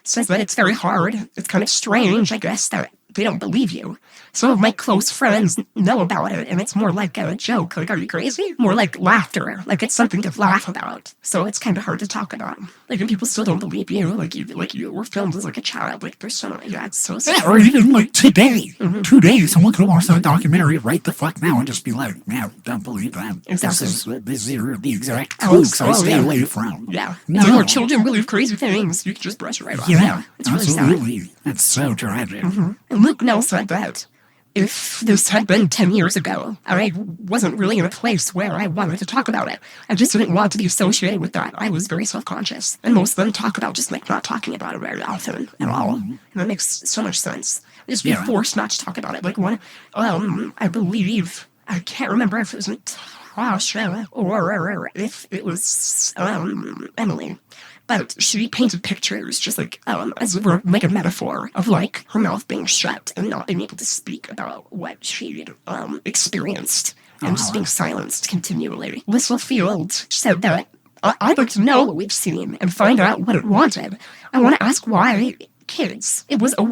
says that it's very hard. It's kind of strange, I guess, that they don't believe you. Some of my close friends know about it, and it's more like a joke. Like, are you crazy? More like laughter. Like, it's something to laugh about. So it's kind of hard to talk about. Like, and people still don't believe you. Like you were filmed as, like, a child. Like, there's so many. Yeah, it's so sad. Or even, like, today. 2 days, someone could watch that documentary right the fuck now and just be like, yeah, don't believe that. Exactly. This is the exact kooks I stay away from. Yeah. No. If your children believe crazy things, you can just brush it right off. Yeah, It's really absolutely. sad. That's so tragic. And Luke Nell said that if this had been 10 years ago, I wasn't really in a place where I wanted to talk about it. I just didn't want to be associated with that. I was very self-conscious. And most of them talk about just, like, not talking about it very often at all. And that makes so much sense. Just be forced not to talk about it. Like, one, I believe, I can't remember if it was Natasha or if it was Emily. But she painted pictures just like, as like a metaphor of like her mouth being shut and not being able to speak about what she had experienced and just being silenced continually. Whistlefield said that I'd like to know what we've seen and find out what it wanted. I want to ask why kids. It was a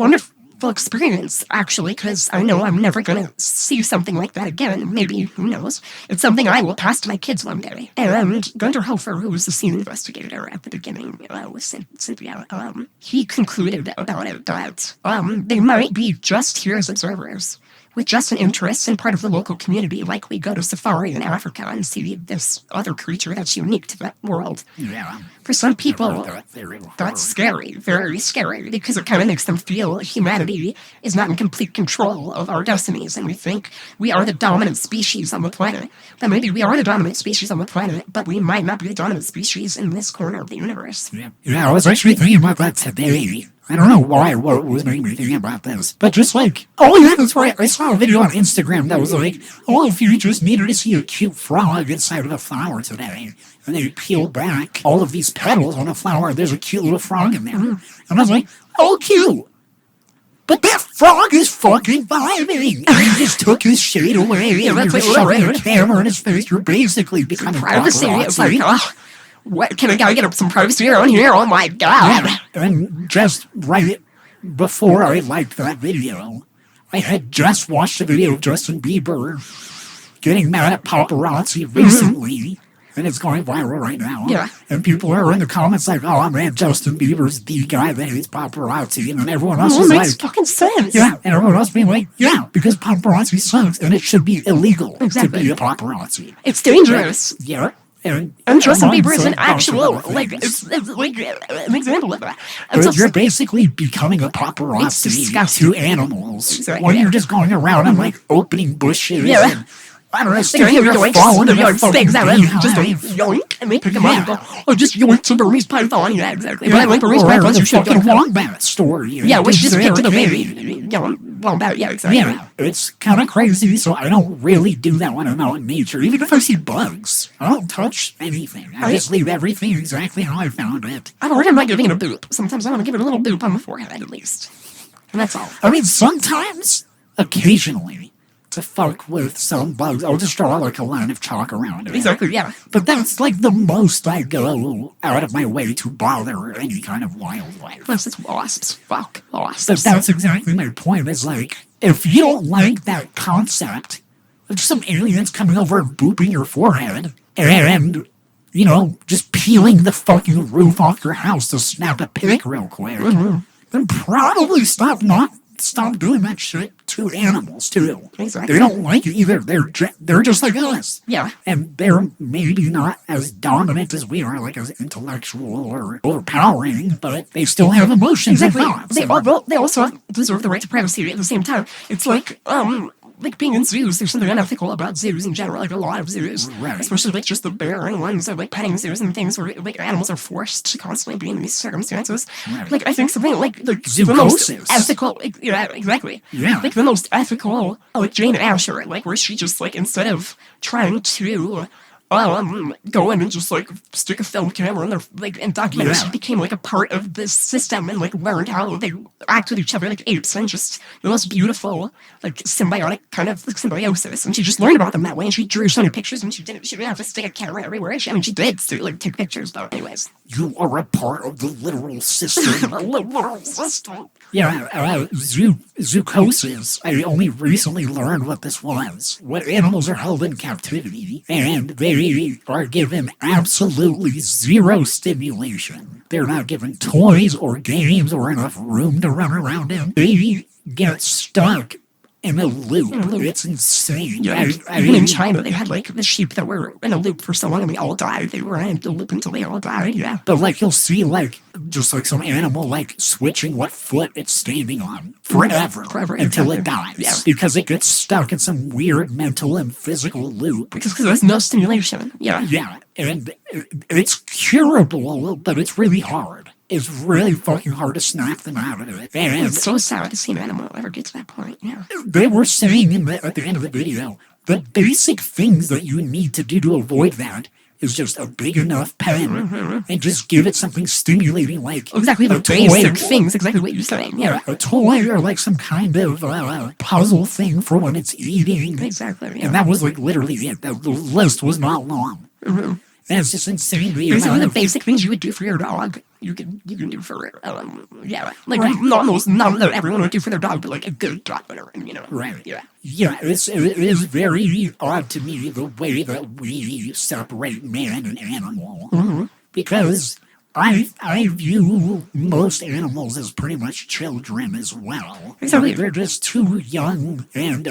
delightful experience, actually, because I know I'm never going to see something like that again. Maybe, who knows? It's something I will pass to my kids one day. And Gunter Hofer, who was the scene investigator at the beginning with Cynthia, he concluded about it that they might be just here as observers, with just an interest in part of the local community, like we go to safari in Africa and see this other creature that's unique to that world. Yeah. For some people, that's scary, very scary, because it kind of makes them feel humanity is not in complete control of our destinies, and we think we are the dominant species on the planet. But maybe we are the dominant species on the planet, but we might not be the dominant species in this corner of the universe. Yeah, I was actually thinking about that today. I don't know why, what was making me think about this, but just like, oh yeah, that's right, I saw a video on Instagram that was like, oh, if you just needed to see a cute frog inside of a flower today, and then you peel back all of these petals on a flower, there's a cute little frog in there. And I was like, oh, cute. But that frog is fucking vibing. And he just took his shade away, and you're shoving a camera in his face, you're basically becoming Privacy, it's paparazzi. like, what, can I gotta get some privacy around here? Oh my god. Yeah, and just right before I liked that video, I had just watched a video of Justin Bieber getting mad at paparazzi recently, and it's going viral right now. Yeah. And people are in the comments like, oh man, Justin Bieber's the guy that hates paparazzi, and then everyone else is makes like, fucking sense. yeah, and everyone else being like, yeah, because paparazzi sucks, and it should be illegal Exactly. to be a paparazzi. It's dangerous. Yeah. And Justin Bieber is so an actual, about like, things. it's like an example of that. But you're basically becoming a It's paparazzi disgusting. to animals Exactly, when yeah. you're just going around and like opening bushes. Yeah. And, I don't know, They're sticking your yoink, phone in the your yoink fucking sticks out, just beehive. yoink, and they pick them up and go, oh, just yoink some Burmese python. Yeah, exactly. But Yeah, I like Burmese or pythons, the you should fucking yoink them. wombat story. Yeah, which just picked it up, okay. baby. Yeah, wombat, yeah, exactly. Yeah, it's kind of crazy, so I don't really do that when I'm out in nature. Even if I see bugs, I don't touch anything. I just leave everything exactly how I found it. I've already not giving it a boop. Sometimes I want to give it a little boop on the forehead, at least. And that's all. I mean, sometimes, occasionally, to fuck with some bugs, I'll just draw like a line of chalk around it. Exactly, yeah. But that's like the most I go out of my way to bother any kind of wildlife. Plus, it's wasps. Fuck, wasps. But that's exactly my point. Is like, if you don't like that concept of some aliens coming over and booping your forehead and you know, just peeling the fucking roof off your house to snap a pic real quick, then probably stop doing that shit to animals too. Exactly. They don't like it either. They're just like us. Yeah. And they're maybe not as dominant as we are, like as intellectual or overpowering, but they still have emotions Exactly. and thoughts. They also deserve the right to privacy at the same time. It's like being in zoos, there's something unethical about zoos in general, like a lot of zoos. Right. Especially like just the bearing ones, or like petting zoos and things where like animals are forced to constantly be in these circumstances. Right. Like I think something like the Zoocosis. most ethical, like, yeah, exactly. Yeah. Like the most ethical, like Jane Asher, like where she just like instead of trying to go in and just like stick a film camera in their like and document it. Yeah. She became like a part of this system and like learned how they act with each other like apes and just the most beautiful like symbiotic kind of like, symbiosis. And she just learned about them that way. And she drew so many pictures and she didn't have to stick a camera everywhere. She did so, like take pictures though. Anyways, You are a part of the literal system. a literal system. Yeah, zoocosis. I only recently learned what this was. What animals are held in captivity, and they are given absolutely zero stimulation. They're not given toys or games or enough room to run around in. They get stuck in a loop. It's insane. Yeah, even in China, they had like the sheep that were in a loop for so long and they all died. They were in the loop until they all died. Yeah. But like you'll see like just like some animal like switching what foot it's standing on forever until it dies. Yeah. Because it gets stuck in some weird mental and physical loop. Because there's no stimulation. Yeah. Yeah, and it's curable, but it's really hard. It's really fucking hard to snap them out of it. And It's so sad to see an animal ever get to that point. Yeah. they were saying at the end of the video, the basic things that you need to do to avoid that is just a big enough pen and just give it something stimulating like Exactly the a toy. basic things. Exactly what you're saying. Yeah. A toy or like some kind of puzzle thing for when it's eating. Exactly. Yeah. And that was like literally it. The list was not long. And it's just insane. Basically, the basic things you would do for your dog, you can do for like not everyone would do for their dog, but like a good dog owner, Right. Yeah. Yeah, it is very odd to me the way that we separate man and animal. Because I view most animals as pretty much children as well. Exactly. They're just too young and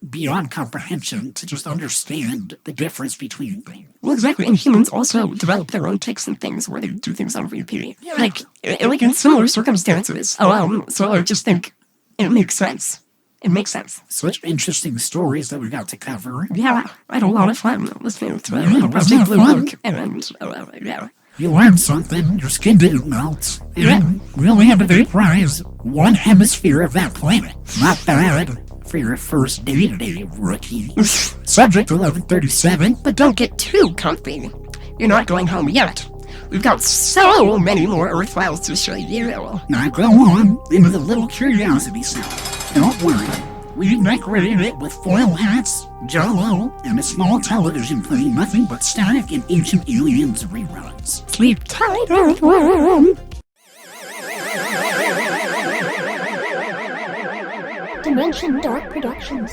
beyond comprehension to just understand the difference between things. Well, exactly, and humans also develop their own tics and things where they do things on repeat. Like in similar circumstances. So I just think it makes sense. It makes sense. Such interesting stories that we got to cover. Yeah, I had a lot of fun listening to wasn't it Blue fun? Book, and yeah. You learned something, your skin didn't melt. And we only had to reprise one hemisphere of that planet. Not bad for your first day, rookie. Subject 1137. But don't get too comfy. You're not going home yet. We've got so many more Earth files to show you. Now go on into the little curiosity cell. Don't worry, we decorated it with foil hats, jello, and a small television playing nothing but static and Ancient Aliens reruns. Sleep tight, Earthworm. Dimension Dark Productions.